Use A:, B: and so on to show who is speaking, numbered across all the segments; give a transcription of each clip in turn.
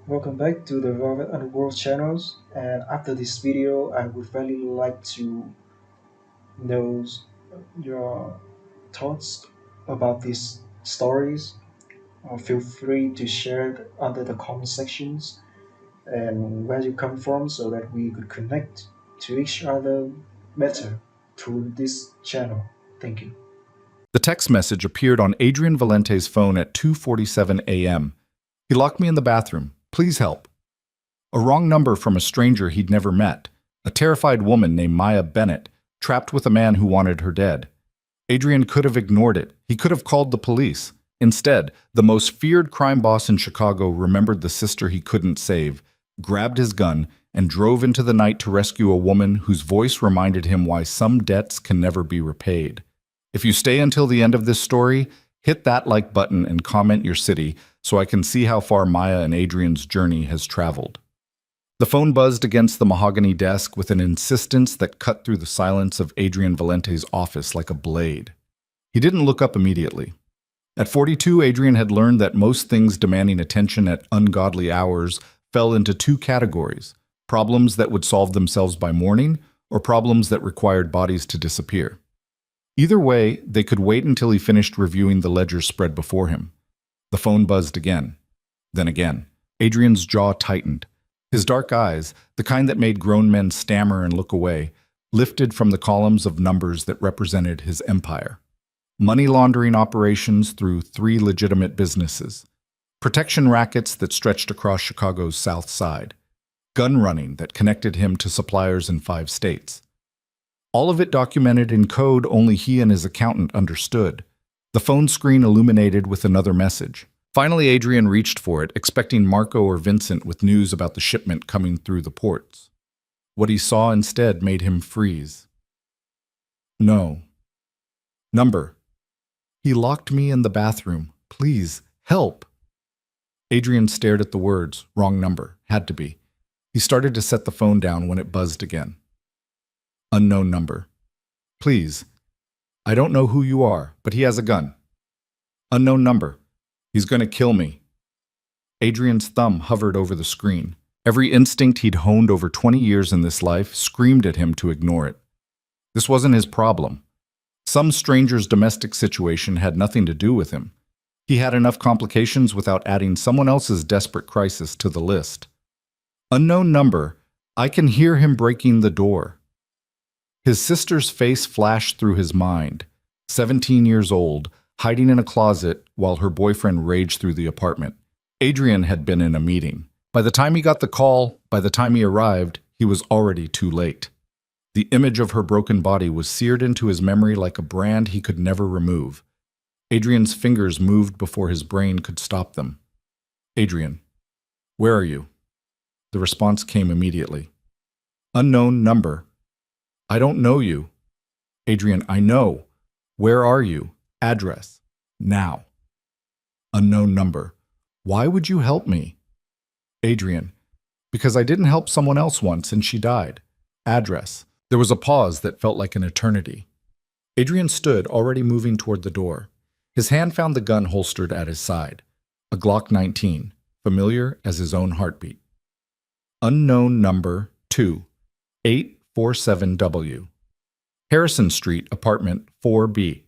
A: Welcome back to the Velvet Underworld channels. And after this video, I would really like to know your thoughts about these stories. Feel free to share it under the comment sections and where you come from so that we could connect to each other better through this channel. Thank you.
B: The text message appeared on Adrian Valente's phone at 2:47 a.m. He locked me in the bathroom. Please help. A wrong number from a stranger he'd never met. A terrified woman named Maya Bennett, trapped with a man who wanted her dead. Adrian could have ignored it. He could have called the police. Instead, the most feared crime boss in Chicago remembered the sister he couldn't save, grabbed his gun, and drove into the night to rescue a woman whose voice reminded him why some debts can never be repaid. If you stay until the end of this story, hit that like button and comment your city so I can see how far Maya and Adrian's journey has traveled. The phone buzzed against the mahogany desk with an insistence that cut through the silence of Adrian Valente's office like a blade. He didn't look up immediately. At 42, Adrian had learned that most things demanding attention at ungodly hours fell into two categories: problems that would solve themselves by morning, or problems that required bodies to disappear. Either way, they could wait until he finished reviewing the ledger spread before him. The phone buzzed again. Then again. Adrian's jaw tightened. His dark eyes, the kind that made grown men stammer and look away, lifted from the columns of numbers that represented his empire. Money laundering operations through 3 legitimate businesses. Protection rackets that stretched across Chicago's south side. Gun running that connected him to suppliers in 5 states. All of it documented in code only he and his accountant understood. The phone screen illuminated with another message. Finally, Adrian reached for it, expecting Marco or Vincent with news about the shipment coming through the ports. What he saw instead made him freeze. No. Number. He locked me in the bathroom. Please, help. Adrian stared at the words. Wrong number. Had to be. He started to set the phone down when it buzzed again. Unknown number. Please. I don't know who you are, but he has a gun. Unknown number. He's going to kill me. Adrian's thumb hovered over the screen. Every instinct he'd honed over 20 years in this life screamed at him to ignore it. This wasn't his problem. Some stranger's domestic situation had nothing to do with him. He had enough complications without adding someone else's desperate crisis to the list. Unknown number. I can hear him breaking the door. His sister's face flashed through his mind, 17 years old, hiding in a closet while her boyfriend raged through the apartment. Adrian had been in a meeting. By the time he got the call, by the time he arrived, he was already too late. The image of her broken body was seared into his memory like a brand he could never remove. Adrian's fingers moved before his brain could stop them. Adrian, where are you? The response came immediately. Unknown number. I don't know you. Adrian, I know. Where are you? Address. Now. Unknown number. Why would you help me? Adrian, because I didn't help someone else once and she died. Address. There was a pause that felt like an eternity. Adrian stood, already moving toward the door. His hand found the gun holstered at his side. A Glock 19, familiar as his own heartbeat. Unknown number 2, 847W. Harrison Street, apartment 4B.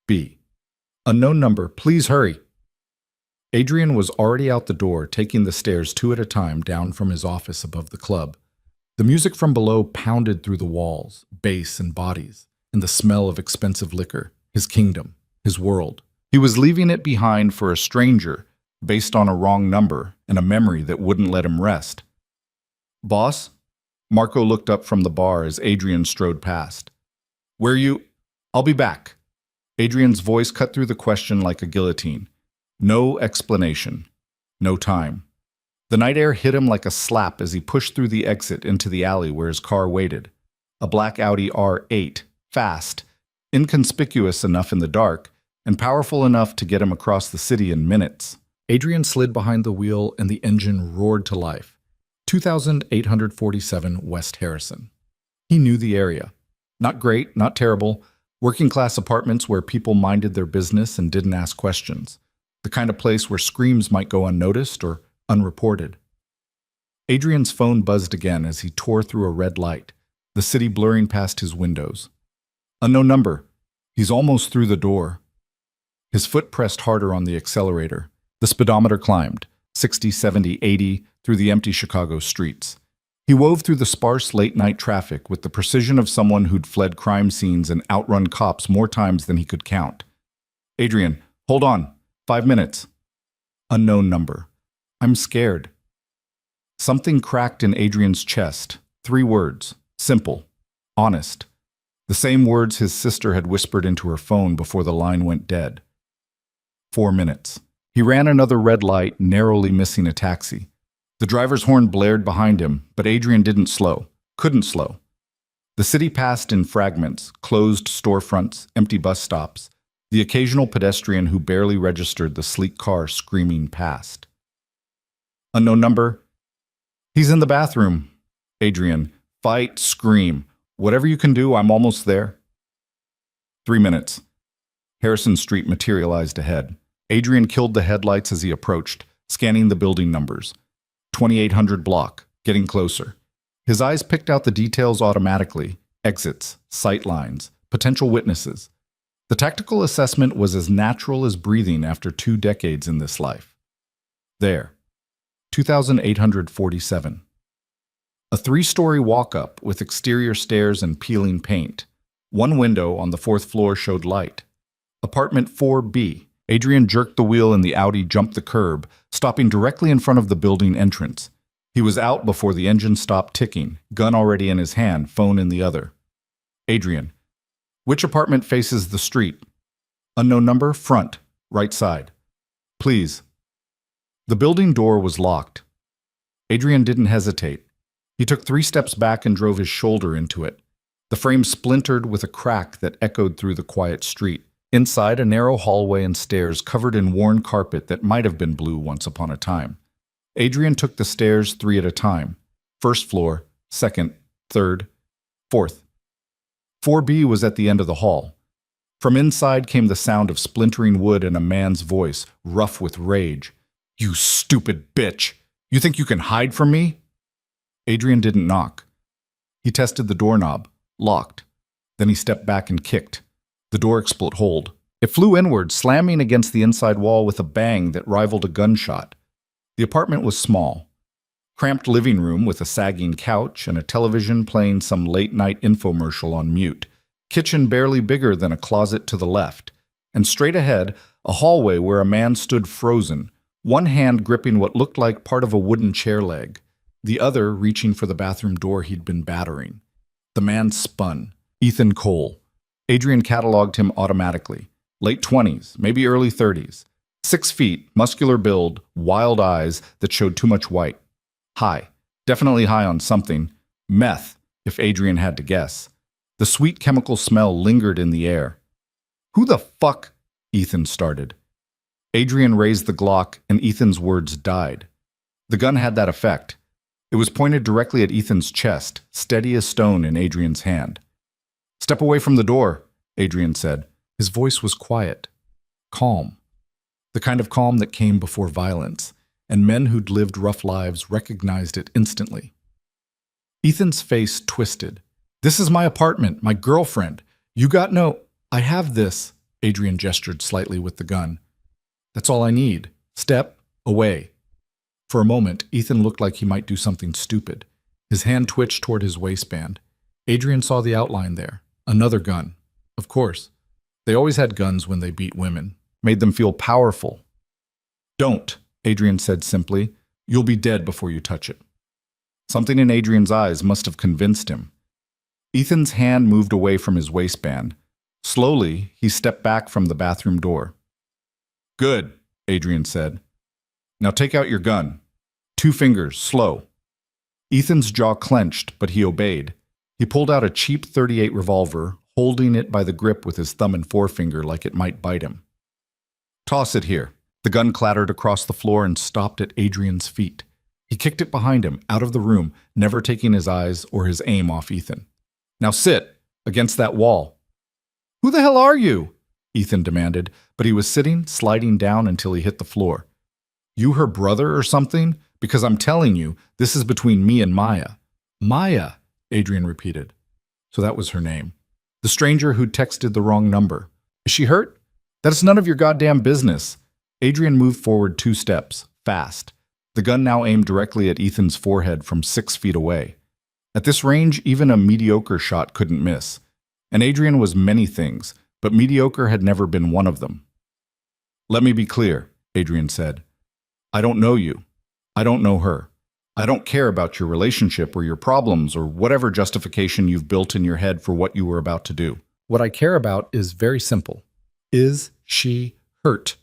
B: B. Unknown number, please hurry. Adrian was already out the door, taking the stairs 2 at a time down from his office above the club. The music from below pounded through the walls, bass and bodies, and the smell of expensive liquor, his kingdom, his world. He was leaving it behind for a stranger, based on a wrong number and a memory that wouldn't let him rest. Boss? Marco looked up from the bar as Adrian strode past. Where you? I'll be back. Adrian's voice cut through the question like a guillotine. No explanation. No time. The night air hit him like a slap as he pushed through the exit into the alley where his car waited. A black Audi R8, fast, inconspicuous enough in the dark, and powerful enough to get him across the city in minutes. Adrian slid behind the wheel and the engine roared to life. 2847 West Harrison. He knew the area. Not great, not terrible. Working-class apartments where people minded their business and didn't ask questions. The kind of place where screams might go unnoticed or unreported. Adrian's phone buzzed again as he tore through a red light, the city blurring past his windows. Unknown number. He's almost through the door. His foot pressed harder on the accelerator. The speedometer climbed, 60, 70, 80, through the empty Chicago streets. He wove through the sparse late-night traffic with the precision of someone who'd fled crime scenes and outrun cops more times than he could count. Adrian, hold on. 5 minutes. Unknown number. I'm scared. Something cracked in Adrian's chest. 3 words. Simple. Honest. The same words his sister had whispered into her phone before the line went dead. 4 minutes. He ran another red light, narrowly missing a taxi. The driver's horn blared behind him, but Adrian didn't slow. Couldn't slow. The city passed in fragments, closed storefronts, empty bus stops, the occasional pedestrian who barely registered the sleek car screaming past. Unknown number. He's in the bathroom. Adrian, fight, scream. Whatever you can do, I'm almost there. 3 minutes. Harrison Street materialized ahead. Adrian killed the headlights as he approached, scanning the building numbers. 2800 block, getting closer. His eyes picked out the details automatically. Exits, sight lines, potential witnesses. The tactical assessment was as natural as breathing after 2 decades in this life. There. 2847. A 3-story walk-up with exterior stairs and peeling paint. One window on the 4th floor showed light. Apartment 4B. Adrian jerked the wheel and the Audi jumped the curb, stopping directly in front of the building entrance. He was out before the engine stopped ticking, gun already in his hand, phone in the other. Adrian. Which apartment faces the street? Unknown number, front, right side. Please. The building door was locked. Adrian didn't hesitate. He took 3 steps back and drove his shoulder into it. The frame splintered with a crack that echoed through the quiet street. Inside, a narrow hallway and stairs covered in worn carpet that might have been blue once upon a time. Adrian took the stairs 3 at a time. 1st floor, 2nd, 3rd, 4th. 4B was at the end of the hall. From inside came the sound of splintering wood and a man's voice, rough with rage. You stupid bitch! You think you can hide from me? Adrian didn't knock. He tested the doorknob, locked. Then he stepped back and kicked. The door exploded hold. It flew inward, slamming against the inside wall with a bang that rivaled a gunshot. The apartment was small. Cramped living room with a sagging couch and a television playing some late-night infomercial on mute. Kitchen barely bigger than a closet to the left. And straight ahead, a hallway where a man stood frozen, one hand gripping what looked like part of a wooden chair leg, the other reaching for the bathroom door he'd been battering. The man spun. Ethan Cole. Adrian cataloged him automatically. Late 20s, maybe early 30s. 6 feet, muscular build, wild eyes that showed too much white. High. Definitely high on something. Meth, if Adrian had to guess. The sweet chemical smell lingered in the air. Who the fuck? Ethan started. Adrian raised the Glock and Ethan's words died. The gun had that effect. It was pointed directly at Ethan's chest, steady as stone in Adrian's hand. Step away from the door, Adrian said. His voice was quiet, calm. The kind of calm that came before violence, and men who'd lived rough lives recognized it instantly. Ethan's face twisted. This is my apartment, my girlfriend. You got no... I have this, Adrian gestured slightly with the gun. That's all I need. Step away. For a moment, Ethan looked like he might do something stupid. His hand twitched toward his waistband. Adrian saw the outline there. Another gun. Of course. They always had guns when they beat women. Made them feel powerful. Don't, Adrian said simply. You'll be dead before you touch it. Something in Adrian's eyes must have convinced him. Ethan's hand moved away from his waistband. Slowly, he stepped back from the bathroom door. Good, Adrian said. Now take out your gun. 2 fingers, slow. Ethan's jaw clenched, but he obeyed. He pulled out a cheap .38 revolver, holding it by the grip with his thumb and forefinger like it might bite him. Toss it here. The gun clattered across the floor and stopped at Adrian's feet. He kicked it behind him, out of the room, never taking his eyes or his aim off Ethan. Now sit, against that wall. Who the hell are you? Ethan demanded, but he was sitting, sliding down until he hit the floor. You her brother or something? Because I'm telling you, this is between me and Maya. Maya, Adrian repeated. So that was her name. The stranger who texted the wrong number. Is she hurt? That's none of your goddamn business. Adrian moved forward 2 steps, fast. The gun now aimed directly at Ethan's forehead from 6 feet away. At this range, even a mediocre shot couldn't miss. And Adrian was many things, but mediocre had never been one of them. Let me be clear, Adrian said. I don't know you. I don't know her. I don't care about your relationship or your problems or whatever justification you've built in your head for what you were about to do. What I care about is very simple. Is she hurt?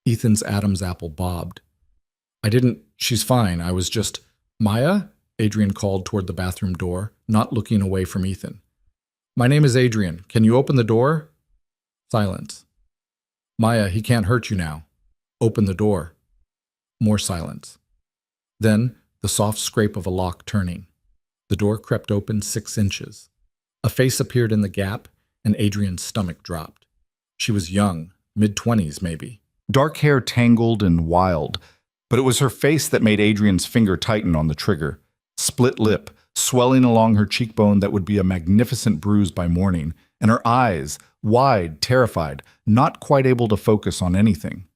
B: Ethan's Adam's apple bobbed. She's fine. I was just, Maya? Adrian called toward the bathroom door, not looking away from Ethan. My name is Adrian. Can you open the door? Silence. Maya, he can't hurt you now. Open the door. More silence. Then, the soft scrape of a lock turning. The door crept open 6 inches. A face appeared in the gap, and Adrian's stomach dropped. She was young, mid-20s maybe. Dark hair tangled and wild, but it was her face that made Adrian's finger tighten on the trigger. Split lip, swelling along her cheekbone that would be a magnificent bruise by morning, and her eyes, wide, terrified, not quite able to focus on anything.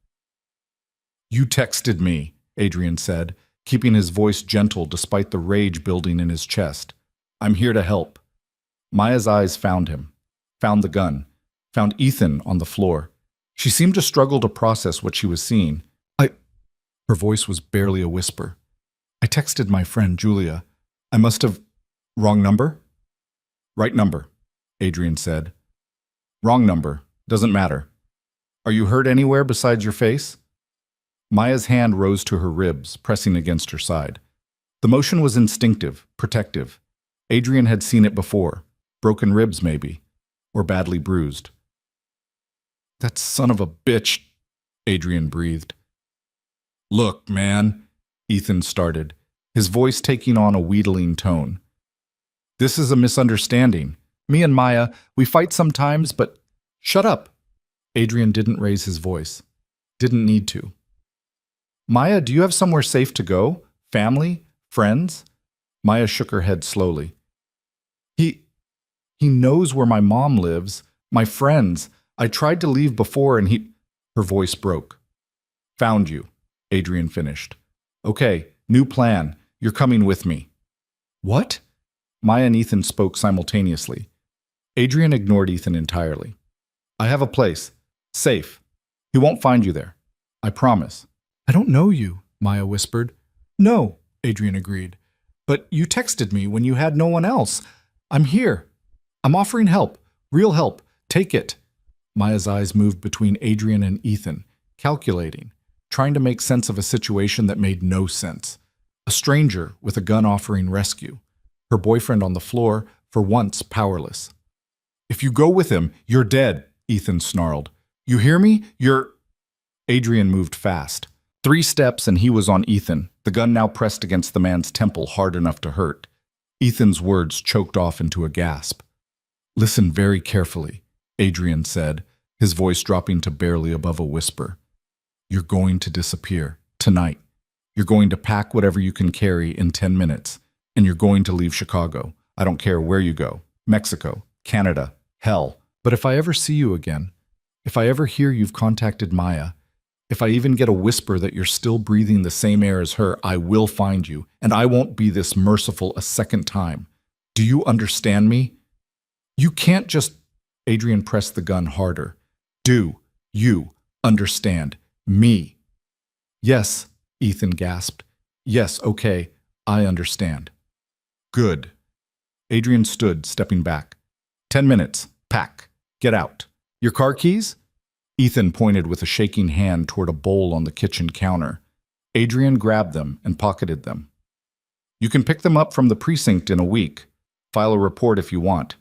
B: You texted me, Adrian said, keeping his voice gentle despite the rage building in his chest. I'm here to help. Maya's eyes found him, found the gun, found Ethan on the floor. She seemed to struggle to process what she was seeing. Her voice was barely a whisper. I texted my friend Julia. I must have... Wrong number? Right number, Adrian said. Wrong number. Doesn't matter. Are you hurt anywhere besides your face? Maya's hand rose to her ribs, pressing against her side. The motion was instinctive, protective. Adrian had seen it before. Broken ribs, maybe. Or badly bruised. That son of a bitch, Adrian breathed. Look, man, Ethan started, his voice taking on a wheedling tone. This is a misunderstanding. Me and Maya, we fight sometimes, but... Shut up. Adrian didn't raise his voice. Didn't need to. Maya, do you have somewhere safe to go? Family? Friends? Maya shook her head slowly. He knows where my mom lives. My friends. I tried to leave before and he... Her voice broke. Found you, Adrian finished. Okay, new plan. You're coming with me. What? Maya and Ethan spoke simultaneously. Adrian ignored Ethan entirely. I have a place. Safe. He won't find you there. I promise. I don't know you, Maya whispered. No, Adrian agreed. But you texted me when you had no one else. I'm here. I'm offering help. Real help. Take it. Maya's eyes moved between Adrian and Ethan, calculating, trying to make sense of a situation that made no sense. A stranger with a gun offering rescue. Her boyfriend on the floor, for once powerless. If you go with him, you're dead, Ethan snarled. You hear me? Adrian moved fast. 3 steps and he was on Ethan, the gun now pressed against the man's temple hard enough to hurt. Ethan's words choked off into a gasp. Listen very carefully, Adrian said, his voice dropping to barely above a whisper. You're going to disappear, tonight. You're going to pack whatever you can carry in 10 minutes, and you're going to leave Chicago. I don't care where you go. Mexico, Canada, hell. But if I ever see you again, if I ever hear you've contacted Maya, if I even get a whisper that you're still breathing the same air as her, I will find you, and I won't be this merciful a second time. Do you understand me? You can't just... Adrian pressed the gun harder. Do you understand me? Yes, Ethan gasped. Yes, okay, I understand. Good. Adrian stood, stepping back. 10 minutes. Pack. Get out. Your car keys? Ethan pointed with a shaking hand toward a bowl on the kitchen counter. Adrian grabbed them and pocketed them. You can pick them up from the precinct in a week. File a report if you want.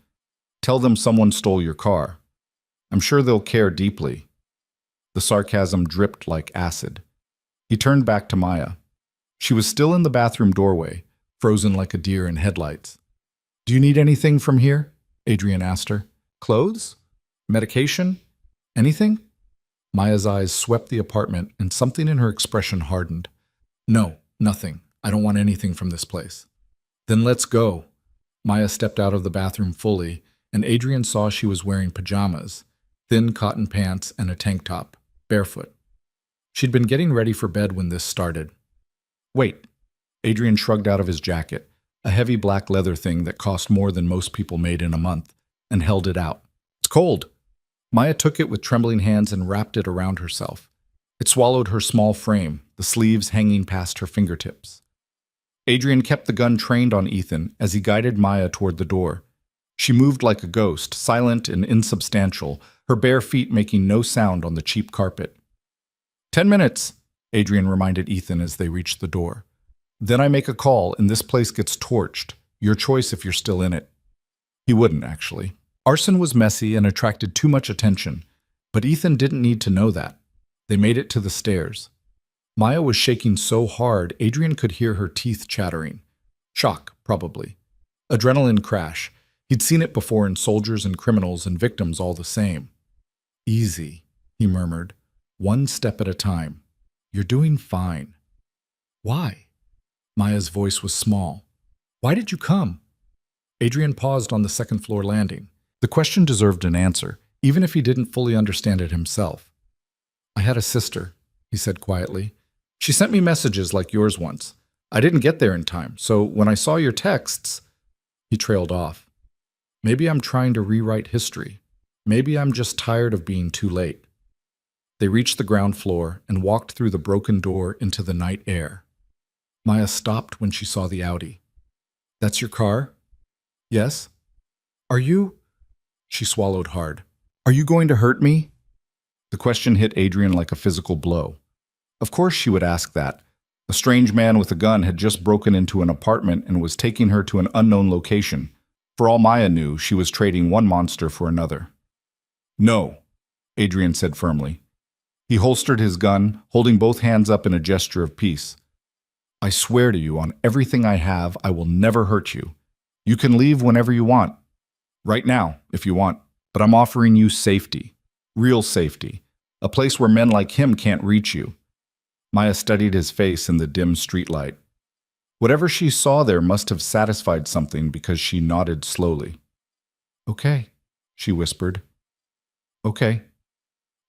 B: Tell them someone stole your car. I'm sure they'll care deeply. The sarcasm dripped like acid. He turned back to Maya. She was still in the bathroom doorway, frozen like a deer in headlights. Do you need anything from here? Adrian asked her. Clothes? Medication? Anything? Maya's eyes swept the apartment and something in her expression hardened. No, Nothing. I don't want anything from this place. Then let's go. Maya stepped out of the bathroom fully, and Adrian saw she was wearing pajamas, thin cotton pants and a tank top, barefoot. She'd been getting ready for bed when this started. Wait. Adrian shrugged out of his jacket, a heavy black leather thing that cost more than most people made in a month, and held it out. It's cold. Maya took it with trembling hands and wrapped it around herself. It swallowed her small frame, the sleeves hanging past her fingertips. Adrian kept the gun trained on Ethan as he guided Maya toward the door. She moved like a ghost, silent and insubstantial, her bare feet making no sound on the cheap carpet. 10 minutes, Adrian reminded Ethan as they reached the door. Then I make a call and this place gets torched. Your choice if you're still in it. He wouldn't, actually. Arson was messy and attracted too much attention, but Ethan didn't need to know that. They made it to the stairs. Maya was shaking so hard, Adrian could hear her teeth chattering. Shock, probably. Adrenaline crash. He'd seen it before in soldiers and criminals and victims all the same. Easy, he murmured. One step at a time. You're doing fine. Why? Maya's voice was small. Why did you come? Adrian paused on the second-floor landing. The question deserved an answer, even if he didn't fully understand it himself. I had a sister, he said quietly. She sent me messages like yours once. I didn't get there in time, so when I saw your texts, he trailed off. Maybe I'm trying to rewrite history. Maybe I'm just tired of being too late. They reached the ground floor and walked through the broken door into the night air. Maya stopped when she saw the Audi. That's your car? Yes. Are you? She swallowed hard. Are you going to hurt me? The question hit Adrian like a physical blow. Of course she would ask that. A strange man with a gun had just broken into an apartment and was taking her to an unknown location. For all Maya knew, she was trading one monster for another. No, Adrian said firmly. He holstered his gun, holding both hands up in a gesture of peace. I swear to you, on everything I have, I will never hurt you. You can leave whenever you want. Right now, if you want. But I'm offering you safety. Real safety. A place where men like him can't reach you. Maya studied his face in the dim streetlight. Whatever she saw there must have satisfied something because she nodded slowly. Okay, she whispered. Okay.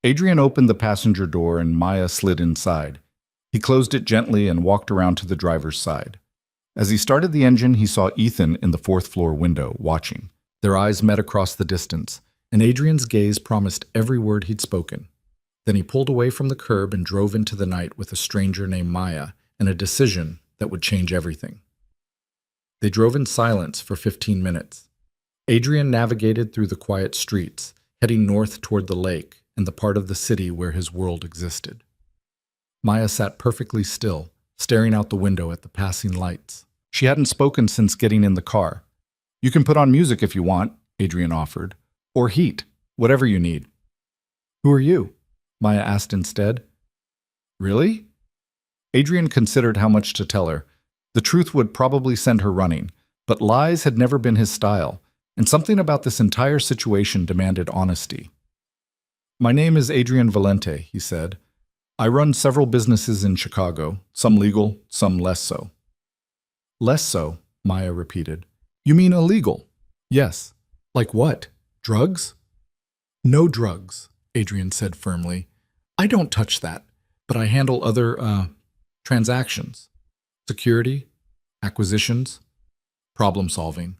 B: Adrian opened the passenger door and Maya slid inside. He closed it gently and walked around to the driver's side. As he started the engine, he saw Ethan in the fourth-floor window, watching. Their eyes met across the distance, and Adrian's gaze promised every word he'd spoken. Then he pulled away from the curb and drove into the night with a stranger named Maya and a decision that would change everything. They drove in silence for 15 minutes. Adrian navigated through the quiet streets, heading north toward the lake and the part of the city where his world existed. Maya sat perfectly still, staring out the window at the passing lights. She hadn't spoken since getting in the car. You can put on music if you want, Adrian offered, or heat, whatever you need. Who are you? Maya asked instead. Really? Adrian considered how much to tell her. The truth would probably send her running, but lies had never been his style, and something about this entire situation demanded honesty. My name is Adrian Valente, he said. I run several businesses in Chicago, some legal, some less so. Less so, Maya repeated. You mean illegal? Yes. Like what? Drugs? No drugs, Adrian said firmly. I don't touch that, but I handle other, transactions. Security, acquisitions, problem solving.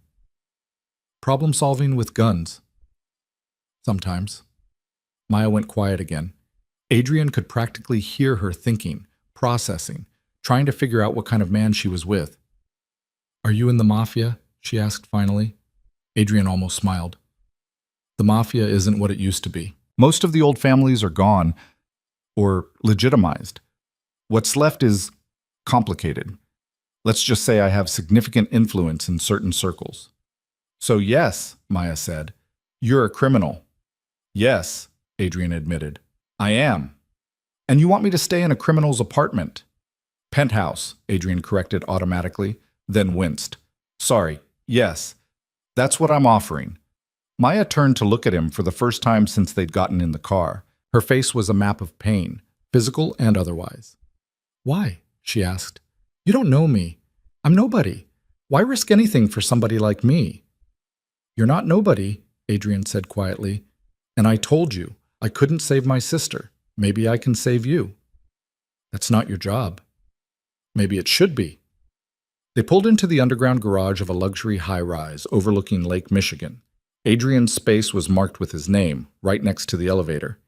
B: Problem solving with guns. Sometimes. Maya went quiet again. Adrian could practically hear her thinking, processing, trying to figure out what kind of man she was with. Are you in the Mafia? She asked finally. Adrian almost smiled. The Mafia isn't what it used to be. Most of the old families are gone, or legitimized. What's left is complicated. Let's just say I have significant influence in certain circles. So yes, Maya said, you're a criminal. Yes, Adrian admitted. I am. And you want me to stay in a criminal's apartment? Penthouse, Adrian corrected automatically, then winced. Sorry, yes, that's what I'm offering. Maya turned to look at him for the first time since they'd gotten in the car. Her face was a map of pain, physical and otherwise. Why? She asked. You don't know me. I'm nobody. Why risk anything for somebody like me? You're not nobody, Adrian said quietly. And I told you I couldn't save my sister. Maybe I can save you. That's not your job. Maybe it should be. They pulled into the underground garage of a luxury high-rise overlooking Lake Michigan. Adrian's space was marked with his name, right next to the elevator.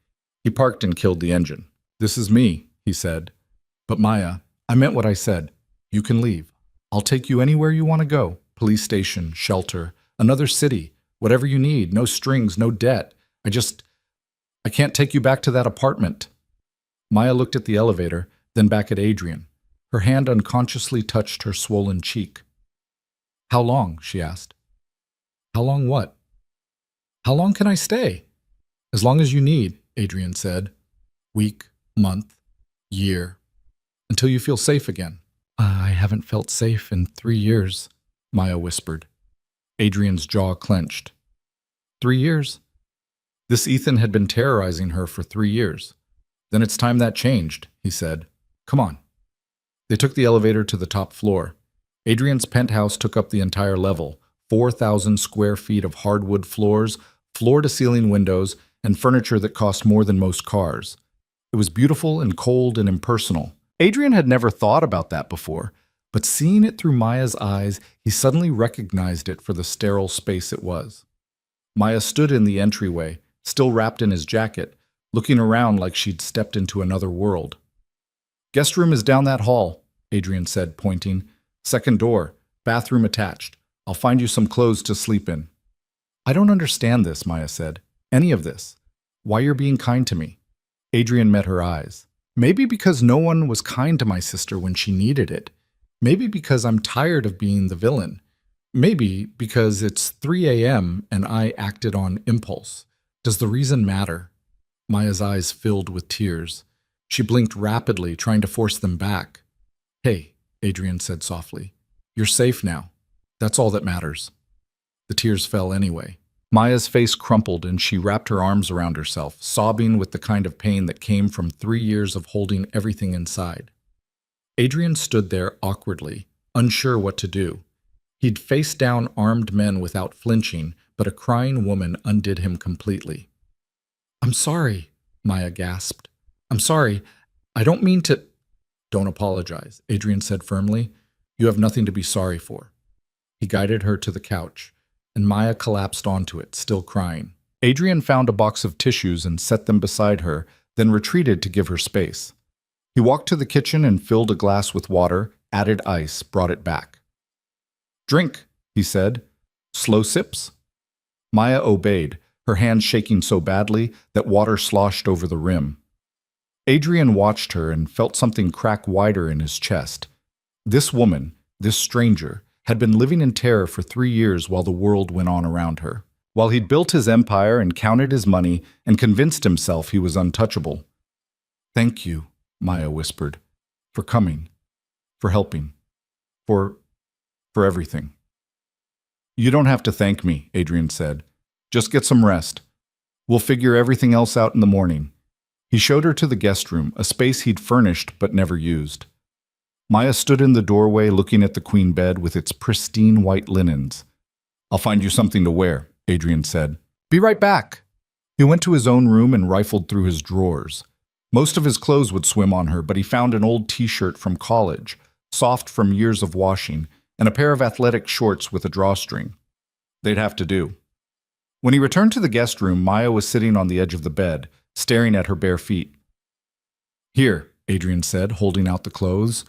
B: He parked and killed the engine. This is me, he said. But Maya, I meant what I said. You can leave. I'll take you anywhere you want to go. Police station, shelter, another city, whatever you need, no strings, no debt. I can't take you back to that apartment. Maya looked at the elevator, then back at Adrian. Her hand unconsciously touched her swollen cheek. How long? She asked. How long what? How long can I stay? As long as you need, Adrian said. Week, month, year, until you feel safe again. I haven't felt safe in 3 years, Maya whispered. Adrian's jaw clenched. 3 years? This Ethan had been terrorizing her for 3 years. Then it's time that changed, he said. Come on. They took the elevator to the top floor. Adrian's penthouse took up the entire level, 4,000 square feet of hardwood floors, floor-to-ceiling windows, and furniture that cost more than most cars. It was beautiful and cold and impersonal. Adrian had never thought about that before, but seeing it through Maya's eyes, he suddenly recognized it for the sterile space it was. Maya stood in the entryway, still wrapped in his jacket, looking around like she'd stepped into another world. Guest room is down that hall, Adrian said, pointing. Second door, bathroom attached. I'll find you some clothes to sleep in. I don't understand this, Maya said. Any of this. Why you're being kind to me. Adrian met her eyes. Maybe because no one was kind to my sister when she needed it. Maybe because I'm tired of being the villain. Maybe because it's 3 a.m. and I acted on impulse. Does the reason matter? Maya's eyes filled with tears. She blinked rapidly, trying to force them back. Hey, Adrian said softly. You're safe now. That's all that matters. The tears fell anyway. Maya's face crumpled and she wrapped her arms around herself, sobbing with the kind of pain that came from 3 years of holding everything inside. Adrian stood there awkwardly, unsure what to do. He'd faced down armed men without flinching, but a crying woman undid him completely. I'm sorry, Maya gasped. I'm sorry. I don't mean to... Don't apologize, Adrian said firmly. You have nothing to be sorry for. He guided her to the couch, and Maya collapsed onto it, still crying. Adrian found a box of tissues and set them beside her, then retreated to give her space. He walked to the kitchen and filled a glass with water, added ice, brought it back. Drink, he said. Slow sips. Maya obeyed, her hands shaking so badly that water sloshed over the rim. Adrian watched her and felt something crack wider in his chest. This woman, this stranger, had been living in terror for 3 years while the world went on around her. While he'd built his empire and counted his money and convinced himself he was untouchable. Thank you, Maya whispered, for coming, for helping, for everything. You don't have to thank me, Adrian said. Just get some rest. We'll figure everything else out in the morning. He showed her to the guest room, a space he'd furnished but never used. Maya stood in the doorway looking at the queen bed with its pristine white linens. I'll find you something to wear, Adrian said. Be right back. He went to his own room and rifled through his drawers. Most of his clothes would swim on her, but he found an old t-shirt from college, soft from years of washing, and a pair of athletic shorts with a drawstring. They'd have to do. When he returned to the guest room, Maya was sitting on the edge of the bed, staring at her bare feet. Here, Adrian said, holding out the clothes.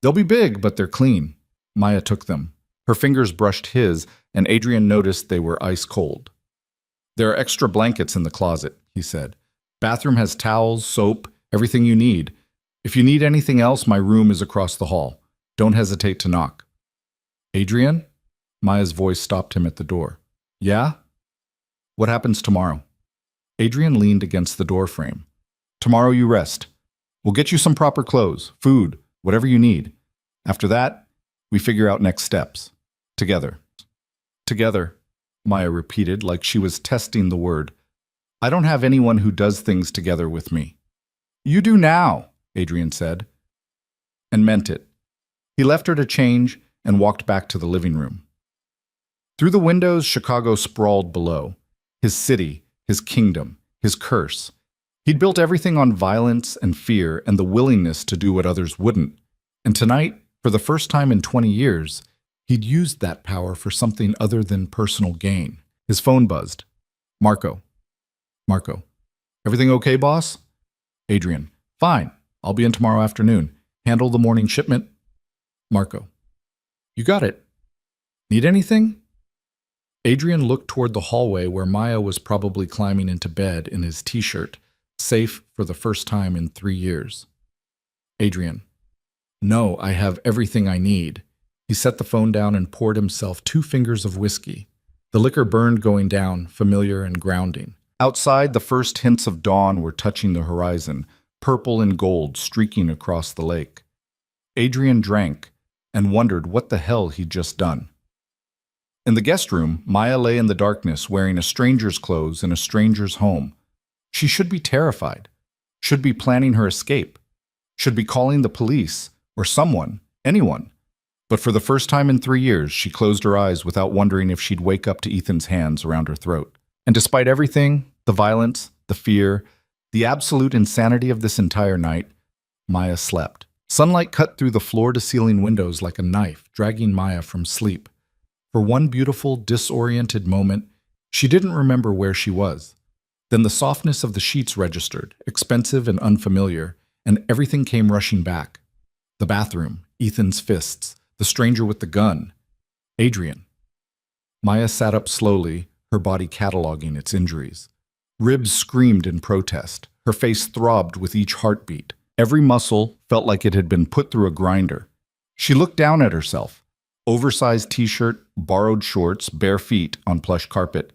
B: They'll be big, but they're clean. Maya took them. Her fingers brushed his, and Adrian noticed they were ice cold. There are extra blankets in the closet, he said. Bathroom has towels, soap, everything you need. If you need anything else, my room is across the hall. Don't hesitate to knock. Adrian? Maya's voice stopped him at the door. Yeah? What happens tomorrow? Adrian leaned against the doorframe. Tomorrow you rest. We'll get you some proper clothes, food, whatever you need. After that, we figure out next steps. Together. Together, Maya repeated like she was testing the word. I don't have anyone who does things together with me. You do now, Adrian said. And meant it. He left her to change and walked back to the living room. Through the windows, Chicago sprawled below. His city, his kingdom, his curse. He'd built everything on violence and fear and the willingness to do what others wouldn't. And tonight, for the first time in 20 years, he'd used that power for something other than personal gain. His phone buzzed. Marco. Marco. Everything okay, boss? Adrian. Fine. I'll be in tomorrow afternoon. Handle the morning shipment. Marco. You got it. Need anything? Adrian looked toward the hallway where Maya was probably climbing into bed in his t-shirt, safe for the first time in 3 years. Adrian. No, I have everything I need. He set the phone down and poured himself 2 fingers of whiskey. The liquor burned going down, familiar and grounding. Outside, the first hints of dawn were touching the horizon, purple and gold streaking across the lake. Adrian drank and wondered what the hell he'd just done. In the guest room, Maya lay in the darkness wearing a stranger's clothes in a stranger's home. She should be terrified, should be planning her escape, should be calling the police or someone, anyone. But for the first time in 3 years, she closed her eyes without wondering if she'd wake up to Ethan's hands around her throat. And despite everything, the violence, the fear, the absolute insanity of this entire night, Maya slept. Sunlight cut through the floor-to-ceiling windows like a knife, dragging Maya from sleep. For one beautiful, disoriented moment, she didn't remember where she was. Then the softness of the sheets registered, expensive and unfamiliar, and everything came rushing back. The bathroom, Ethan's fists, the stranger with the gun, Adrian. Maya sat up slowly, her body cataloging its injuries. Ribs screamed in protest. Her face throbbed with each heartbeat. Every muscle felt like it had been put through a grinder. She looked down at herself. Oversized t-shirt, borrowed shorts, bare feet on plush carpet,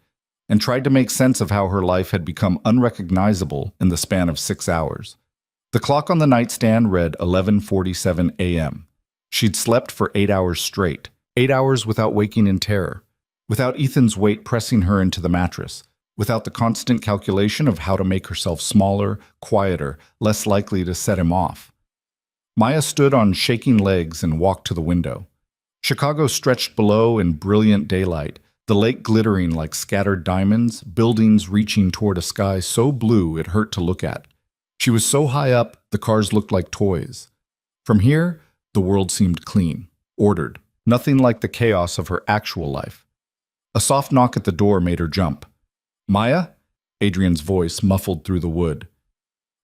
B: and tried to make sense of how her life had become unrecognizable in the span of 6 hours. The clock on the nightstand read 11:47 a.m. She'd slept for 8 hours straight, 8 hours without waking in terror, without Ethan's weight pressing her into the mattress, without the constant calculation of how to make herself smaller, quieter, less likely to set him off. Maya stood on shaking legs and walked to the window. Chicago stretched below in brilliant daylight, the lake glittering like scattered diamonds, buildings reaching toward a sky so blue it hurt to look at. She was so high up, the cars looked like toys. From here, the world seemed clean, ordered, nothing like the chaos of her actual life. A soft knock at the door made her jump. Maya? Adrian's voice muffled through the wood.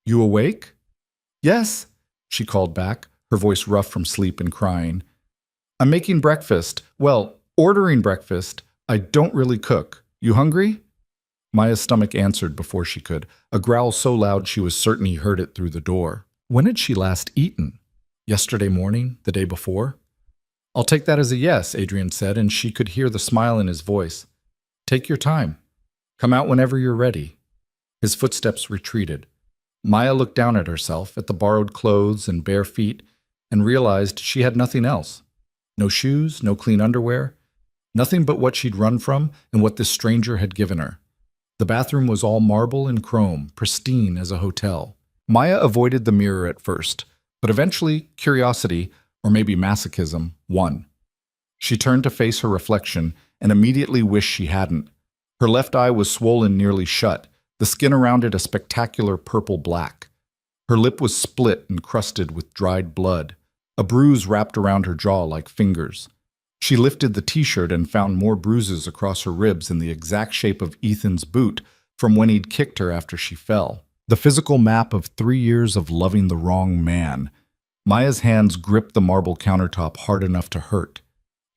B: You awake? Yes, she called back, her voice rough from sleep and crying. I'm making breakfast. Well, ordering breakfast. I don't really cook. You hungry? Maya's stomach answered before she could, a growl so loud she was certain he heard it through the door. When had she last eaten? Yesterday morning? The day before? I'll take that as a yes, Adrian said, and she could hear the smile in his voice. Take your time. Come out whenever you're ready. His footsteps retreated. Maya looked down at herself, at the borrowed clothes and bare feet, and realized she had nothing else. No shoes, no clean underwear, nothing but what she'd run from and what this stranger had given her. The bathroom was all marble and chrome, pristine as a hotel. Maya avoided the mirror at first, but eventually curiosity, or maybe masochism, won. She turned to face her reflection and immediately wished she hadn't. Her left eye was swollen nearly shut, the skin around it a spectacular purple black. Her lip was split and crusted with dried blood. A bruise wrapped around her jaw like fingers. She lifted the t-shirt and found more bruises across her ribs in the exact shape of Ethan's boot from when he'd kicked her after she fell. The physical map of 3 years of loving the wrong man. Maya's hands gripped the marble countertop hard enough to hurt.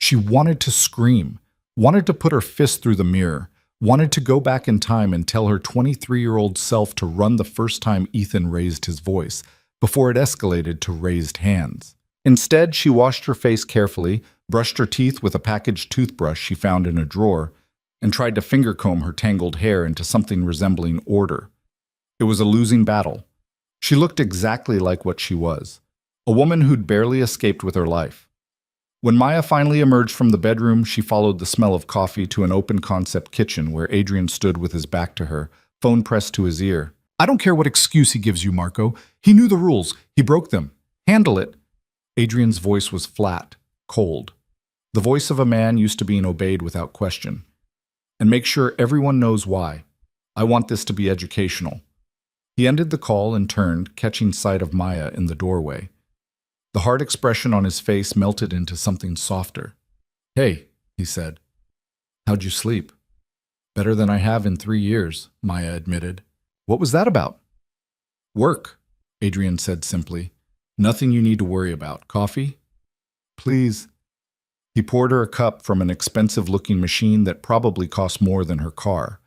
B: She wanted to scream, wanted to put her fist through the mirror, wanted to go back in time and tell her 23-year-old self to run the first time Ethan raised his voice, before it escalated to raised hands. Instead, she washed her face carefully, brushed her teeth with a packaged toothbrush she found in a drawer, and tried to finger comb her tangled hair into something resembling order. It was a losing battle. She looked exactly like what she was, a woman who'd barely escaped with her life. When Maya finally emerged from the bedroom, she followed the smell of coffee to an open-concept kitchen where Adrian stood with his back to her, phone pressed to his ear. I don't care what excuse he gives you, Marco. He knew the rules. He broke them. Handle it. Adrian's voice was flat, cold. The voice of a man used to being obeyed without question. And make sure everyone knows why. I want this to be educational. He ended the call and turned, catching sight of Maya in the doorway. The hard expression on his face melted into something softer. "Hey," he said. "How'd you sleep?" "Better than I have in 3 years," Maya admitted. "What was that about?" "Work," Adrian said simply. "Nothing you need to worry about. Coffee?" "Please." He poured her a cup from an expensive-looking machine that probably cost more than her car.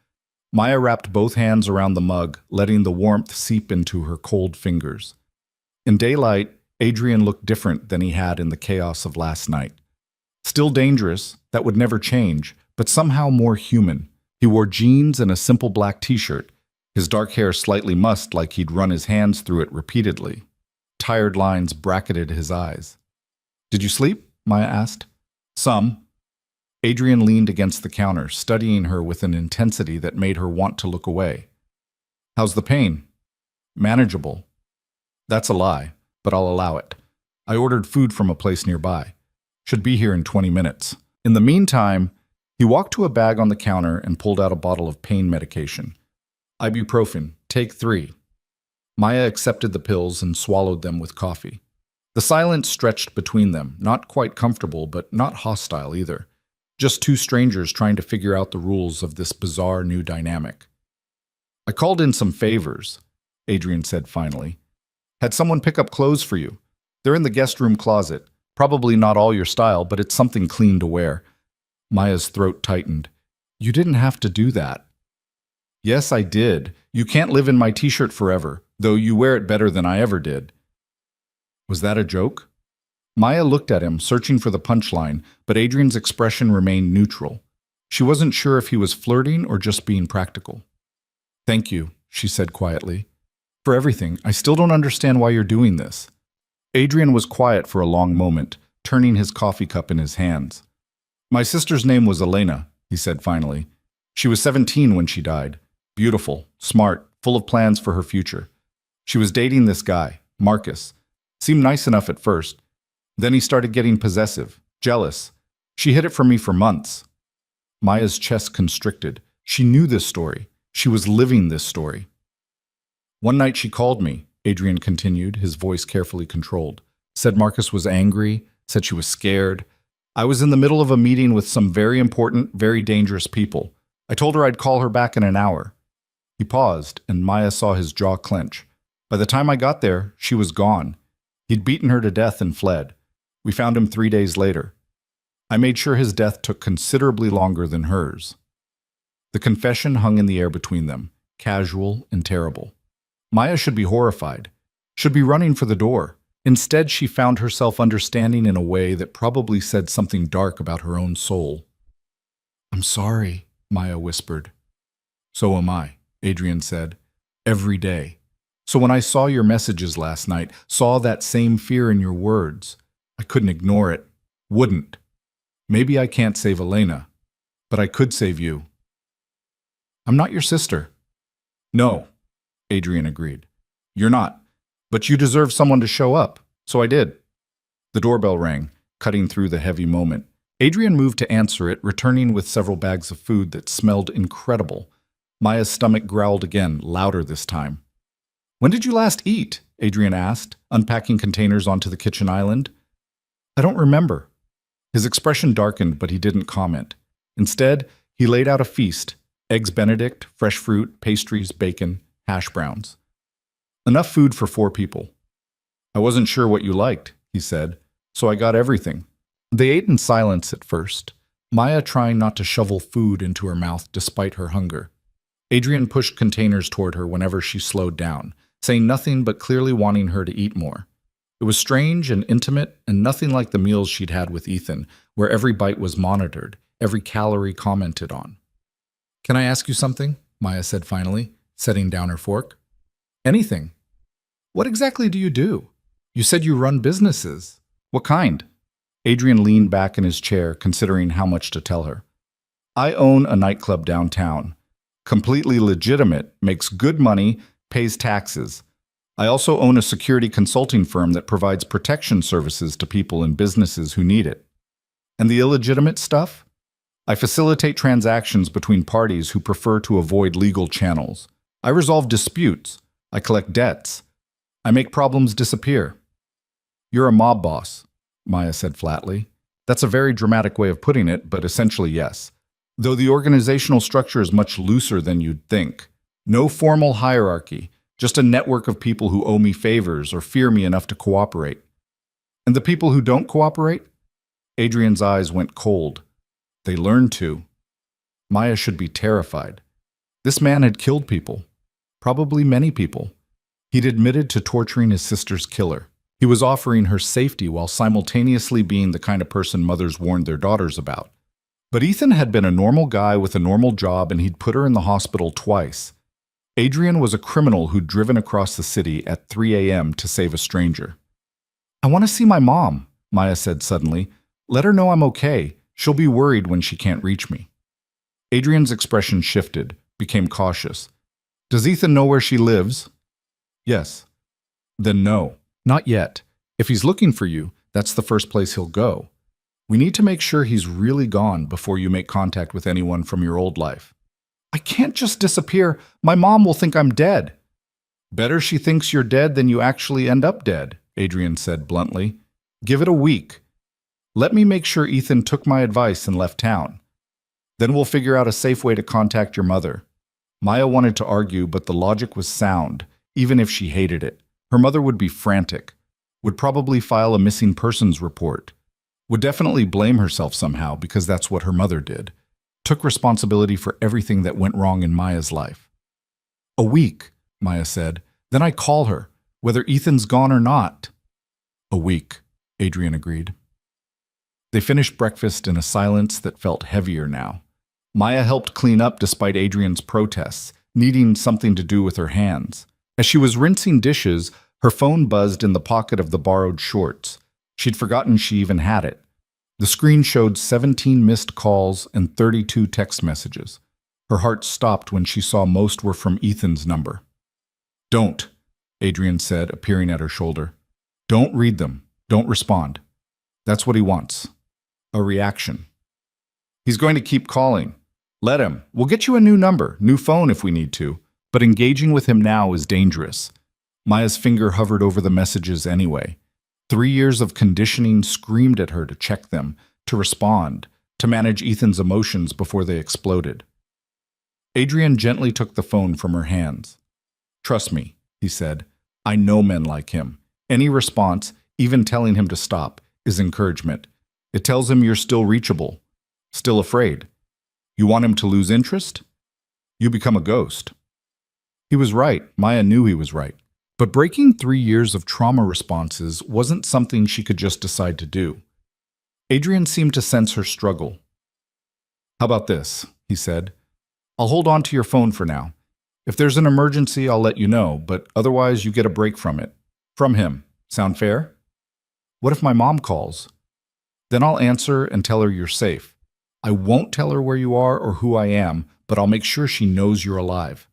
B: Maya wrapped both hands around the mug, letting the warmth seep into her cold fingers. In daylight, Adrian looked different than he had in the chaos of last night. Still dangerous, that would never change, but somehow more human. He wore jeans and a simple black t-shirt, his dark hair slightly mussed like he'd run his hands through it repeatedly. Tired lines bracketed his eyes. "Did you sleep?" Maya asked. "Some." Adrian leaned against the counter, studying her with an intensity that made her want to look away. "How's the pain?" "Manageable." "That's a lie, but I'll allow it. I ordered food from a place nearby. Should be here in 20 minutes. In the meantime, he walked to a bag on the counter and pulled out a bottle of pain medication. "Ibuprofen, take 3. Maya accepted the pills and swallowed them with coffee. The silence stretched between them, not quite comfortable, but not hostile either. Just two strangers trying to figure out the rules of this bizarre new dynamic. "I called in some favors," Adrian said finally. "Had someone pick up clothes for you. They're in the guest room closet. Probably not all your style, but it's something clean to wear." Maya's throat tightened. "You didn't have to do that." "Yes, I did. You can't live in my t-shirt forever, though you wear it better than I ever did." Was that a joke? Maya looked at him, searching for the punchline, but Adrian's expression remained neutral. She wasn't sure if he was flirting or just being practical. "Thank you," she said quietly. "For everything. I still don't understand why you're doing this." Adrian was quiet for a long moment, turning his coffee cup in his hands. "My sister's name was Elena," he said finally. "She was 17 when she died. Beautiful, smart, full of plans for her future. She was dating this guy, Marcus. Seemed nice enough at first. Then he started getting possessive, jealous. She hid it from me for months." Maya's chest constricted. She knew this story. She was living this story. "One night she called me," Adrian continued, his voice carefully controlled. "Said Marcus was angry, said she was scared. I was in the middle of a meeting with some very important, very dangerous people. I told her I'd call her back in an hour." He paused, and Maya saw his jaw clench. "By the time I got there, she was gone. He'd beaten her to death and fled. We found him 3 days later. I made sure his death took considerably longer than hers." The confession hung in the air between them, casual and terrible. Maya should be horrified, should be running for the door. Instead, she found herself understanding in a way that probably said something dark about her own soul. "I'm sorry," Maya whispered. "So am I," Adrian said. "Every day. So when I saw your messages last night, saw that same fear in your words, I couldn't ignore it. Wouldn't. Maybe I can't save Elena, but I could save you." "I'm not your sister." "No," Adrian agreed. "You're not. But you deserve someone to show up, so I did." The doorbell rang, cutting through the heavy moment. Adrian moved to answer it, returning with several bags of food that smelled incredible. Maya's stomach growled again, louder this time. "When did you last eat?" Adrian asked, unpacking containers onto the kitchen island. "I don't remember." His expression darkened, but he didn't comment. Instead, he laid out a feast: eggs Benedict, fresh fruit, pastries, bacon, hash browns. Enough food for 4 people. "I wasn't sure what you liked," he said, "so I got everything." They ate in silence at first, Maya trying not to shovel food into her mouth despite her hunger. Adrian pushed containers toward her whenever she slowed down, saying nothing but clearly wanting her to eat more. It was strange and intimate and nothing like the meals she'd had with Ethan, where every bite was monitored, every calorie commented on. "Can I ask you something?" Maya said finally, setting down her fork. "Anything." "What exactly do you do? You said you run businesses. What kind?" Adrian leaned back in his chair, considering how much to tell her. "I own a nightclub downtown. Completely legitimate, makes good money, pays taxes. I also own a security consulting firm that provides protection services to people and businesses who need it. And the illegitimate stuff? I facilitate transactions between parties who prefer to avoid legal channels. I resolve disputes. I collect debts. I make problems disappear. You're a mob boss, Maya said flatly. That's a very dramatic way of putting it, but essentially yes. Though the organizational structure is much looser than you'd think. No formal hierarchy, just a network of people who owe me favors or fear me enough to cooperate. And the people who don't cooperate? Adrian's eyes went cold. They learned to. Maya should be terrified. This man had killed people. Probably many people. He'd admitted to torturing his sister's killer. He was offering her safety while simultaneously being the kind of person mothers warned their daughters about. But Ethan had been a normal guy with a normal job, and he'd put her in the hospital twice. Adrian was a criminal who'd driven across the city at 3 a.m. to save a stranger. I want to see my mom, Maya said suddenly. Let her know I'm okay. She'll be worried when she can't reach me. Adrian's expression shifted, became cautious. Does Ethan know where she lives? Yes. Then no, not yet. If he's looking for you, that's the first place he'll go. We need to make sure he's really gone before you make contact with anyone from your old life. I can't just disappear. My mom will think I'm dead. Better she thinks you're dead than you actually end up dead, Adrian said bluntly. Give it a week. Let me make sure Ethan took my advice and left town. Then we'll figure out a safe way to contact your mother. Maya wanted to argue, but the logic was sound, even if she hated it. Her mother would be frantic, would probably file a missing persons report, would definitely blame herself somehow because that's what her mother did. Took responsibility for everything that went wrong in Maya's life. A week, Maya said. Then I call her, whether Ethan's gone or not. A week, Adrian agreed. They finished breakfast in a silence that felt heavier now. Maya helped clean up despite Adrian's protests, needing something to do with her hands. As she was rinsing dishes, her phone buzzed in the pocket of the borrowed shorts. She'd forgotten she even had it. The screen showed 17 missed calls and 32 text messages. Her heart stopped when she saw most were from Ethan's number. Don't, Adrian said, appearing at her shoulder. Don't read them. Don't respond. That's what he wants. A reaction. He's going to keep calling. Let him. We'll get you a new number, new phone if we need to. But engaging with him now is dangerous. Maya's finger hovered over the messages anyway. 3 years of conditioning screamed at her to check them, to respond, to manage Ethan's emotions before they exploded. Adrian gently took the phone from her hands. Trust me, he said. I know men like him. Any response, even telling him to stop, is encouragement. It tells him you're still reachable, still afraid. You want him to lose interest? You become a ghost. He was right. Maya knew he was right. But breaking 3 years of trauma responses wasn't something she could just decide to do. Adrian seemed to sense her struggle. How about this? He said. I'll hold on to your phone for now. If there's an emergency, I'll let you know, but otherwise you get a break from it. From him. Sound fair? What if my mom calls? Then I'll answer and tell her you're safe. I won't tell her where you are or who I am, but I'll make sure she knows you're alive.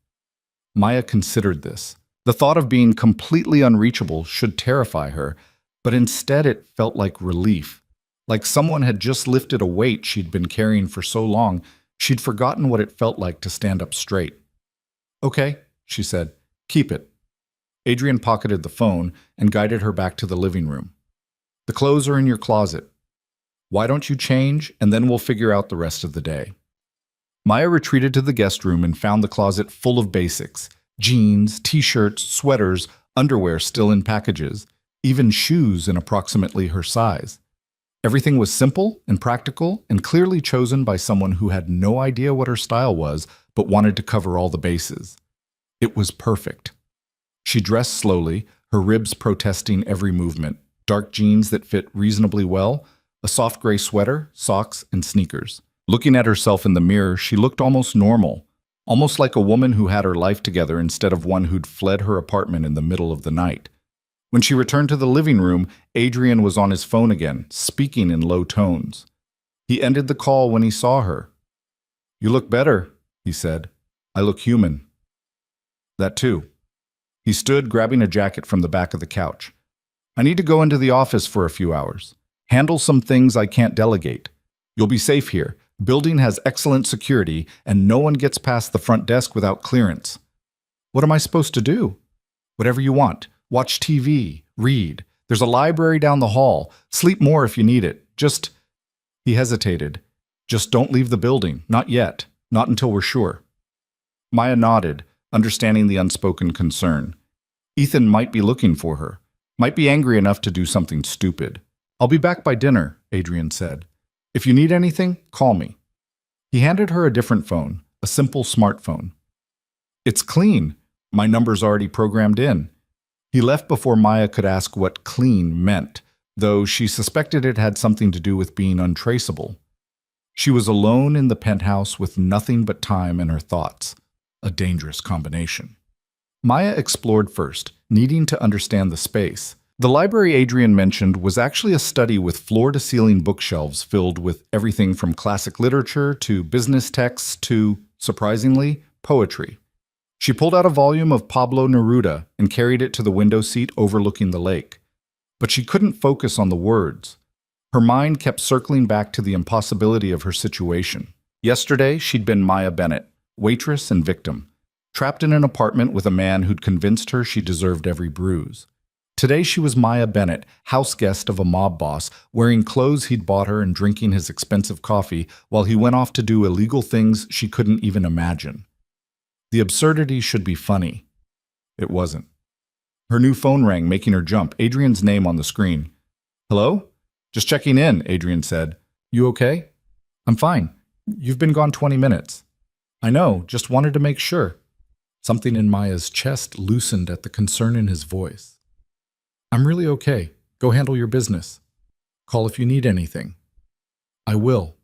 B: Maya considered this. The thought of being completely unreachable should terrify her, but instead it felt like relief. Like someone had just lifted a weight she'd been carrying for so long, she'd forgotten what it felt like to stand up straight. Okay, she said. Keep it. Adrian pocketed the phone and guided her back to the living room. The clothes are in your closet. Why don't you change, and then we'll figure out the rest of the day. Maya retreated to the guest room and found the closet full of basics. Jeans, t-shirts, sweaters, underwear still in packages, even shoes in approximately her size. Everything was simple and practical and clearly chosen by someone who had no idea what her style was but wanted to cover all the bases. It was perfect. She dressed slowly, her ribs protesting every movement, dark jeans that fit reasonably well, a soft gray sweater, socks, and sneakers. Looking at herself in the mirror, she looked almost normal, almost like a woman who had her life together instead of one who'd fled her apartment in the middle of the night. When she returned to the living room, Adrian was on his phone again, speaking in low tones. He ended the call when he saw her. You look better, he said. I look human. That too. He stood, grabbing a jacket from the back of the couch. I need to go into the office for a few hours. Handle some things I can't delegate. You'll be safe here. Building has excellent security, and no one gets past the front desk without clearance. What am I supposed to do? Whatever you want. Watch TV, read. There's a library down the hall. Sleep more if you need it. He hesitated. Just don't leave the building. Not yet. Not until we're sure. Maya nodded, understanding the unspoken concern. Ethan might be looking for her. Might be angry enough to do something stupid. I'll be back by dinner, Adrian said. If you need anything, call me. He handed her a different phone, a simple smartphone. It's clean. My number's already programmed in. He left before Maya could ask what clean meant, though she suspected it had something to do with being untraceable. She was alone in the penthouse with nothing but time and her thoughts. A dangerous combination. Maya explored first, needing to understand the space. The library Adrian mentioned was actually a study with floor-to-ceiling bookshelves filled with everything from classic literature to business texts to, surprisingly, poetry. She pulled out a volume of Pablo Neruda and carried it to the window seat overlooking the lake. But she couldn't focus on the words. Her mind kept circling back to the impossibility of her situation. Yesterday, she'd been Maya Bennett, waitress and victim, trapped in an apartment with a man who'd convinced her she deserved every bruise. Today she was Maya Bennett, house guest of a mob boss, wearing clothes he'd bought her and drinking his expensive coffee while he went off to do illegal things she couldn't even imagine. The absurdity should be funny. It wasn't. Her new phone rang, making her jump, Adrian's name on the screen. Hello? Just checking in, Adrian said. You okay? I'm fine. You've been gone 20 minutes. I know, just wanted to make sure. Something in Maya's chest loosened at the concern in his voice. I'm really okay. Go handle your business. Call if you need anything. I will.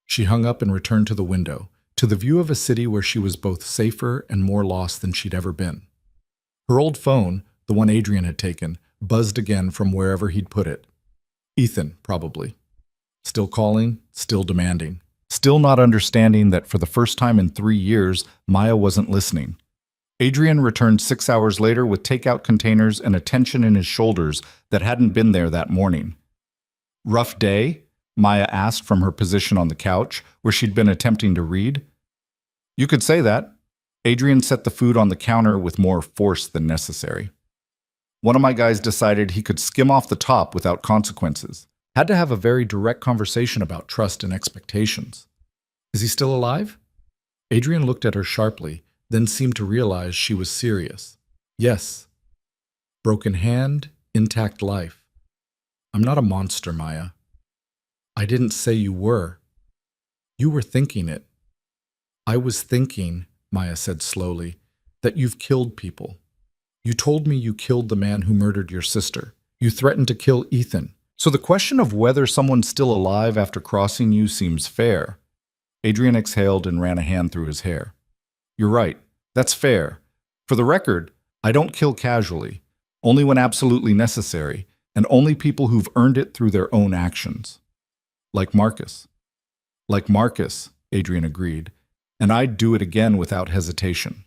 B: She hung up and returned to the window, to the view of a city where she was both safer and more lost than she'd ever been. Her old phone, the one Adrian had taken, buzzed again from wherever he'd put it. Ethan, probably. Still calling, still demanding. Still not understanding that for the first time in 3 years, Maya wasn't listening. Adrian returned 6 hours later with takeout containers and a tension in his shoulders that hadn't been there that morning. Rough day? Maya asked from her position on the couch, where she'd been attempting to read. You could say that. Adrian set the food on the counter with more force than necessary. One of my guys decided he could skim off the top without consequences. Had to have a very direct conversation about trust and expectations. Is he still alive? Adrian looked at her sharply, then seemed to realize she was serious. Yes. Broken hand, intact life. I'm not a monster, Maya. I didn't say you were. You were thinking it. I was thinking, Maya said slowly, that you've killed people. You told me you killed the man who murdered your sister. You threatened to kill Ethan. So the question of whether someone's still alive after crossing you seems fair. Adrian exhaled and ran a hand through his hair. You're right. That's fair. For the record, I don't kill casually, only when absolutely necessary, and only people who've earned it through their own actions. Like Marcus. Like Marcus, Adrian agreed, and I'd do it again without hesitation.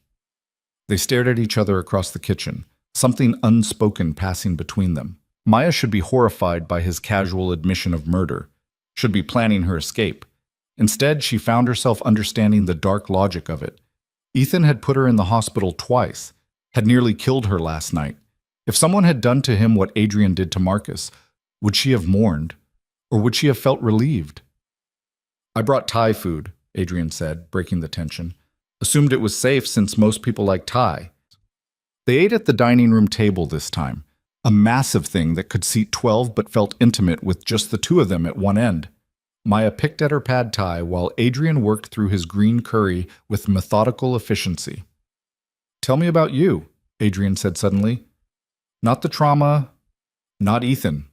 B: They stared at each other across the kitchen, something unspoken passing between them. Maya should be horrified by his casual admission of murder, should be planning her escape. Instead, she found herself understanding the dark logic of it. Ethan had put her in the hospital twice, had nearly killed her last night. If someone had done to him what Adrian did to Marcus, would she have mourned, or would she have felt relieved? I brought Thai food, Adrian said, breaking the tension. Assumed it was safe since most people like Thai. They ate at the dining room table this time, a massive thing that could seat 12 but felt intimate with just the two of them at one end. Maya picked at her pad thai while Adrian worked through his green curry with methodical efficiency. Tell me about you, Adrian said suddenly. Not the trauma, not Ethan.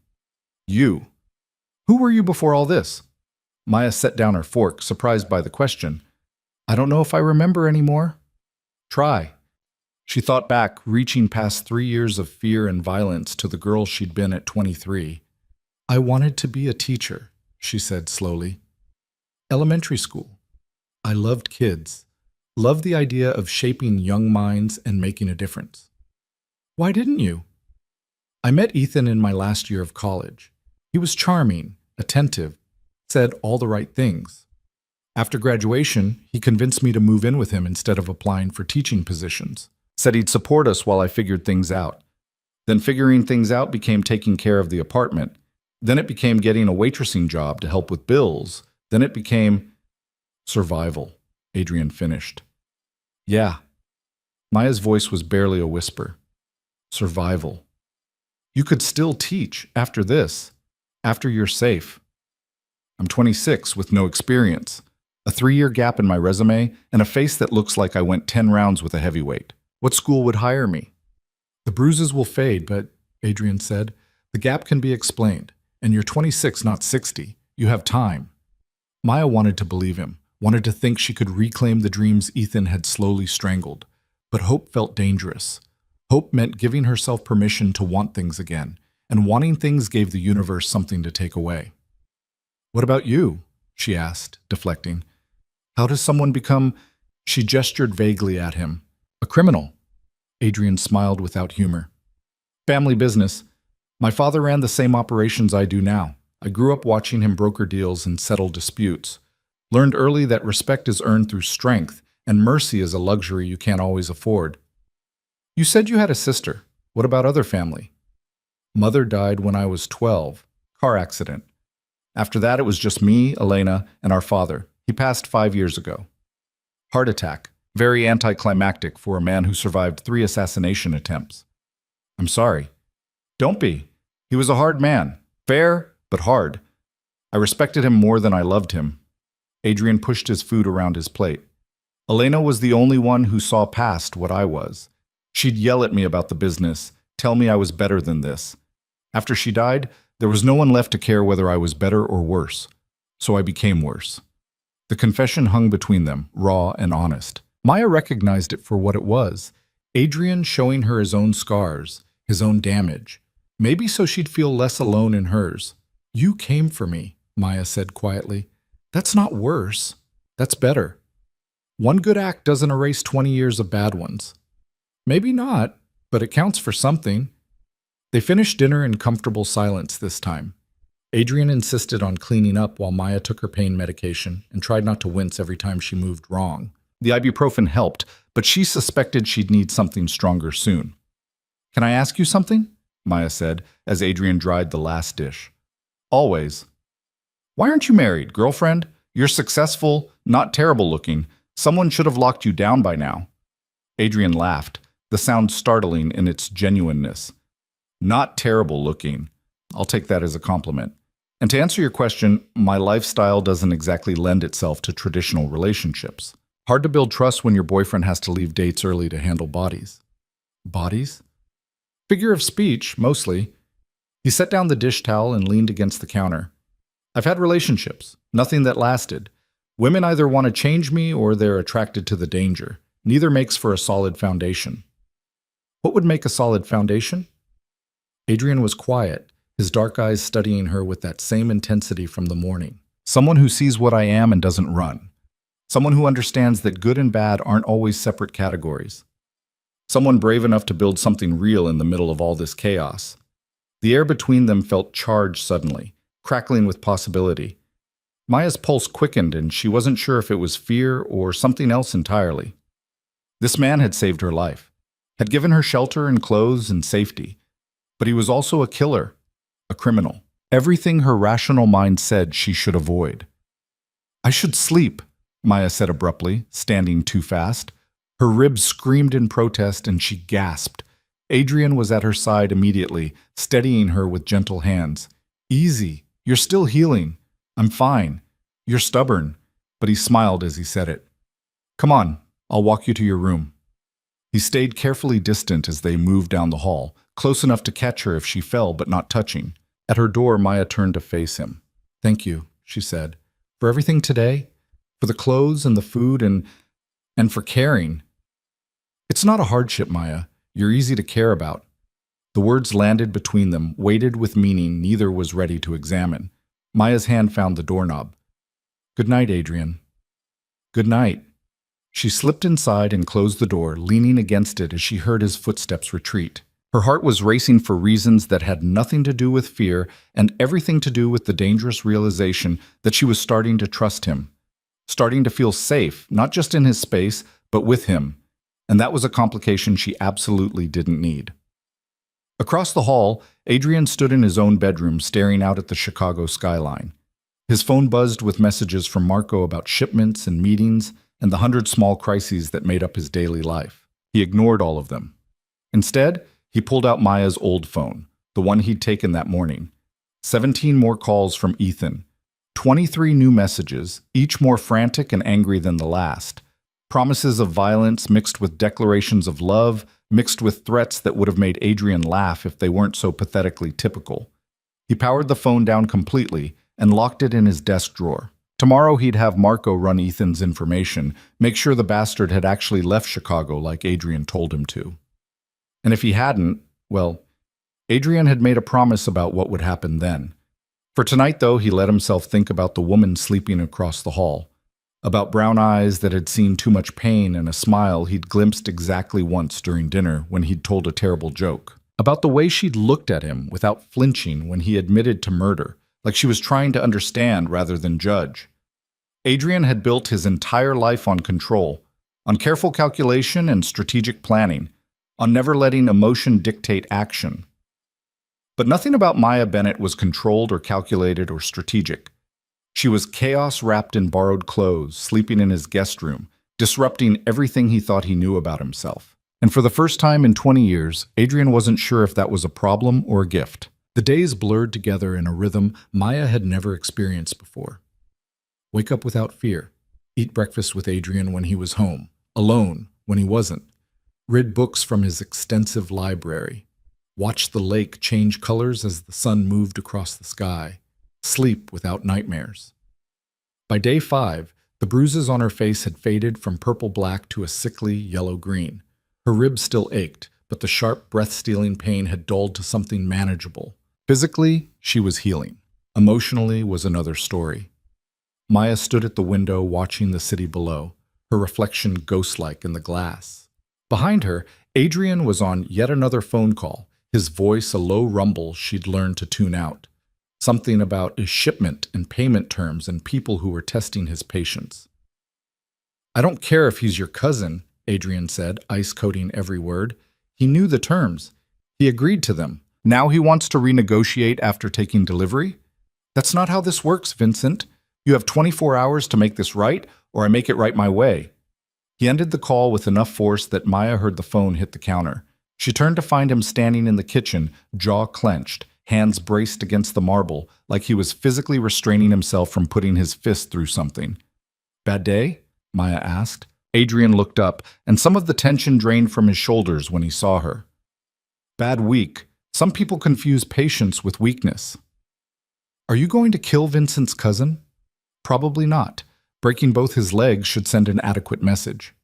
B: You. Who were you before all this? Maya set down her fork, surprised by the question. I don't know if I remember anymore. Try. She thought back, reaching past 3 years of fear and violence to the girl she'd been at 23. I wanted to be a teacher, she said slowly. Elementary school. I loved kids. Loved the idea of shaping young minds and making a difference. Why didn't you? I met Ethan in my last year of college. He was charming, attentive, said all the right things. After graduation, he convinced me to move in with him instead of applying for teaching positions. Said he'd support us while I figured things out. Then figuring things out became taking care of the apartment. Then it became getting a waitressing job to help with bills. Then it became survival, Adrian finished. Yeah. Maya's voice was barely a whisper. Survival. You could still teach after this, after you're safe. I'm 26 with no experience, a 3-year gap in my resume, and a face that looks like I went 10 rounds with a heavyweight. What school would hire me? The bruises will fade, but, Adrian said, the gap can be explained. And you're 26, not 60. You have time. Maya wanted to believe him, wanted to think she could reclaim the dreams Ethan had slowly strangled. But hope felt dangerous. Hope meant giving herself permission to want things again, and wanting things gave the universe something to take away. What about you? She asked, deflecting. How does someone become... She gestured vaguely at him. A criminal. Adrian smiled without humor. Family business. My father ran the same operations I do now. I grew up watching him broker deals and settle disputes. Learned early that respect is earned through strength, and mercy is a luxury you can't always afford. You said you had a sister. What about other family? Mother died when I was 12. Car accident. After that, it was just me, Elena, and our father. He passed 5 years ago. Heart attack. Very anticlimactic for a man who survived 3 assassination attempts. I'm sorry. Don't be. He was a hard man. Fair, but hard. I respected him more than I loved him. Adrian pushed his food around his plate. Elena was the only one who saw past what I was. She'd yell at me about the business, tell me I was better than this. After she died, there was no one left to care whether I was better or worse. So I became worse. The confession hung between them, raw and honest. Maya recognized it for what it was. Adrian showing her his own scars, his own damage. Maybe so she'd feel less alone in hers. You came for me, Maya said quietly. That's not worse. That's better. One good act doesn't erase 20 years of bad ones. Maybe not, but it counts for something. They finished dinner in comfortable silence this time. Adrian insisted on cleaning up while Maya took her pain medication and tried not to wince every time she moved wrong. The ibuprofen helped, but she suspected she'd need something stronger soon. Can I ask you something? Maya said, as Adrian dried the last dish. Always. Why aren't you married, girlfriend? You're successful, not terrible looking. Someone should have locked you down by now. Adrian laughed, the sound startling in its genuineness. Not terrible looking. I'll take that as a compliment. And to answer your question, my lifestyle doesn't exactly lend itself to traditional relationships. Hard to build trust when your boyfriend has to leave dates early to handle bodies. Bodies? Figure of speech, mostly. He set down the dish towel and leaned against the counter. I've had relationships, nothing that lasted. Women either want to change me or they're attracted to the danger. Neither makes for a solid foundation. What would make a solid foundation? Adrian was quiet, his dark eyes studying her with that same intensity from the morning. Someone who sees what I am and doesn't run. Someone who understands that good and bad aren't always separate categories. Someone brave enough to build something real in the middle of all this chaos. The air between them felt charged suddenly, crackling with possibility. Maya's pulse quickened and she wasn't sure if it was fear or something else entirely. This man had saved her life, had given her shelter and clothes and safety. But he was also a killer, a criminal. Everything her rational mind said she should avoid. I should sleep, Maya said abruptly, standing too fast. Her ribs screamed in protest and she gasped. Adrian was at her side immediately, steadying her with gentle hands. Easy, you're still healing. I'm fine. You're stubborn. But he smiled as he said it. Come on, I'll walk you to your room. He stayed carefully distant as they moved down the hall, close enough to catch her if she fell but not touching. At her door, Maya turned to face him. Thank you, she said, for everything today, for the clothes and the food and for caring. It's not a hardship, Maya. You're easy to care about. The words landed between them, weighted with meaning neither was ready to examine. Maya's hand found the doorknob. Good night, Adrian. Good night. She slipped inside and closed the door, leaning against it as she heard his footsteps retreat. Her heart was racing for reasons that had nothing to do with fear and everything to do with the dangerous realization that she was starting to trust him, starting to feel safe, not just in his space, but with him. And that was a complication she absolutely didn't need. Across the hall, Adrian stood in his own bedroom staring out at the Chicago skyline. His phone buzzed with messages from Marco about shipments and meetings and the 100 small crises that made up his daily life. He ignored all of them. Instead, he pulled out Maya's old phone, the one he'd taken that morning. 17 more calls from Ethan. 23 new messages, each more frantic and angry than the last. Promises of violence mixed with declarations of love, mixed with threats that would have made Adrian laugh if they weren't so pathetically typical. He powered the phone down completely and locked it in his desk drawer. Tomorrow he'd have Marco run Ethan's information, make sure the bastard had actually left Chicago like Adrian told him to. And if he hadn't, well, Adrian had made a promise about what would happen then. For tonight, though, he let himself think about the woman sleeping across the hall, about brown eyes that had seen too much pain and a smile he'd glimpsed exactly once during dinner when he'd told a terrible joke, about the way she'd looked at him without flinching when he admitted to murder, like she was trying to understand rather than judge. Adrian had built his entire life on control, on careful calculation and strategic planning, on never letting emotion dictate action. But nothing about Maya Bennett was controlled or calculated or strategic. She was chaos wrapped in borrowed clothes, sleeping in his guest room, disrupting everything he thought he knew about himself. And for the first time in 20 years, Adrian wasn't sure if that was a problem or a gift. The days blurred together in a rhythm Maya had never experienced before. Wake up without fear. Eat breakfast with Adrian when he was home. Alone when he wasn't. Read books from his extensive library. Watch the lake change colors as the sun moved across the sky. Sleep without nightmares. By day 5, the bruises on her face had faded from purple-black to a sickly yellow-green. Her ribs still ached, but the sharp, breath-stealing pain had dulled to something manageable. Physically, she was healing. Emotionally was another story. Maya stood at the window watching the city below, her reflection ghost-like in the glass. Behind her, Adrian was on yet another phone call, his voice a low rumble she'd learned to tune out. Something about a shipment and payment terms and people who were testing his patience. "I don't care if he's your cousin," Adrian said, ice-coating every word. He knew the terms. He agreed to them. Now he wants to renegotiate after taking delivery? That's not how this works, Vincent. You have 24 hours to make this right, or I make it right my way. He ended the call with enough force that Maya heard the phone hit the counter. She turned to find him standing in the kitchen, jaw clenched, hands braced against the marble, like he was physically restraining himself from putting his fist through something. "Bad day?" Maya asked. Adrian looked up, and some of the tension drained from his shoulders when he saw her. "Bad week. Some people confuse patience with weakness." "Are you going to kill Vincent's cousin?" "Probably not. Breaking both his legs should send an adequate message."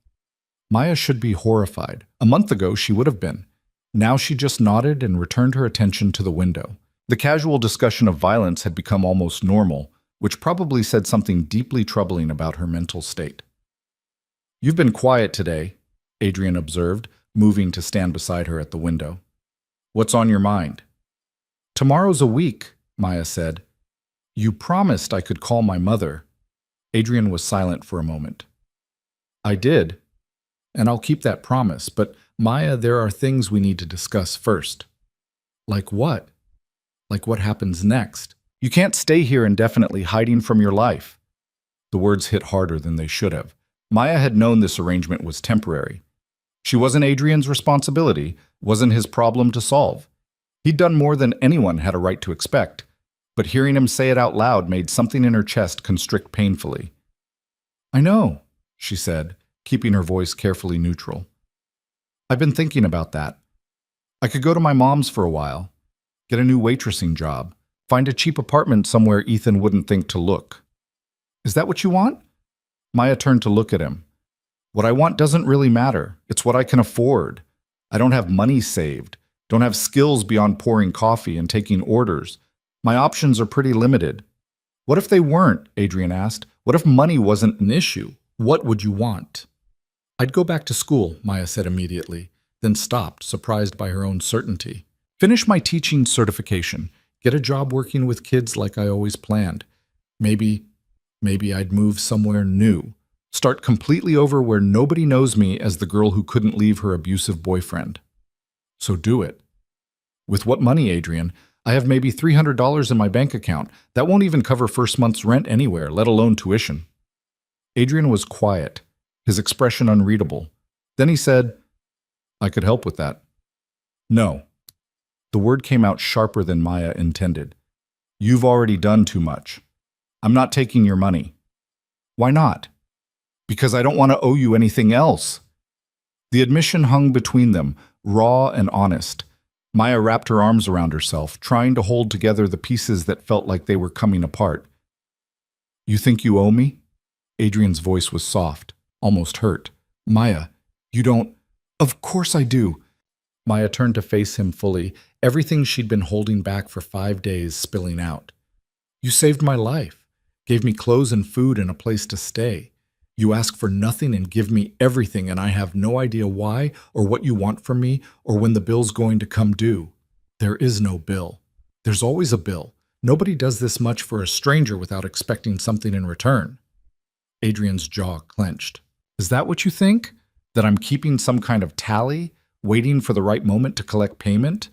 B: Maya should be horrified. A month ago, she would have been. Now she just nodded and returned her attention to the window. The casual discussion of violence had become almost normal, which probably said something deeply troubling about her mental state. "You've been quiet today," Adrian observed, moving to stand beside her at the window. "What's on your mind?" "Tomorrow's a week," Maya said. "You promised I could call my mother." Adrian was silent for a moment. "I did, and I'll keep that promise, but Maya, there are things we need to discuss first." "Like what?" "Like what happens next. You can't stay here indefinitely hiding from your life." The words hit harder than they should have. Maya had known this arrangement was temporary. She wasn't Adrian's responsibility, wasn't his problem to solve. He'd done more than anyone had a right to expect, but hearing him say it out loud made something in her chest constrict painfully. "I know," she said, keeping her voice carefully neutral. "I've been thinking about that. I could go to my mom's for a while, get a new waitressing job, find a cheap apartment somewhere Ethan wouldn't think to look." "Is that what you want?" Maya turned to look at him. "What I want doesn't really matter. It's what I can afford. I don't have money saved, don't have skills beyond pouring coffee and taking orders. My options are pretty limited." "What if they weren't?" Adrian asked. "What if money wasn't an issue? What would you want?" "I'd go back to school," Maya said immediately. then stopped, surprised by her own certainty. Finish my teaching certification. Get a job working with kids like I always planned. Maybe I'd move somewhere new. Start completely over where nobody knows me as the girl who couldn't leave her abusive boyfriend. So do it. With what money, Adrian? I have maybe $300 in my bank account. That won't even cover first month's rent anywhere, let alone tuition. Adrian was quiet, his expression unreadable. Then he said, I could help with that. No. The word came out sharper than Maya intended. You've already done too much. I'm not taking your money. Why not? Because I don't want to owe you anything else. The admission hung between them, raw and honest. Maya wrapped her arms around herself, trying to hold together the pieces that felt like they were coming apart. You think you owe me? Adrian's voice was soft, almost hurt. Maya, you don't... Of course I do. Maya turned to face him fully, everything she'd been holding back for 5 days spilling out. You saved my life, gave me clothes and food and a place to stay. You ask for nothing and give me everything, and I have no idea why or what you want from me or when the bill's going to come due. There is no bill. There's always a bill. Nobody does this much for a stranger without expecting something in return. Adrian's jaw clenched. Is that what you think? That I'm keeping some kind of tally, waiting for the right moment to collect payment?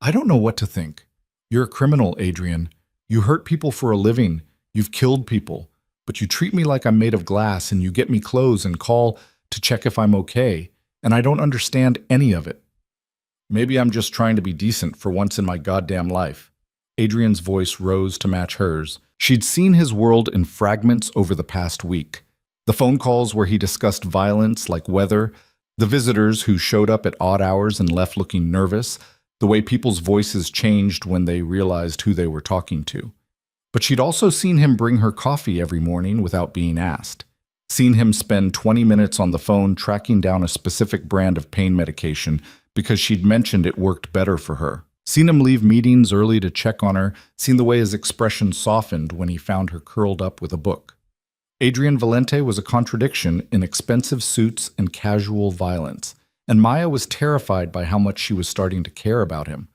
B: I don't know what to think. You're a criminal, Adrian. You hurt people for a living. You've killed people. But you treat me like I'm made of glass and you get me clothes and call to check if I'm okay, and I don't understand any of it. Maybe I'm just trying to be decent for once in my goddamn life. Adrian's voice rose to match hers. She'd seen his world in fragments over the past week. The phone calls where he discussed violence like weather, the visitors who showed up at odd hours and left looking nervous, the way people's voices changed when they realized who they were talking to. But she'd also seen him bring her coffee every morning without being asked. Seen him spend 20 minutes on the phone tracking down a specific brand of pain medication because she'd mentioned it worked better for her. Seen him leave meetings early to check on her, seen the way his expression softened when he found her curled up with a book. Adrian Valente was a contradiction in expensive suits and casual violence, and Maya was terrified by how much she was starting to care about him.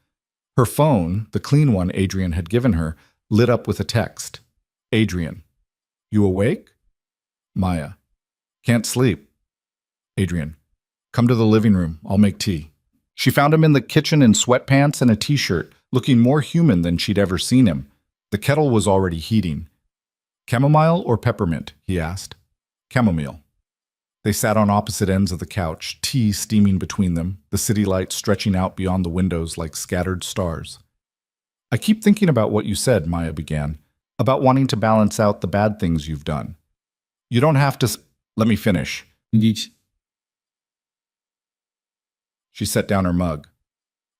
B: Her phone, the clean one Adrian had given her, lit up with a text. Adrian, you awake? Maya, can't sleep. Adrian, come to the living room, I'll make tea. She found him in the kitchen in sweatpants and a t-shirt, looking more human than she'd ever seen him. The kettle was already heating. Chamomile or peppermint? He asked. Chamomile. They sat on opposite ends of the couch, tea steaming between them, the city lights stretching out beyond the windows like scattered stars. I keep thinking about what you said, Maya began, about wanting to balance out the bad things you've done. You don't have to... Let me finish. She set down her mug.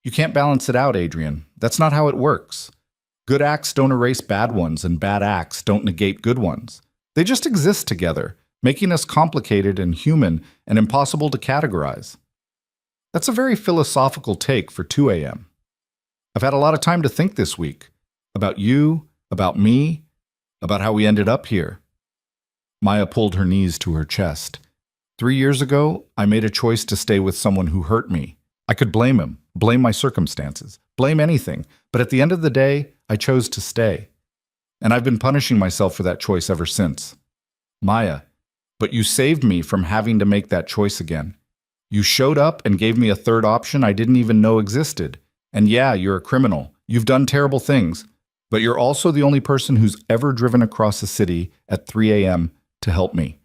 B: You can't balance it out, Adrian. That's not how it works. Good acts don't erase bad ones, and bad acts don't negate good ones. They just exist together, making us complicated and human and impossible to categorize. That's a very philosophical take for 2 a.m. I've had a lot of time to think this week. About you, about me, about how we ended up here. Maya pulled her knees to her chest. 3 years ago, I made a choice to stay with someone who hurt me. I could blame him, blame my circumstances, blame anything, but at the end of the day, I chose to stay. And I've been punishing myself for that choice ever since. Maya, but you saved me from having to make that choice again. You showed up and gave me a third option I didn't even know existed. And yeah, you're a criminal. You've done terrible things. But you're also the only person who's ever driven across a city at 3 a.m. to help me.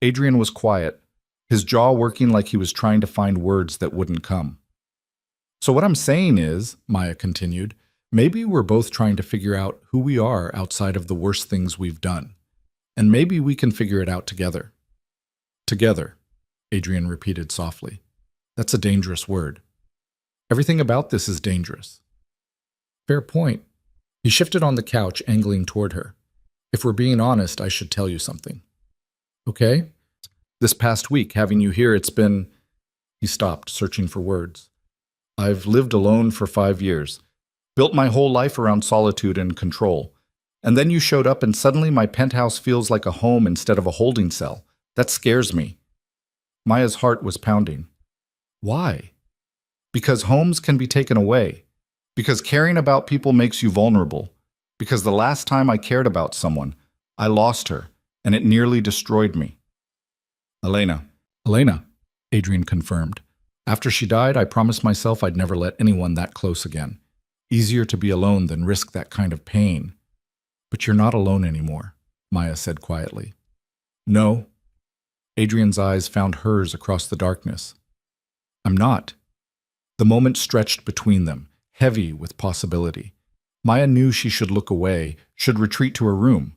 B: Adrian was quiet, his jaw working like he was trying to find words that wouldn't come. So what I'm saying is, Maya continued, maybe we're both trying to figure out who we are outside of the worst things we've done. And maybe we can figure it out together. Together, Adrian repeated softly. That's a dangerous word. Everything about this is dangerous. Fair point. He shifted on the couch, angling toward her. If we're being honest, I should tell you something. Okay? This past week, having you here, it's been... He stopped, searching for words. I've lived alone for 5 years, built my whole life around solitude and control. And then you showed up and suddenly my penthouse feels like a home instead of a holding cell. That scares me. Maya's heart was pounding. Why? Because homes can be taken away. Because caring about people makes you vulnerable. Because the last time I cared about someone, I lost her, and it nearly destroyed me. Elena. Elena, Adrian confirmed. After she died, I promised myself I'd never let anyone that close again. Easier to be alone than risk that kind of pain. But you're not alone anymore, Maya said quietly. No. Adrian's eyes found hers across the darkness. I'm not. The moment stretched between them, heavy with possibility. Maya knew she should look away, should retreat to her room,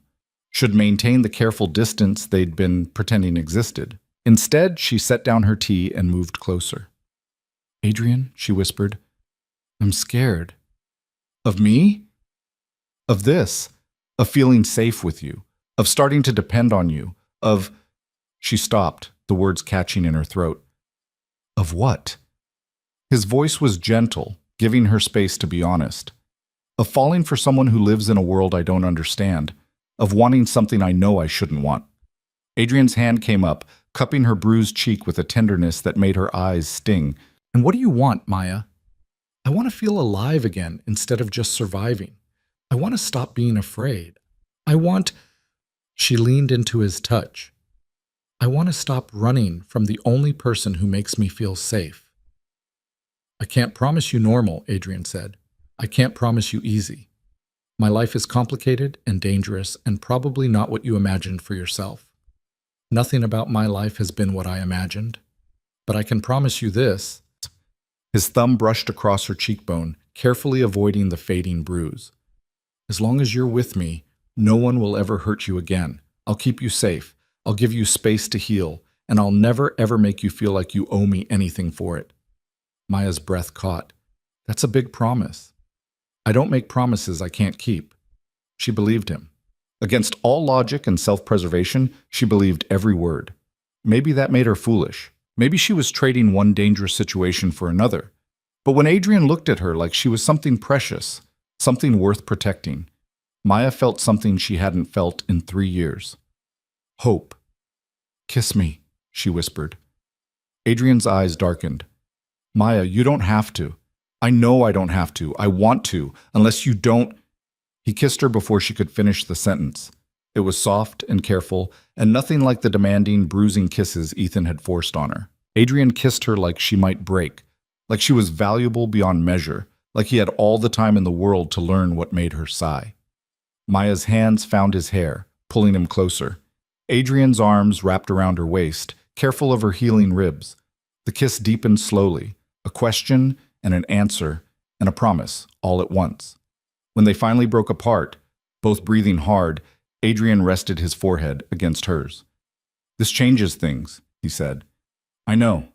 B: should maintain the careful distance they'd been pretending existed. Instead, she set down her tea and moved closer. Adrian, she whispered, I'm scared. Of me? Of this. Of feeling safe with you. Of starting to depend on you. Of... She stopped, the words catching in her throat. Of what? His voice was gentle, giving her space to be honest. Of falling for someone who lives in a world I don't understand. Of wanting something I know I shouldn't want. Adrian's hand came up, cupping her bruised cheek with a tenderness that made her eyes sting. And what do you want, Maya? I want to feel alive again instead of just surviving. I want to stop being afraid. I want... She leaned into his touch. I want to stop running from the only person who makes me feel safe. I can't promise you normal, Adrian said. I can't promise you easy. My life is complicated and dangerous and probably not what you imagined for yourself. Nothing about my life has been what I imagined. But I can promise you this. His thumb brushed across her cheekbone, carefully avoiding the fading bruise. As long as you're with me, no one will ever hurt you again. I'll keep you safe. I'll give you space to heal, and I'll never ever make you feel like you owe me anything for it. Maya's breath caught. That's a big promise. I don't make promises I can't keep. She believed him. Against all logic and self-preservation, she believed every word. Maybe that made her foolish. Maybe she was trading one dangerous situation for another. But when Adrian looked at her like she was something precious, something worth protecting, Maya felt something she hadn't felt in 3 years. Hope. Kiss me, she whispered. Adrian's eyes darkened. Maya, you don't have to. I know I don't have to. I want to, unless you don't. He kissed her before she could finish the sentence. It was soft and careful, and nothing like the demanding, bruising kisses Ethan had forced on her. Adrian kissed her like she might break, like she was valuable beyond measure, like he had all the time in the world to learn what made her sigh. Maya's hands found his hair, pulling him closer. Adrian's arms wrapped around her waist, careful of her healing ribs. The kiss deepened slowly, a question and an answer and a promise, all at once. When they finally broke apart, both breathing hard, Adrian rested his forehead against hers. This changes things, he said. I know.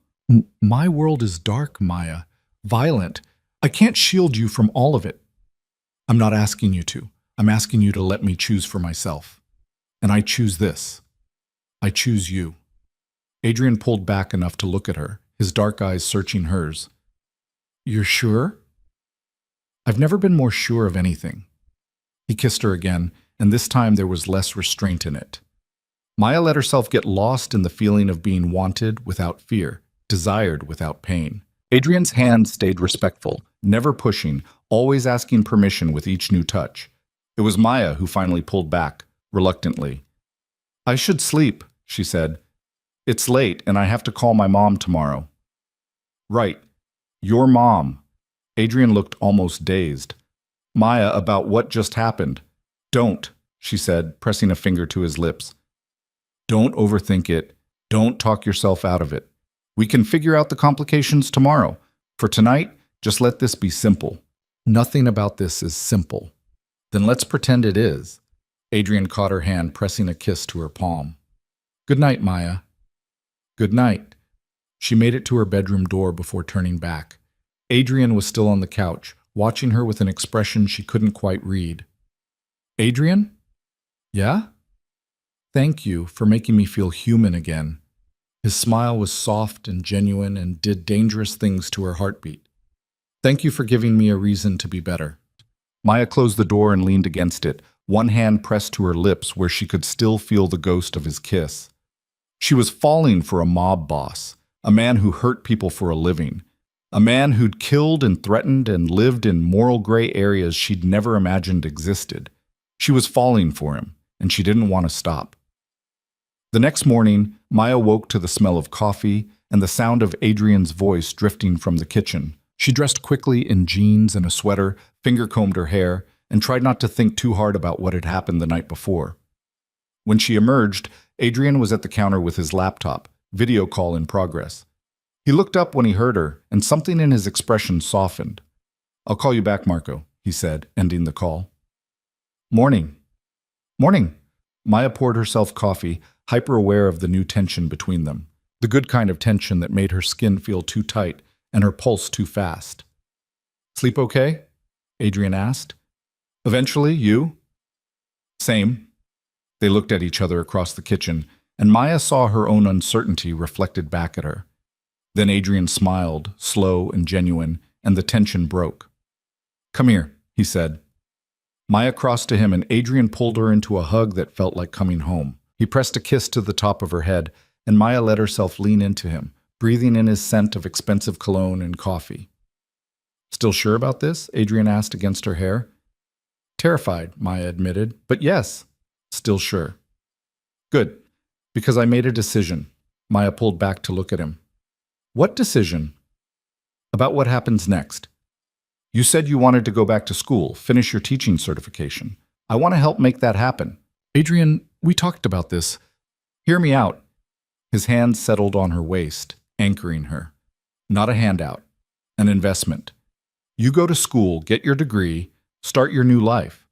B: My world is dark, Maya. Violent. I can't shield you from all of it. I'm not asking you to. I'm asking you to let me choose for myself. And I choose this. I choose you. Adrian pulled back enough to look at her, his dark eyes searching hers. You're sure? I've never been more sure of anything. He kissed her again, and this time there was less restraint in it. Maya let herself get lost in the feeling of being wanted without fear, desired without pain. Adrian's hand stayed respectful, never pushing, always asking permission with each new touch. It was Maya who finally pulled back, reluctantly. I should sleep, she said. It's late, and I have to call my mom tomorrow. Right. Your mom. Adrian looked almost dazed. Maya, about what just happened. Don't, she said, pressing a finger to his lips. Don't overthink it. Don't talk yourself out of it. We can figure out the complications tomorrow. For tonight, just let this be simple. Nothing about this is simple. Then let's pretend it is. Adrian caught her hand, pressing a kiss to her palm. Good night, Maya. Good night. She made it to her bedroom door before turning back. Adrian was still on the couch, watching her with an expression she couldn't quite read. Adrian? Yeah? Thank you for making me feel human again. His smile was soft and genuine and did dangerous things to her heartbeat. Thank you for giving me a reason to be better. Maya closed the door and leaned against it, one hand pressed to her lips where she could still feel the ghost of his kiss. She was falling for a mob boss, a man who hurt people for a living, A man who'd killed and threatened and lived in moral gray areas she'd never imagined existed. She was falling for him, and she didn't want to stop. The next morning, Maya woke to the smell of coffee and the sound of Adrian's voice drifting from the kitchen. She dressed quickly in jeans and a sweater, finger-combed her hair, and tried not to think too hard about what had happened the night before. When she emerged, Adrian was at the counter with his laptop, video call in progress. He looked up when he heard her, and something in his expression softened. "I'll call you back, Marco," he said, ending the call. "Morning." "Morning." Maya poured herself coffee, hyper-aware of the new tension between them, the good kind of tension that made her skin feel too tight and her pulse too fast. "Sleep okay?" Adrian asked. "Eventually, you?" "Same." They looked at each other across the kitchen, and Maya saw her own uncertainty reflected back at her. Then Adrian smiled, slow and genuine, and the tension broke. "Come here," he said. Maya crossed to him, and Adrian pulled her into a hug that felt like coming home. He pressed a kiss to the top of her head, and Maya let herself lean into him, breathing in his scent of expensive cologne and coffee. "Still sure about this?" Adrian asked against her hair. "Terrified," Maya admitted, "but yes, still sure." "Good, because I made a decision." Maya pulled back to look at him. "What decision?" "About what happens next. You said you wanted to go back to school, finish your teaching certification. I want to help make that happen." "Adrian, we talked about this. Hear me out." His hand settled on her waist, anchoring her. "Not a handout, an investment. You go to school, get your degree, start your new life.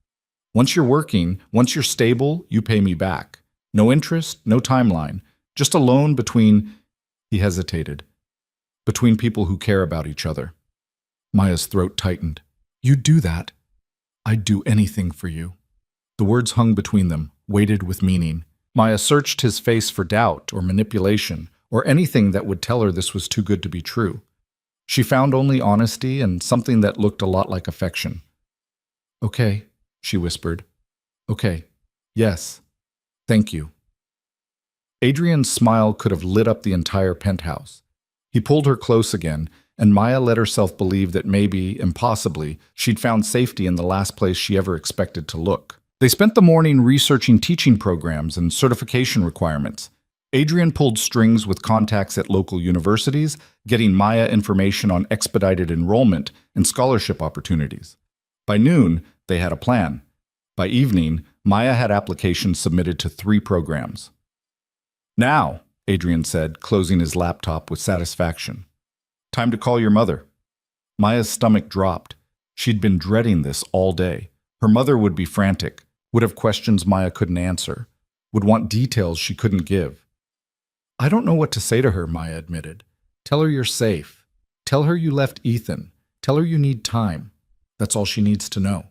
B: Once you're working, once you're stable, you pay me back. No interest, no timeline, just a loan between—" He hesitated. "Between people who care about each other." Maya's throat tightened. "You'd do that? I'd do anything for you." The words hung between them, weighted with meaning. Maya searched his face for doubt or manipulation or anything that would tell her this was too good to be true. She found only honesty and something that looked a lot like affection. "Okay," she whispered. "Okay. Yes. Thank you." Adrian's smile could have lit up the entire penthouse. He pulled her close again, and Maya let herself believe that maybe, impossibly, she'd found safety in the last place she ever expected to look. They spent the morning researching teaching programs and certification requirements. Adrian pulled strings with contacts at local universities, getting Maya information on expedited enrollment and scholarship opportunities. By noon, they had a plan. By evening, Maya had applications submitted to 3 programs. "Now," Adrian said, closing his laptop with satisfaction. "Time to call your mother." Maya's stomach dropped. She'd been dreading this all day. Her mother would be frantic, would have questions Maya couldn't answer, would want details she couldn't give. "I don't know what to say to her," Maya admitted. "Tell her you're safe. Tell her you left Ethan. Tell her you need time. That's all she needs to know."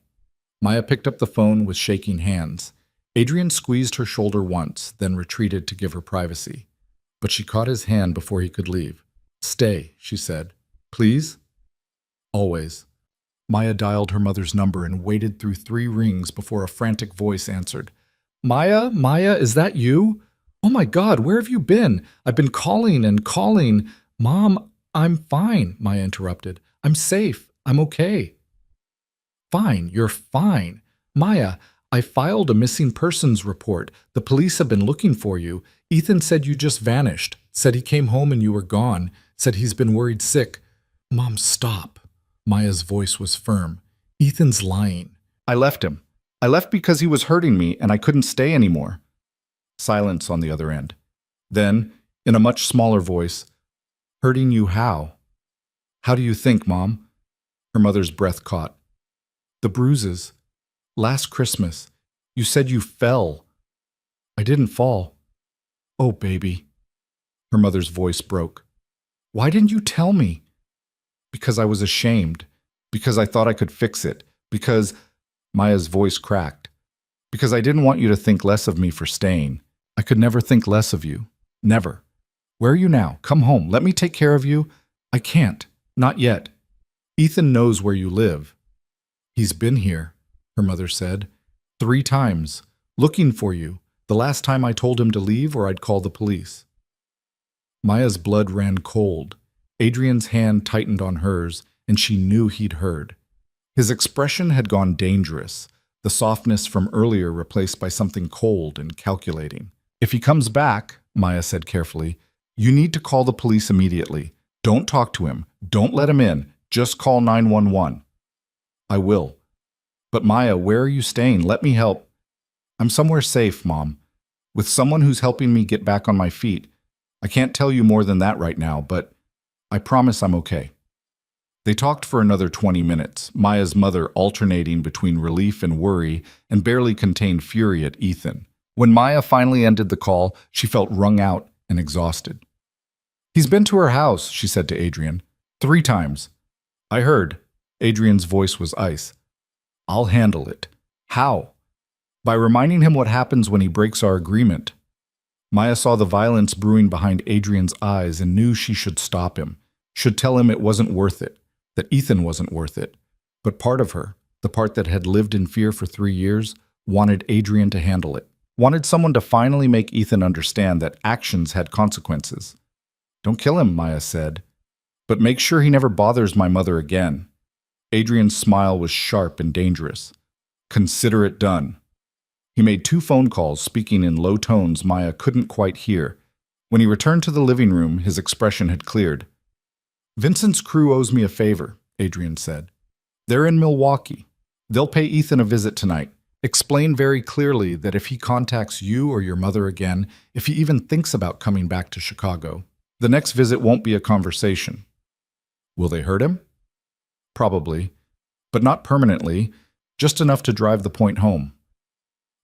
B: Maya picked up the phone with shaking hands. Adrian squeezed her shoulder once, then retreated to give her privacy. But she caught his hand before he could leave. "Stay," she said. "Please?" "Always." Maya dialed her mother's number and waited through 3 rings before a frantic voice answered. "Maya? Maya, is that you? Oh my God, where have you been? I've been calling and calling." "Mom, I'm fine," Maya interrupted. "I'm safe. I'm okay." "Fine, you're fine. Maya, I filed a missing persons report. The police have been looking for you. Ethan said you just vanished. Said he came home and you were gone. Said he's been worried sick." "Mom, stop." Maya's voice was firm. "Ethan's lying." "I left him. I left because he was hurting me and I couldn't stay anymore." Silence on the other end. Then, in a much smaller voice, "Hurting you how?" "How do you think, Mom?" Her mother's breath caught. "The bruises. Last Christmas. You said you fell." "I didn't fall." "Oh, baby." Her mother's voice broke. "Why didn't you tell me?" "Because I was ashamed. Because I thought I could fix it. Because—" Maya's voice cracked. "Because I didn't want you to think less of me for staying. I could never think less of you. Never. Where are you now? Come home. Let me take care of you." "I can't. Not yet. Ethan knows where you live." "He's been here," her mother said. 3 times. Looking for you. The last time I told him to leave or I'd call the police." Maya's blood ran cold. Adrian's hand tightened on hers, and she knew he'd heard. His expression had gone dangerous, the softness from earlier replaced by something cold and calculating. If he comes back, Maya said carefully, you need to call the police immediately. Don't talk to him. Don't let him in. Just call 911. I will. But Maya, where are you staying? Let me help. I'm somewhere safe, Mom, with someone who's helping me get back on my feet. I can't tell you more than that right now, but I promise I'm okay. They talked for another 20 minutes, Maya's mother alternating between relief and worry and barely contained fury at Ethan. When Maya finally ended the call, she felt wrung out and exhausted. He's been to her house, she said to Adrian. 3 times. I heard. Adrian's voice was ice. I'll handle it. How? By reminding him what happens when he breaks our agreement. Maya saw the violence brewing behind Adrian's eyes and knew she should stop him, should tell him it wasn't worth it, that Ethan wasn't worth it. But part of her, the part that had lived in fear for 3 years, wanted Adrian to handle it, wanted someone to finally make Ethan understand that actions had consequences. Don't kill him, Maya said, but make sure he never bothers my mother again. Adrian's smile was sharp and dangerous. Consider it done. He made 2 phone calls, speaking in low tones Maya couldn't quite hear. When he returned to the living room, his expression had cleared. Vincent's crew owes me a favor, Adrian said. They're in Milwaukee. They'll pay Ethan a visit tonight. Explain very clearly that if he contacts you or your mother again, if he even thinks about coming back to Chicago, the next visit won't be a conversation. Will they hurt him? Probably, but not permanently, just enough to drive the point home.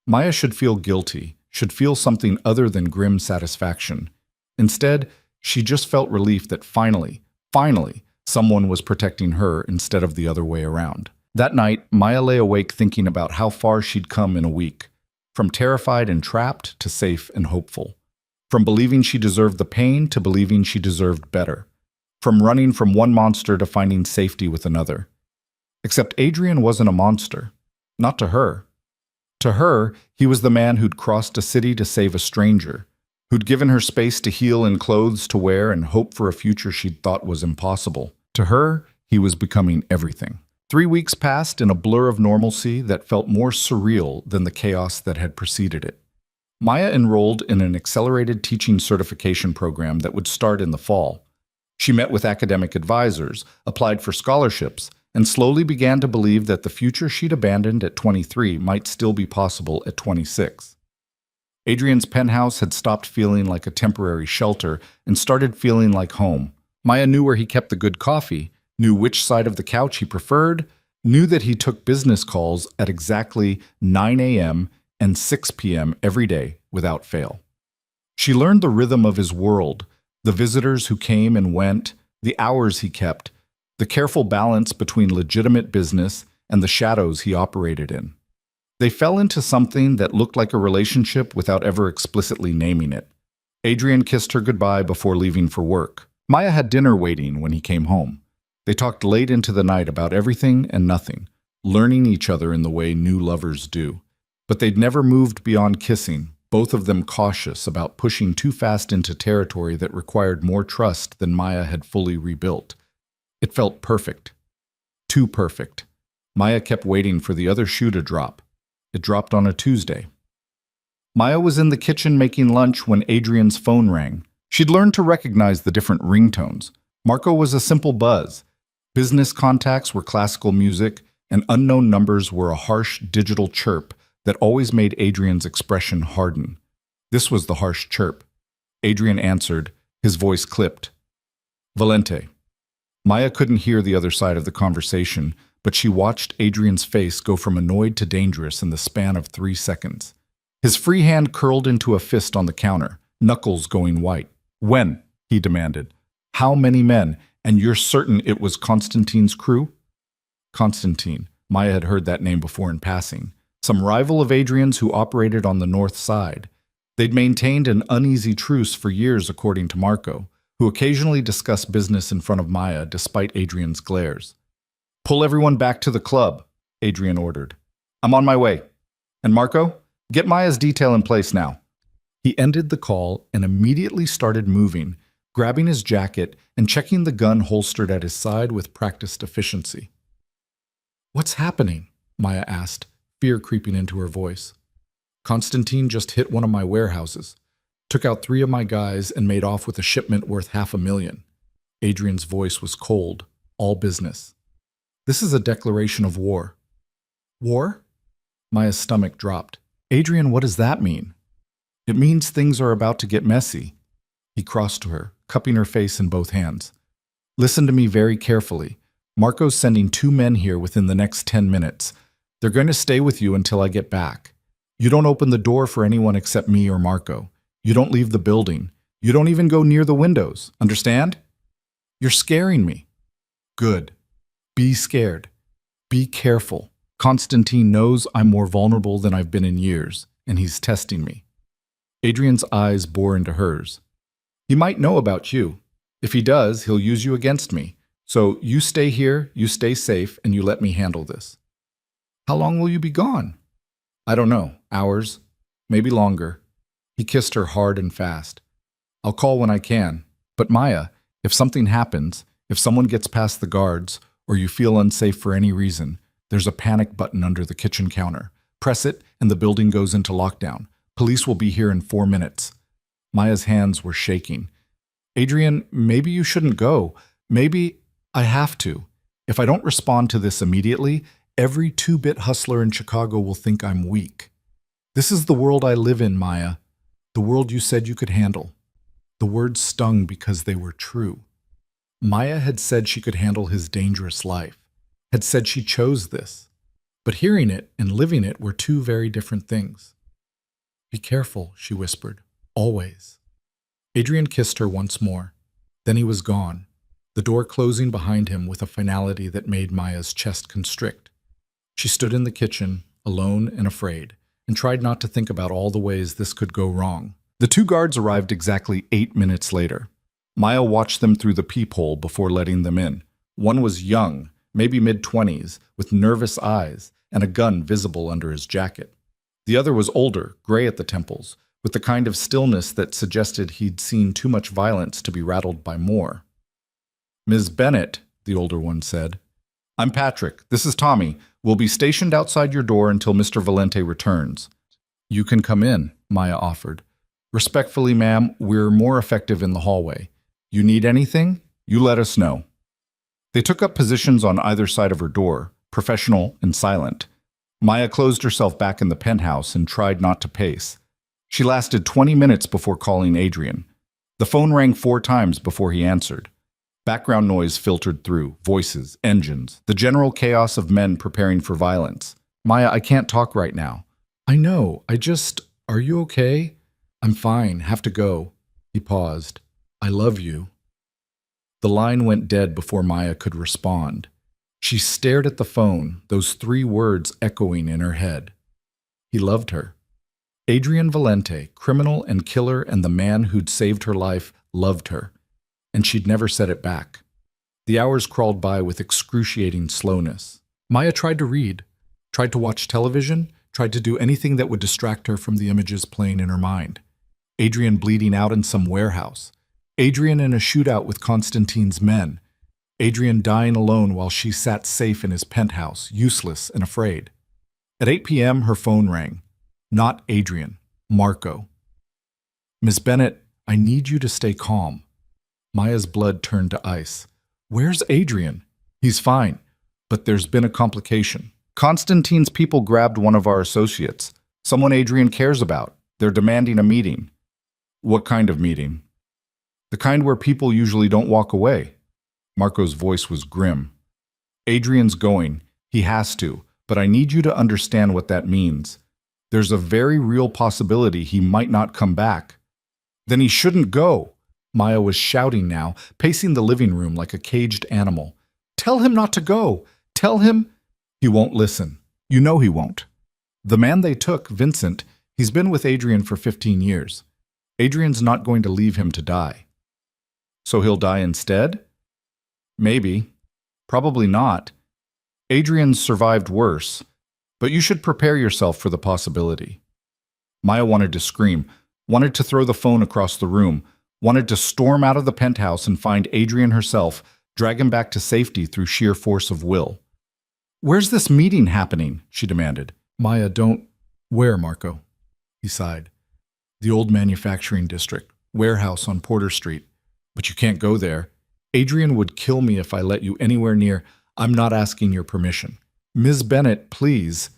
B: Maya should feel guilty, should feel something other than grim satisfaction. Instead, she just felt relief that finally, someone was protecting her instead of the other way around. That night, Maya lay awake thinking about how far she'd come in a week, from terrified and trapped to safe and hopeful, from believing she deserved the pain to believing she deserved better, from running from one monster to finding safety with another. Except Adrian wasn't a monster, not to her. To her, he was the man who'd crossed a city to save a stranger, who'd given her space to heal and clothes to wear and hope for a future she'd thought was impossible. To her, he was becoming everything. 3 weeks passed in a blur of normalcy that felt more surreal than the chaos that had preceded it. Maya enrolled in an accelerated teaching certification program that would start in the fall. She met with academic advisors, applied for scholarships, and slowly began to believe that the future she'd abandoned at 23 might still be possible at 26. Adrian's penthouse had stopped feeling like a temporary shelter and started feeling like home. Maya knew where he kept the good coffee, knew which side of the couch he preferred, knew that he took business calls at exactly 9 a.m. and 6 p.m. every day without fail. She learned the rhythm of his world, the visitors who came and went, the hours he kept, the careful balance between legitimate business and the shadows he operated in. They fell into something that looked like a relationship without ever explicitly naming it. Adrian kissed her goodbye before leaving for work. Maya had dinner waiting when he came home. They talked late into the night about everything and nothing, learning each other in the way new lovers do. But they'd never moved beyond kissing, both of them cautious about pushing too fast into territory that required more trust than Maya had fully rebuilt. It felt perfect. Too perfect. Maya kept waiting for the other shoe to drop. It dropped on a Tuesday. Maya was in the kitchen making lunch when Adrian's phone rang. She'd learned to recognize the different ringtones. Marco was a simple buzz. Business contacts were classical music, and unknown numbers were a harsh digital chirp that always made Adrian's expression harden. This was the harsh chirp. Adrian answered, his voice clipped. Valente. Maya couldn't hear the other side of the conversation, but she watched Adrian's face go from annoyed to dangerous in the span of 3 seconds. His free hand curled into a fist on the counter, knuckles going white. When? He demanded. How many men? And you're certain it was Constantine's crew? Constantine. Maya had heard that name before in passing. Some rival of Adrian's who operated on the north side. They'd maintained an uneasy truce for years, according to Marco, who occasionally discussed business in front of Maya despite Adrian's glares. Pull everyone back to the club, Adrian ordered. I'm on my way. And Marco, get Maya's detail in place now. He ended the call and immediately started moving, grabbing his jacket and checking the gun holstered at his side with practiced efficiency. "What's happening?" Maya asked, fear creeping into her voice. "Constantine just hit one of my warehouses, took out 3 of my guys, and made off with a shipment worth $500,000. Adrian's voice was cold, all business. "This is a declaration of war." "War?" Maya's stomach dropped. "Adrian, what does that mean?" "It means things are about to get messy." He crossed to her, cupping her face in both hands. "Listen to me very carefully. Marco's sending 2 men here within the next 10 minutes. They're going to stay with you until I get back. You don't open the door for anyone except me or Marco. You don't leave the building. You don't even go near the windows. Understand? You're scaring me." "Good. Be scared. Be careful. Constantine knows I'm more vulnerable than I've been in years, and he's testing me." Adrian's eyes bore into hers. "He might know about you. If he does, he'll use you against me. So you stay here, you stay safe, and you let me handle this." "How long will you be gone?" "I don't know. Hours. Maybe longer." He kissed her hard and fast. "I'll call when I can. But Maya, if something happens, if someone gets past the guards, or you feel unsafe for any reason, there's a panic button under the kitchen counter. Press it, and the building goes into lockdown. Police will be here in 4 minutes. Maya's hands were shaking. "Adrian, maybe you shouldn't go. Maybe I have to. If I don't respond to this immediately, every 2-bit hustler in Chicago will think I'm weak. This is the world I live in, Maya. The world you said you could handle." The words stung because they were true. Maya had said she could handle his dangerous life, had said she chose this. But hearing it and living it were 2 very different things. "Be careful," she whispered. "Always." Adrian kissed her once more. Then he was gone, the door closing behind him with a finality that made Maya's chest constrict. She stood in the kitchen, alone and afraid, and tried not to think about all the ways this could go wrong. The 2 guards arrived exactly 8 minutes later. Maya watched them through the peephole before letting them in. One was young, maybe mid-20s, with nervous eyes and a gun visible under his jacket. The other was older, gray at the temples, with the kind of stillness that suggested he'd seen too much violence to be rattled by more. "Ms. Bennett," the older one said. "I'm Patrick. This is Tommy. We'll be stationed outside your door until Mr. Valente returns." "You can come in," Maya offered. "Respectfully, ma'am, we're more effective in the hallway. You need anything? You let us know." They took up positions on either side of her door, professional and silent. Maya closed herself back in the penthouse and tried not to pace. She lasted 20 minutes before calling Adrian. The phone rang 4 times before he answered. Background noise filtered through, voices, engines, the general chaos of men preparing for violence. "Maya, I can't talk right now." "I know, are you okay?" "I'm fine, have to go." He paused. "I love you." The line went dead before Maya could respond. She stared at the phone, those 3 words echoing in her head. He loved her. Adrian Valente, criminal and killer and the man who'd saved her life, loved her. And she'd never said it back. The hours crawled by with excruciating slowness. Maya tried to read, tried to watch television, tried to do anything that would distract her from the images playing in her mind. Adrian bleeding out in some warehouse. Adrian in a shootout with Constantine's men. Adrian dying alone while she sat safe in his penthouse, useless and afraid. At 8 p.m., her phone rang. Not Adrian, Marco. "Miss Bennett, I need you to stay calm." Maya's blood turned to ice. "Where's Adrian?" "He's fine, but there's been a complication. Constantine's people grabbed one of our associates, someone Adrian cares about. They're demanding a meeting." "What kind of meeting?" "The kind where people usually don't walk away." Marco's voice was grim. "Adrian's going. He has to, but I need you to understand what that means. There's a very real possibility he might not come back." "Then he shouldn't go." Maya was shouting now, pacing the living room like a caged animal. "Tell him not to go. Tell him—" "He won't listen. You know he won't. The man they took, Vincent, he's been with Adrian for 15 years. Adrian's not going to leave him to die." "So he'll die instead?" "Maybe. Probably not. Adrian's survived worse, but you should prepare yourself for the possibility." Maya wanted to scream, wanted to throw the phone across the room, wanted to storm out of the penthouse and find Adrian herself, drag him back to safety through sheer force of will. "Where's this meeting happening?" she demanded. "Maya, don't—" "Where, Marco?" He sighed. "The old manufacturing district, warehouse on Porter Street. But you can't go there. Adrian would kill me if I let you anywhere near. I'm not asking your permission." "Ms. Bennett, please."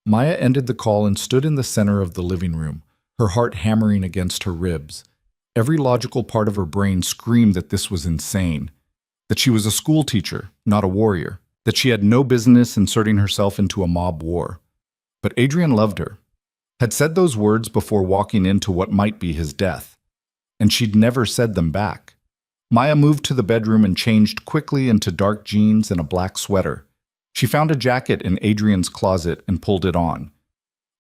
B: Maya ended the call and stood in the center of the living room, her heart hammering against her ribs. Every logical part of her brain screamed that this was insane, that she was a school teacher, not a warrior, that she had no business inserting herself into a mob war. But Adrian loved her, had said those words before walking into what might be his death, and she'd never said them back. Maya moved to the bedroom and changed quickly into dark jeans and a black sweater. She found a jacket in Adrian's closet and pulled it on.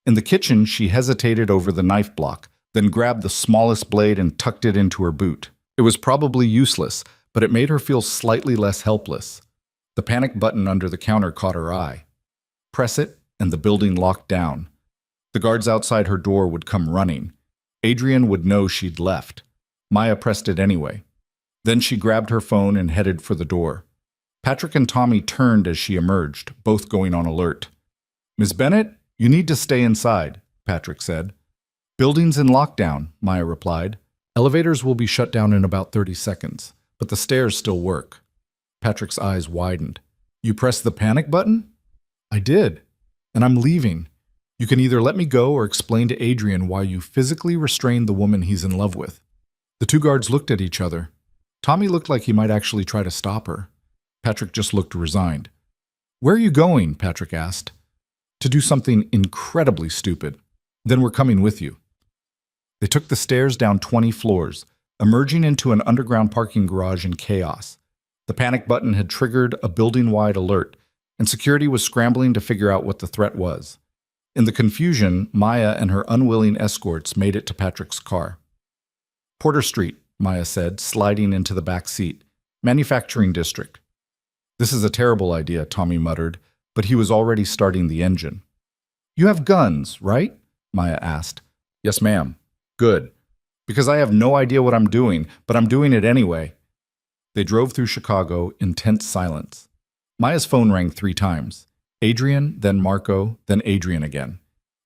B: In the kitchen, she hesitated over the knife block, then grabbed the smallest blade and tucked it into her boot. It was probably useless, but it made her feel slightly less helpless. The panic button under the counter caught her eye. Press it, and the building locked down. The guards outside her door would come running. Adrian would know she'd left. Maya pressed it anyway. Then she grabbed her phone and headed for the door. Patrick and Tommy turned as she emerged, both going on alert. "Ms. Bennett, you need to stay inside," Patrick said. "Building's in lockdown," Maya replied. "Elevators will be shut down in about 30 seconds, but the stairs still work." Patrick's eyes widened. "You pressed the panic button?" "I did, and I'm leaving. You can either let me go or explain to Adrian why you physically restrained the woman he's in love with." The two guards looked at each other. Tommy looked like he might actually try to stop her. Patrick just looked resigned. "Where are you going?" Patrick asked. "To do something incredibly stupid. Then we're coming with you." They took the stairs down 20 floors, emerging into an underground parking garage in chaos. The panic button had triggered a building-wide alert, and security was scrambling to figure out what the threat was. In the confusion, Maya and her unwilling escorts made it to Patrick's car. "Porter Street," Maya said, sliding into the back seat. "Manufacturing district." "This is a terrible idea," Tommy muttered, but he was already starting the engine. "You have guns, right?" Maya asked. "Yes, ma'am." "Good. Because I have no idea what I'm doing, but I'm doing it anyway." They drove through Chicago in tense silence. Maya's phone rang 3 times. Adrian, then Marco, then Adrian again.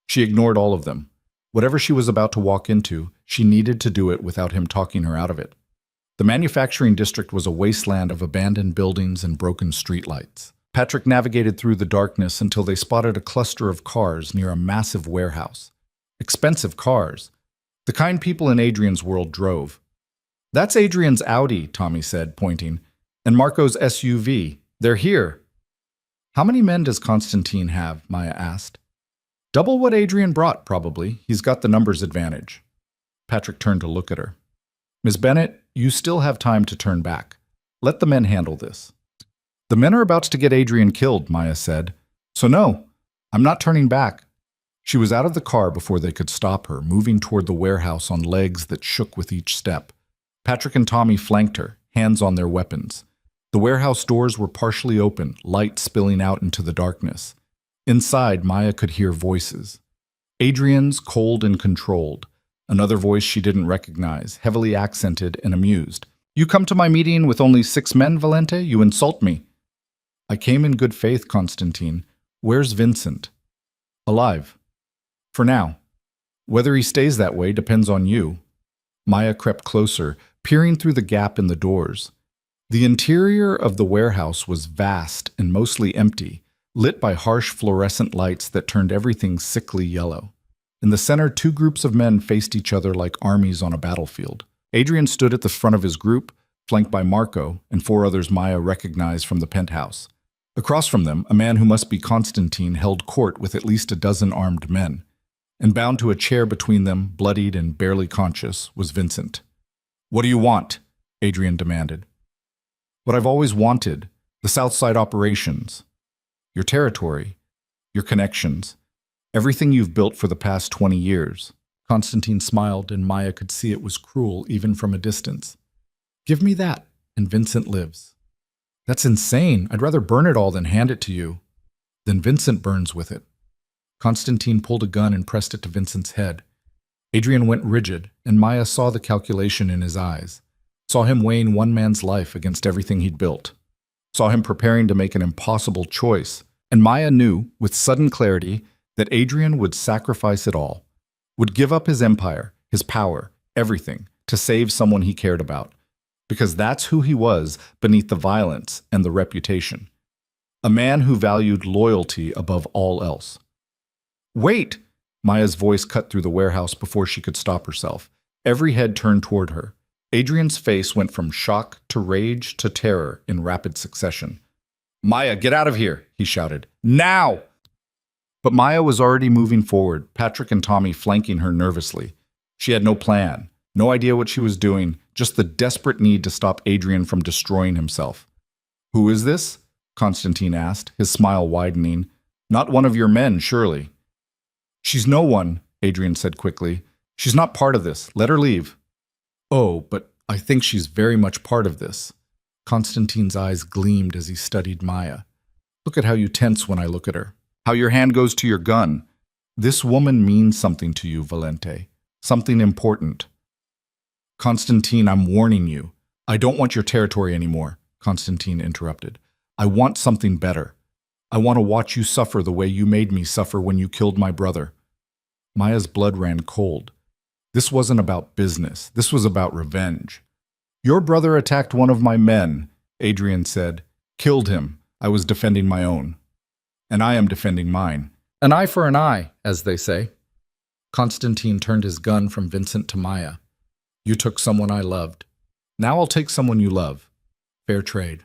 B: She ignored all of them. Whatever she was about to walk into, she needed to do it without him talking her out of it. The manufacturing district was a wasteland of abandoned buildings and broken streetlights. Patrick navigated through the darkness until they spotted a cluster of cars near a massive warehouse. Expensive cars. The kind people in Adrian's world drove. "That's Adrian's Audi," Tommy said, pointing. "And Marco's SUV. They're here." "How many men does Constantine have?" Maya asked. "Double what Adrian brought, probably. He's got the numbers advantage." Patrick turned to look at her. "Ms. Bennett, you still have time to turn back. Let the men handle this." "The men are about to get Adrian killed," Maya said. "So no, I'm not turning back." She was out of the car before they could stop her, moving toward the warehouse on legs that shook with each step. Patrick and Tommy flanked her, hands on their weapons. The warehouse doors were partially open, light spilling out into the darkness. Inside, Maya could hear voices. Adrian's, cold and controlled. Another voice she didn't recognize, heavily accented and amused. "You come to my meeting with only 6 men, Valente? You insult me." "I came in good faith, Constantine. Where's Vincent?" "Alive. For now. Whether he stays that way depends on you." Maya crept closer, peering through the gap in the doors. The interior of the warehouse was vast and mostly empty, lit by harsh fluorescent lights that turned everything sickly yellow. In the center, 2 groups of men faced each other like armies on a battlefield. Adrian stood at the front of his group, flanked by Marco and 4 others Maya recognized from the penthouse. Across from them, a man who must be Constantine held court with at least a dozen armed men. And bound to a chair between them, bloodied and barely conscious, was Vincent. "What do you want?" Adrian demanded. "What I've always wanted, the Southside operations. Your territory, your connections, everything you've built for the past 20 years. Constantine smiled, and Maya could see it was cruel even from a distance. "Give me that, and Vincent lives." "That's insane. I'd rather burn it all than hand it to you." "Then Vincent burns with it." Constantine pulled a gun and pressed it to Vincent's head. Adrian went rigid, and Maya saw the calculation in his eyes, saw him weighing one man's life against everything he'd built, saw him preparing to make an impossible choice, and Maya knew, with sudden clarity, that Adrian would sacrifice it all, would give up his empire, his power, everything, to save someone he cared about, because that's who he was beneath the violence and the reputation. A man who valued loyalty above all else. Wait! Maya's voice cut through the warehouse before she could stop herself. Every head turned toward her. Adrian's face went from shock to rage to terror in rapid succession. Maya, get out of here, he shouted. Now! But Maya was already moving forward, Patrick and Tommy flanking her nervously. She had no plan, no idea what she was doing, just the desperate need to stop Adrian from destroying himself. Who is this? Constantine asked, his smile widening. Not one of your men, surely. She's no one, Adrian said quickly. She's not part of this. Let her leave. Oh, but I think she's very much part of this. Constantine's eyes gleamed as he studied Maya. Look at how you tense when I look at her. How your hand goes to your gun. This woman means something to you, Valente. Something important. Constantine, I'm warning you. I don't want your territory anymore, Constantine interrupted. I want something better. I want to watch you suffer the way you made me suffer when you killed my brother. Maya's blood ran cold. This wasn't about business. This was about revenge. Your brother attacked one of my men, Adrian said. Killed him. I was defending my own. And I am defending mine. An eye for an eye, as they say. Constantine turned his gun from Vincent to Maya. You took someone I loved. Now I'll take someone you love. Fair trade.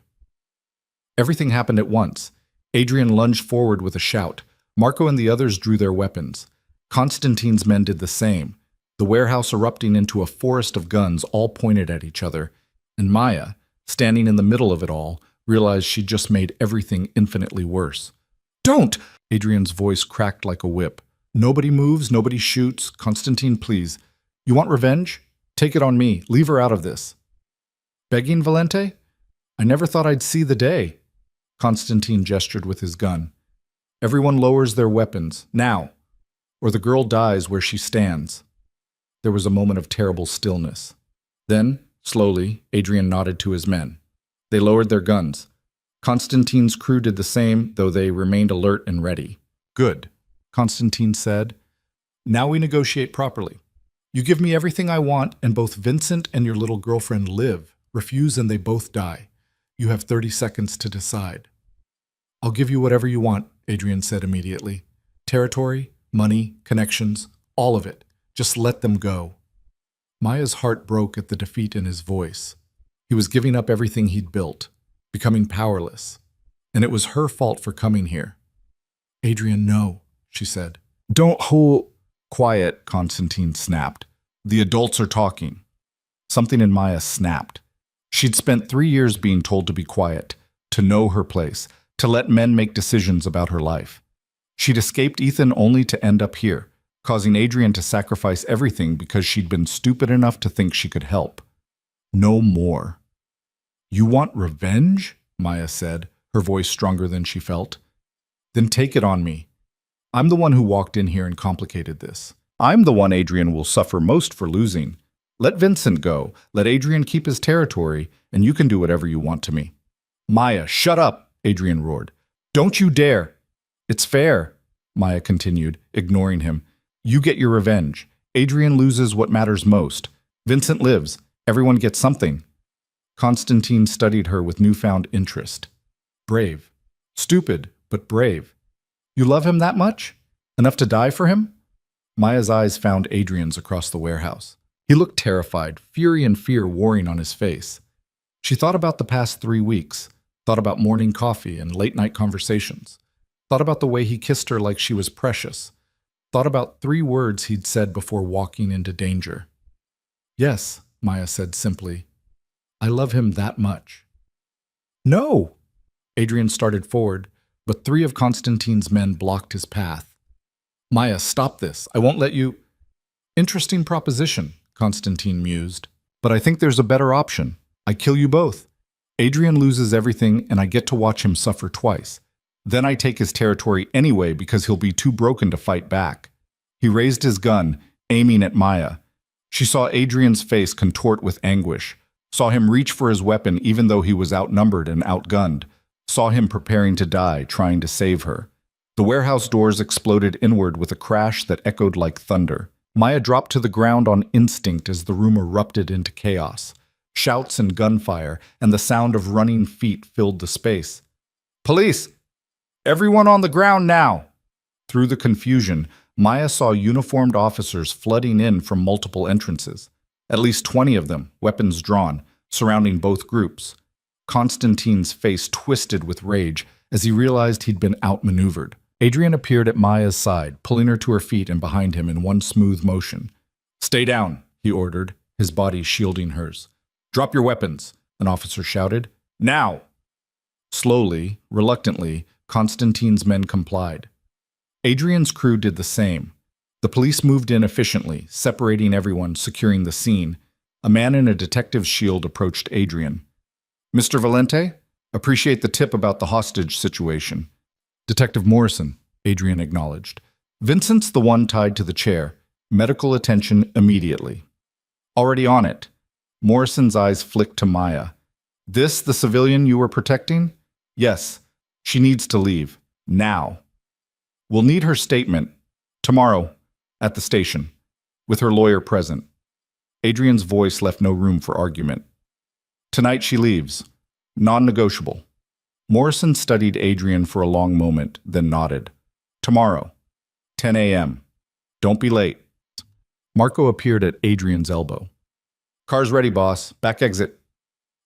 B: Everything happened at once. Adrian lunged forward with a shout. Marco and the others drew their weapons. Constantine's men did the same, the warehouse erupting into a forest of guns all pointed at each other, and Maya, standing in the middle of it all, realized she'd just made everything infinitely worse. Don't! Adrian's voice cracked like a whip. Nobody moves, nobody shoots. Constantine, please. You want revenge? Take it on me. Leave her out of this. Begging, Valente? I never thought I'd see the day. Constantine gestured with his gun. Everyone lowers their weapons, now, or the girl dies where she stands. There was a moment of terrible stillness. Then, slowly, Adrian nodded to his men. They lowered their guns. Constantine's crew did the same, though they remained alert and ready. Good, Constantine said. Now we negotiate properly. You give me everything I want, and both Vincent and your little girlfriend live. Refuse and they both die. You have 30 seconds to decide. I'll give you whatever you want, Adrian said immediately. Territory, money, connections, all of it. Just let them go. Maya's heart broke at the defeat in his voice. He was giving up everything he'd built, becoming powerless. And it was her fault for coming here. Adrian, no, she said. Don't hold... Quiet, Constantine snapped. The adults are talking. Something in Maya snapped. She'd spent 3 years being told to be quiet, to know her place, to let men make decisions about her life. She'd escaped Ethan only to end up here, causing Adrian to sacrifice everything because she'd been stupid enough to think she could help. No more. You want revenge? Maya said, her voice stronger than she felt. Then take it on me. I'm the one who walked in here and complicated this. I'm the one Adrian will suffer most for losing. Let Vincent go, let Adrian keep his territory, and you can do whatever you want to me. Maya, shut up, Adrian roared. Don't you dare. It's fair, Maya continued, ignoring him. You get your revenge. Adrian loses what matters most. Vincent lives. Everyone gets something. Constantine studied her with newfound interest. Brave. Stupid, but brave. You love him that much? Enough to die for him? Maya's eyes found Adrian's across the warehouse. He looked terrified, fury and fear warring on his face. She thought about the past 3 weeks, thought about morning coffee and late-night conversations, thought about the way he kissed her like she was precious, thought about 3 words he'd said before walking into danger. Yes, Maya said simply. I love him that much. No! Adrian started forward, but 3 of Constantine's men blocked his path. Maya, stop this. I won't let you... Interesting proposition, Constantine mused. But I think there's a better option. I kill you both. Adrian loses everything and I get to watch him suffer twice. Then I take his territory anyway because he'll be too broken to fight back. He raised his gun, aiming at Maya. She saw Adrian's face contort with anguish, saw him reach for his weapon even though he was outnumbered and outgunned, saw him preparing to die, trying to save her. The warehouse doors exploded inward with a crash that echoed like thunder. Maya dropped to the ground on instinct as the room erupted into chaos. Shouts and gunfire, and the sound of running feet filled the space. "Police! Everyone on the ground now!" Through the confusion, Maya saw uniformed officers flooding in from multiple entrances. At least 20 of them, weapons drawn, surrounding both groups. Constantine's face twisted with rage as he realized he'd been outmaneuvered. Adrian appeared at Maya's side, pulling her to her feet and behind him in one smooth motion. "Stay down," he ordered, his body shielding hers. "Drop your weapons," an officer shouted. "Now!" Slowly, reluctantly, Constantine's men complied. Adrian's crew did the same. The police moved in efficiently, separating everyone, securing the scene. A man in a detective's shield approached Adrian. "Mr. Valente, appreciate the tip about the hostage situation." "Detective Morrison," Adrian acknowledged. "Vincent's the one tied to the chair. Medical attention immediately." "Already on it." Morrison's eyes flicked to Maya. "This the civilian you were protecting?" "Yes. She needs to leave. Now." "We'll need her statement. Tomorrow, at the station, with her lawyer present." Adrian's voice left no room for argument. "Tonight she leaves. Non-negotiable." Morrison studied Adrian for a long moment, then nodded. "Tomorrow, 10 a.m. Don't be late." Marco appeared at Adrian's elbow. "Car's ready, boss. Back exit."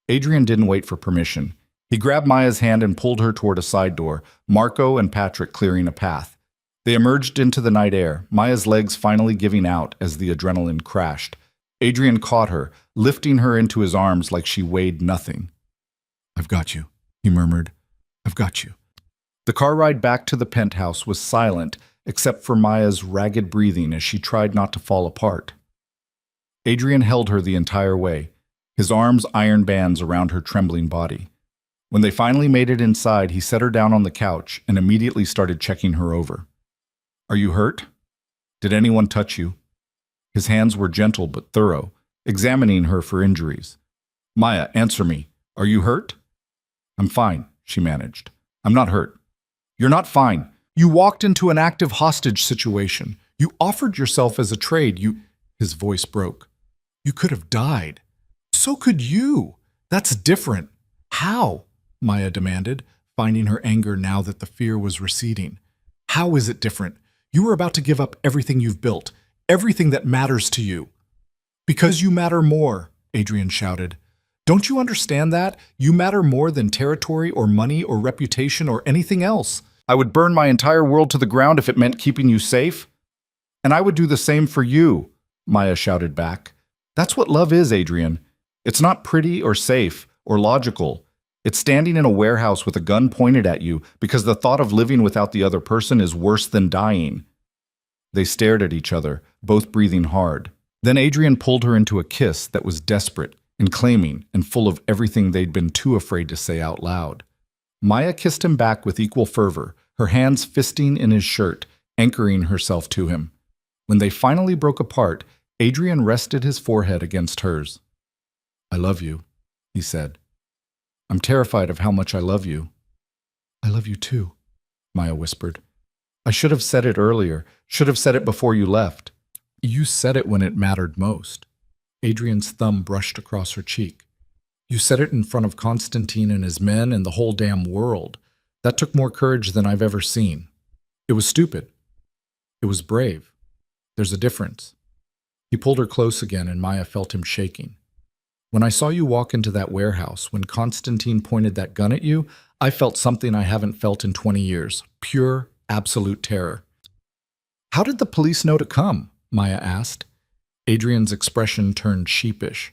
B: Adrian didn't wait for permission. He grabbed Maya's hand and pulled her toward a side door, Marco and Patrick clearing a path. They emerged into the night air, Maya's legs finally giving out as the adrenaline crashed. Adrian caught her, lifting her into his arms like she weighed nothing. "I've got you," he murmured. "I've got you." The car ride back to the penthouse was silent, except for Maya's ragged breathing as she tried not to fall apart. Adrian held her the entire way, his arms iron bands around her trembling body. When they finally made it inside, he set her down on the couch and immediately started checking her over. "Are you hurt? Did anyone touch you?" His hands were gentle but thorough, examining her for injuries. "Maya, answer me. Are you hurt?" "I'm fine," she managed. "I'm not hurt." "You're not fine. You walked into an active hostage situation. You offered yourself as a trade. His voice broke. "You could have died. So could you. That's different." "How?" Maya demanded, finding her anger now that the fear was receding. "How is it different? You were about to give up everything you've built, everything that matters to you." "Because you matter more," Adrian shouted. "Don't you understand that? You matter more than territory or money or reputation or anything else. I would burn my entire world to the ground if it meant keeping you safe." "And I would do the same for you," Maya shouted back. "That's what love is, Adrian. It's not pretty or safe or logical. It's standing in a warehouse with a gun pointed at you because the thought of living without the other person is worse than dying." They stared at each other, both breathing hard. Then Adrian pulled her into a kiss that was desperate and claiming and full of everything they'd been too afraid to say out loud. Maya kissed him back with equal fervor, her hands fisting in his shirt, anchoring herself to him. When they finally broke apart, Adrian rested his forehead against hers. "I love you," he said. "I'm terrified of how much I love you." "I love you too," Maya whispered. "I should have said it earlier, should have said it before you left." "You said it when it mattered most." Adrian's thumb brushed across her cheek. "You said it in front of Constantine and his men and the whole damn world. That took more courage than I've ever seen. It was stupid. It was brave. There's a difference." He pulled her close again and Maya felt him shaking. "When I saw you walk into that warehouse, when Constantine pointed that gun at you, I felt something I haven't felt in 20 years. Pure, absolute terror." "How did the police know to come?" Maya asked. Adrian's expression turned sheepish.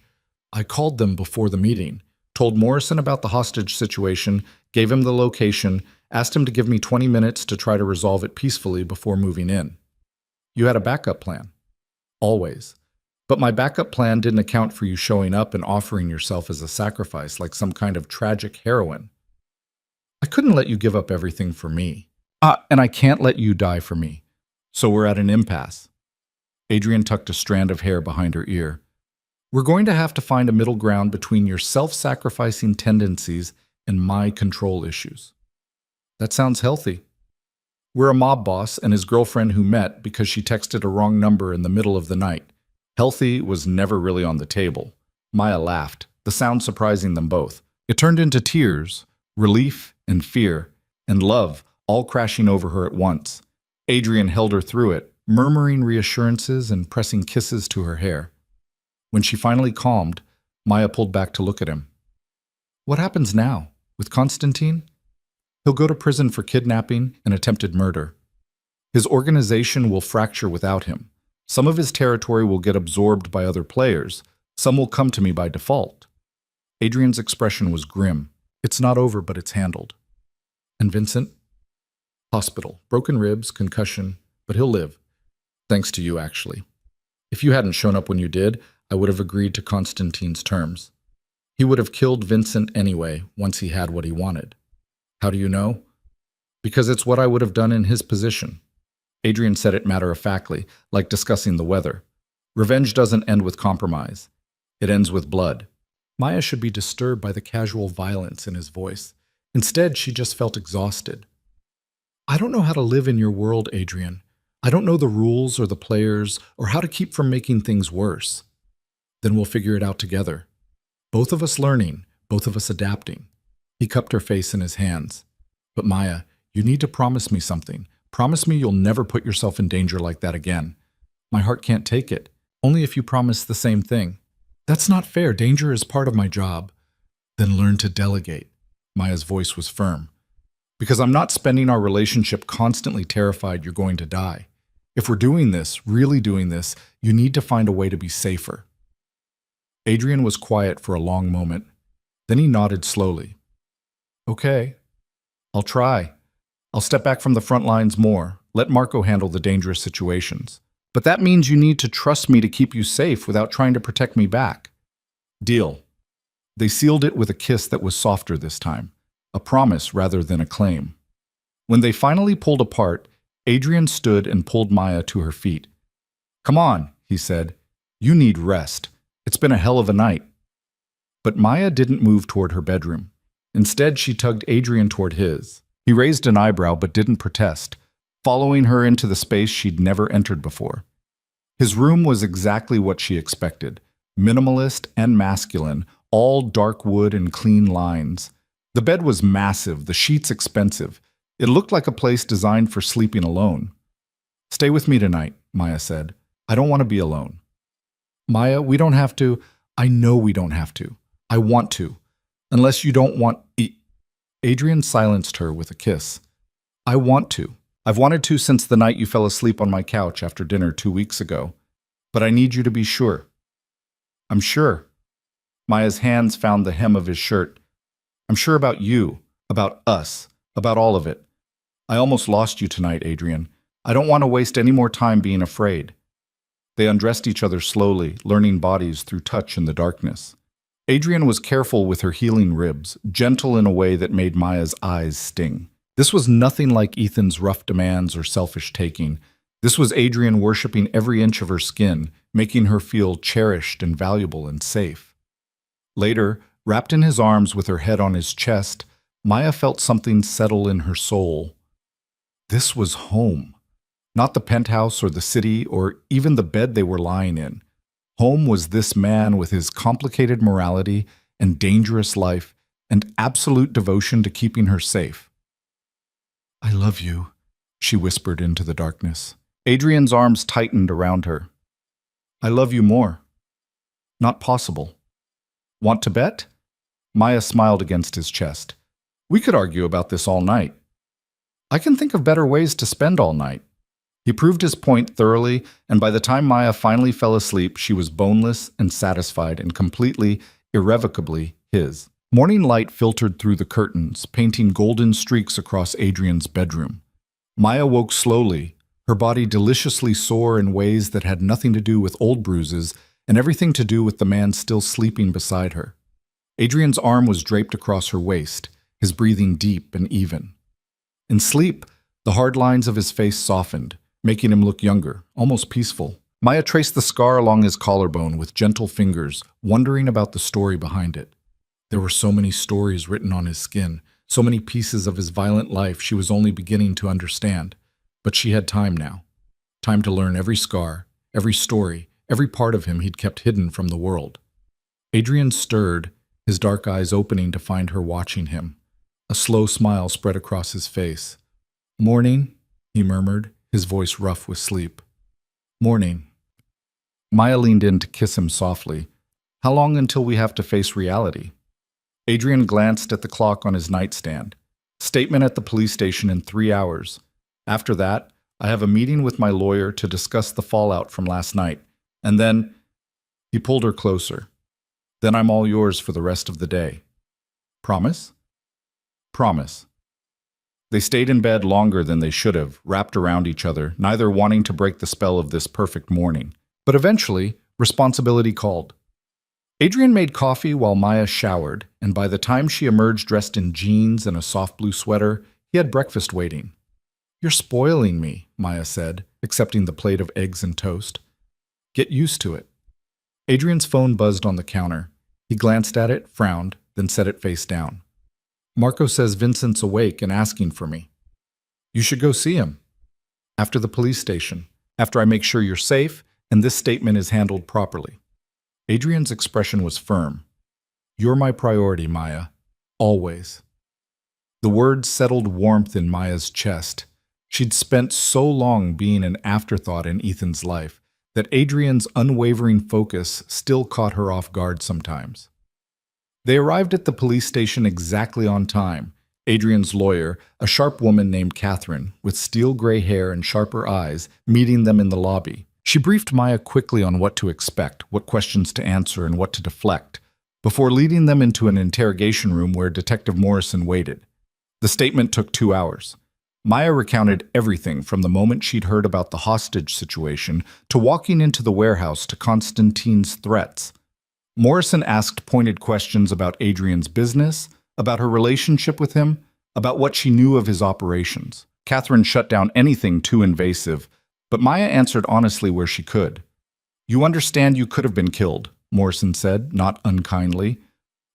B: "I called them before the meeting, told Morrison about the hostage situation, gave him the location, asked him to give me 20 minutes to try to resolve it peacefully before moving in." "You had a backup plan." "Always. But my backup plan didn't account for you showing up and offering yourself as a sacrifice like some kind of tragic heroine. I couldn't let you give up everything for me. And I can't let you die for me. So we're at an impasse." Adrian tucked a strand of hair behind her ear. We're going to have to find a middle ground between your self-sacrificing tendencies and my control issues. That sounds healthy. We're a mob boss and his girlfriend who met because she texted a wrong number in the middle of the night. Healthy was never really on the table. Maya laughed, the sound surprising them both. It turned into tears, relief and fear, and love, all crashing over her at once. Adrian held her through it, murmuring reassurances and pressing kisses to her hair. When she finally calmed, Maya pulled back to look at him. What happens now? With Constantine? He'll go to prison for kidnapping and attempted murder. His organization will fracture without him. Some of his territory will get absorbed by other players. Some will come to me by default. Adrian's expression was grim. It's not over, but it's handled. And Vincent? Hospital. Broken ribs, concussion, but he'll live. Thanks to you, actually. If you hadn't shown up when you did, I would have agreed to Constantine's terms. He would have killed Vincent anyway, once he had what he wanted. How do you know? Because it's what I would have done in his position. Adrian said it matter-of-factly, like discussing the weather. Revenge doesn't end with compromise. It ends with blood. Maya should be disturbed by the casual violence in his voice. Instead, she just felt exhausted. I don't know how to live in your world, Adrian. I don't know the rules or the players or how to keep from making things worse. Then we'll figure it out together. Both of us learning, both of us adapting. He cupped her face in his hands. But Maya, you need to promise me something. Promise me you'll never put yourself in danger like that again. My heart can't take it. Only if you promise the same thing. That's not fair. Danger is part of my job. Then learn to delegate. Maya's voice was firm. Because I'm not spending our relationship constantly terrified you're going to die. If we're doing this, really doing this, you need to find a way to be safer. Adrian was quiet for a long moment. Then he nodded slowly. Okay, I'll try. I'll step back from the front lines more. Let Marco handle the dangerous situations. But that means you need to trust me to keep you safe without trying to protect me back. Deal. They sealed it with a kiss that was softer this time, a promise rather than a claim. When they finally pulled apart, Adrian stood and pulled Maya to her feet. Come on, he said. You need rest. It's been a hell of a night. But Maya didn't move toward her bedroom. Instead, she tugged Adrian toward his. He raised an eyebrow but didn't protest, following her into the space she'd never entered before. His room was exactly what she expected, minimalist and masculine, all dark wood and clean lines. The bed was massive, the sheets expensive. It looked like a place designed for sleeping alone. Stay with me tonight, Maya said. I don't want to be alone. Maya, we don't have to. I know we don't have to. I want to. Unless you don't want... Adrian silenced her with a kiss. I want to. I've wanted to since the night you fell asleep on my couch after dinner 2 weeks ago. But I need you to be sure. I'm sure. Maya's hands found the hem of his shirt. I'm sure about you, about us, about all of it. I almost lost you tonight, Adrian. I don't want to waste any more time being afraid. They undressed each other slowly, learning bodies through touch in the darkness. Adrian was careful with her healing ribs, gentle in a way that made Maya's eyes sting. This was nothing like Ethan's rough demands or selfish taking. This was Adrian worshiping every inch of her skin, making her feel cherished and valuable and safe. Later, wrapped in his arms with her head on his chest, Maya felt something settle in her soul. This was home. Not the penthouse or the city or even the bed they were lying in. Home was this man with his complicated morality and dangerous life and absolute devotion to keeping her safe. I love you, she whispered into the darkness. Adrian's arms tightened around her. I love you more. Not possible. Want to bet? Maya smiled against his chest. We could argue about this all night. I can think of better ways to spend all night. He proved his point thoroughly, and by the time Maya finally fell asleep, she was boneless and satisfied and completely, irrevocably his. Morning light filtered through the curtains, painting golden streaks across Adrian's bedroom. Maya woke slowly, her body deliciously sore in ways that had nothing to do with old bruises and everything to do with the man still sleeping beside her. Adrian's arm was draped across her waist, his breathing deep and even. In sleep, the hard lines of his face softened, making him look younger, almost peaceful. Maya traced the scar along his collarbone with gentle fingers, wondering about the story behind it. There were so many stories written on his skin, so many pieces of his violent life she was only beginning to understand. But she had time now. Time to learn every scar, every story, every part of him he'd kept hidden from the world. Adrian stirred, his dark eyes opening to find her watching him. A slow smile spread across his face. "Morning," he murmured, his voice rough with sleep. "Morning." Maya leaned in to kiss him softly. "How long until we have to face reality?" Adrian glanced at the clock on his nightstand. "Statement at the police station in 3 hours. After that, I have a meeting with my lawyer to discuss the fallout from last night. And then—" He pulled her closer. "Then I'm all yours for the rest of the day. Promise?" "Promise." They stayed in bed longer than they should have, wrapped around each other, neither wanting to break the spell of this perfect morning. But eventually, responsibility called. Adrian made coffee while Maya showered, and by the time she emerged dressed in jeans and a soft blue sweater, he had breakfast waiting. "You're spoiling me," Maya said, accepting the plate of eggs and toast. "Get used to it." Adrian's phone buzzed on the counter. He glanced at it, frowned, then set it face down. "Marco says Vincent's awake and asking for me." "You should go see him." "After the police station, after I make sure you're safe and this statement is handled properly." Adrian's expression was firm. "You're my priority, Maya. Always." The words settled warmth in Maya's chest. She'd spent so long being an afterthought in Ethan's life that Adrian's unwavering focus still caught her off guard sometimes. They arrived at the police station exactly on time. Adrian's lawyer, a sharp woman named Catherine, with steel gray hair and sharper eyes, meeting them in the lobby. She briefed Maya quickly on what to expect, what questions to answer, and what to deflect, before leading them into an interrogation room where Detective Morrison waited. The statement took 2 hours. Maya recounted everything from the moment she'd heard about the hostage situation to walking into the warehouse to Constantine's threats. Morrison asked pointed questions about Adrian's business, about her relationship with him, about what she knew of his operations. Catherine shut down anything too invasive, but Maya answered honestly where she could. "You understand you could have been killed," Morrison said, not unkindly.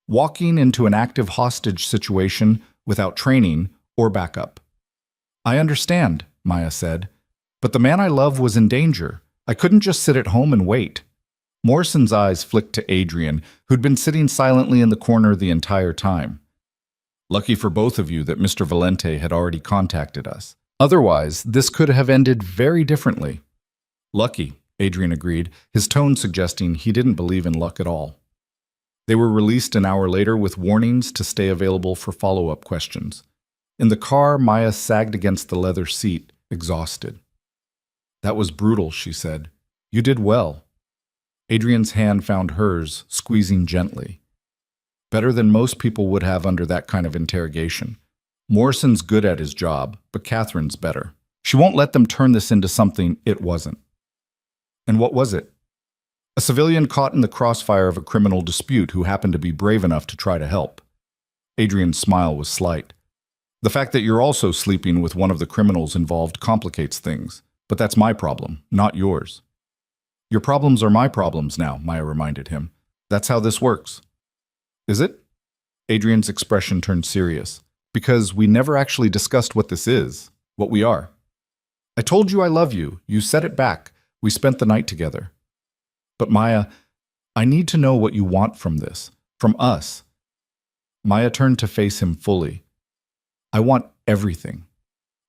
B: "Walking into an active hostage situation without training or backup." "I understand," Maya said, "but the man I love was in danger. I couldn't just sit at home and wait." Morrison's eyes flicked to Adrian, who'd been sitting silently in the corner the entire time. "Lucky for both of you that Mr. Valente had already contacted us. Otherwise, this could have ended very differently." "Lucky," Adrian agreed, his tone suggesting he didn't believe in luck at all. They were released an hour later with warnings to stay available for follow-up questions. In the car, Maya sagged against the leather seat, exhausted. "That was brutal," she said. "You did well." Adrian's hand found hers, squeezing gently. "Better than most people would have under that kind of interrogation. Morrison's good at his job, but Catherine's better. She won't let them turn this into something it wasn't." "And what was it?" "A civilian caught in the crossfire of a criminal dispute who happened to be brave enough to try to help." Adrian's smile was slight. "The fact that you're also sleeping with one of the criminals involved complicates things, but that's my problem, not yours." "Your problems are my problems now," Maya reminded him. "That's how this works." "Is it?" Adrian's expression turned serious. "Because we never actually discussed what this is, what we are." "I told you I love you. You said it back. We spent the night together." "But Maya, I need to know what you want from this, from us." Maya turned to face him fully. "I want everything.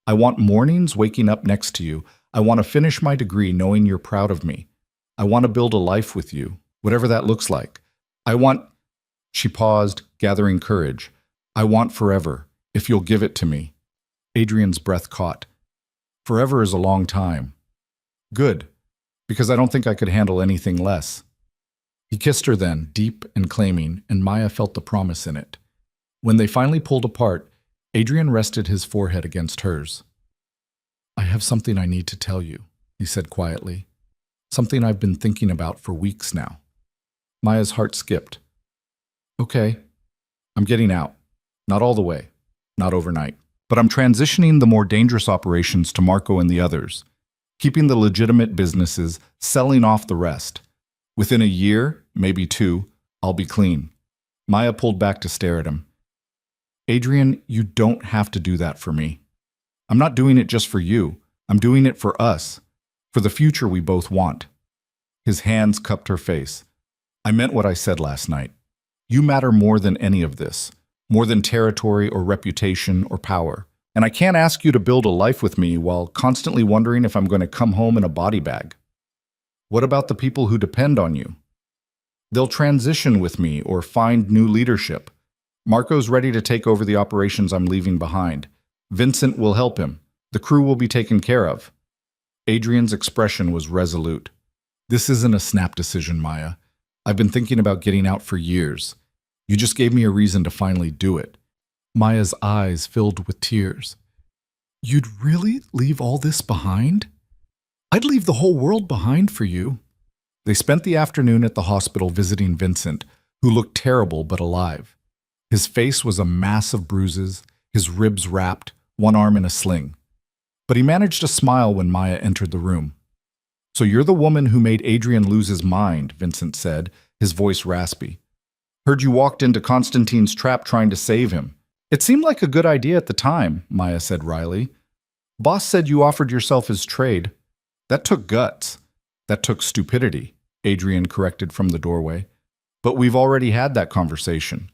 B: I want mornings waking up next to you. I want to finish my degree knowing you're proud of me. I want to build a life with you, whatever that looks like. I want—" She paused, gathering courage. "I want forever, if you'll give it to me." Adrian's breath caught. "Forever is a long time." "Good, because I don't think I could handle anything less." He kissed her then, deep and claiming, and Maya felt the promise in it. When they finally pulled apart, Adrian rested his forehead against hers. "I have something I need to tell you," he said quietly. "Something I've been thinking about for weeks now." Maya's heart skipped. "Okay, I'm getting out. Not all the way, not overnight. But I'm transitioning the more dangerous operations to Marco and the others. keeping the legitimate businesses, selling off the rest. Within a year, maybe two, I'll be clean. Maya pulled back to stare at him. Adrian, you don't have to do that for me. I'm not doing it just for you. I'm doing it for us, for the future we both want. His hands cupped her face. I meant what I said last night. You matter more than any of this, more than territory or reputation or power. And I can't ask you to build a life with me while constantly wondering if I'm going to come home in a body bag. What about the people who depend on you? They'll transition with me or find new leadership. Marco's ready to take over the operations I'm leaving behind. Vincent will help him. The crew will be taken care of. Adrian's expression was resolute. This isn't a snap decision, Maya. I've been thinking about getting out for years. You just gave me a reason to finally do it. Maya's eyes filled with tears. You'd really leave all this behind? I'd leave the whole world behind for you. They spent the afternoon at the hospital visiting Vincent, who looked terrible but alive. His face was a mass of bruises, his ribs wrapped, one arm in a sling. But he managed to smile when Maya entered the room. So you're the woman who made Adrian lose his mind, Vincent said, his voice raspy. Heard you walked into Constantine's trap trying to save him. It seemed like a good idea at the time, Maya said wryly. Boss said you offered yourself as trade. That took guts. That took stupidity, Adrian corrected from the doorway. But we've already had that conversation.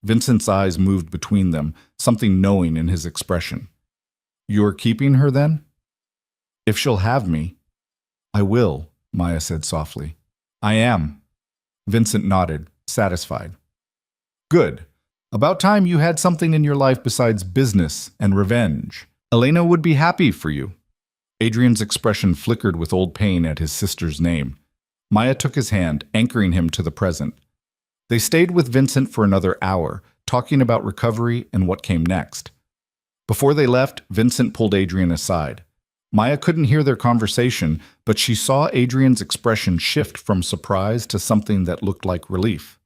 B: Vincent's eyes moved between them, something knowing in his expression. You're keeping her then? If she'll have me. I will, Maya said softly. I am. Vincent nodded, satisfied. Good. About time you had something in your life besides business and revenge. Elena would be happy for you. Adrian's expression flickered with old pain at his sister's name. Maya took his hand, anchoring him to the present. They stayed with Vincent for another hour, talking about recovery and what came next. Before they left, Vincent pulled Adrian aside. Maya couldn't hear their conversation, but she saw Adrian's expression shift from surprise to something that looked like relief.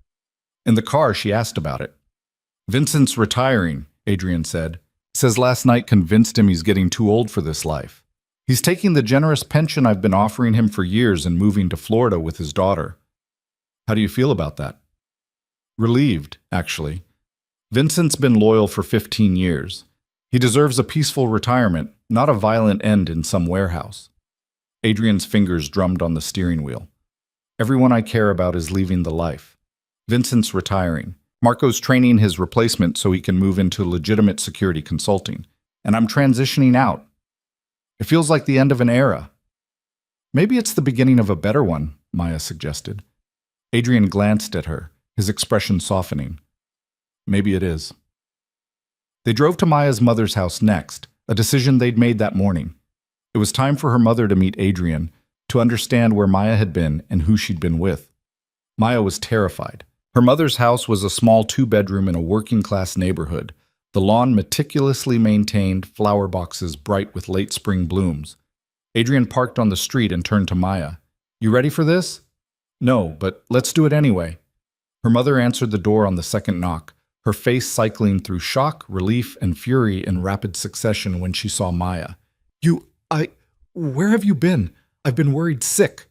B: In the car, she asked about it. Vincent's retiring, Adrian said. Says last night convinced him he's getting too old for this life. He's taking the generous pension I've been offering him for years and moving to Florida with his daughter. How do you feel about that? Relieved, actually. Vincent's been loyal for 15 years. He deserves a peaceful retirement, not a violent end in some warehouse. Adrian's fingers drummed on the steering wheel. Everyone I care about is leaving the life. Vincent's retiring. Marco's training his replacement so he can move into legitimate security consulting. And I'm transitioning out. It feels like the end of an era. Maybe it's the beginning of a better one, Maya suggested. Adrian glanced at her, his expression softening. Maybe it is. They drove to Maya's mother's house next, a decision they'd made that morning. It was time for her mother to meet Adrian, to understand where Maya had been and who she'd been with. Maya was terrified. Her mother's house was a small two-bedroom in a working-class neighborhood, the lawn meticulously maintained, flower boxes bright with late spring blooms. Adrian parked on the street and turned to Maya. You ready for this? No, but let's do it anyway. Her mother answered the door on the second knock, her face cycling through shock, relief, and fury in rapid succession when she saw Maya. Where have you been? I've been worried sick.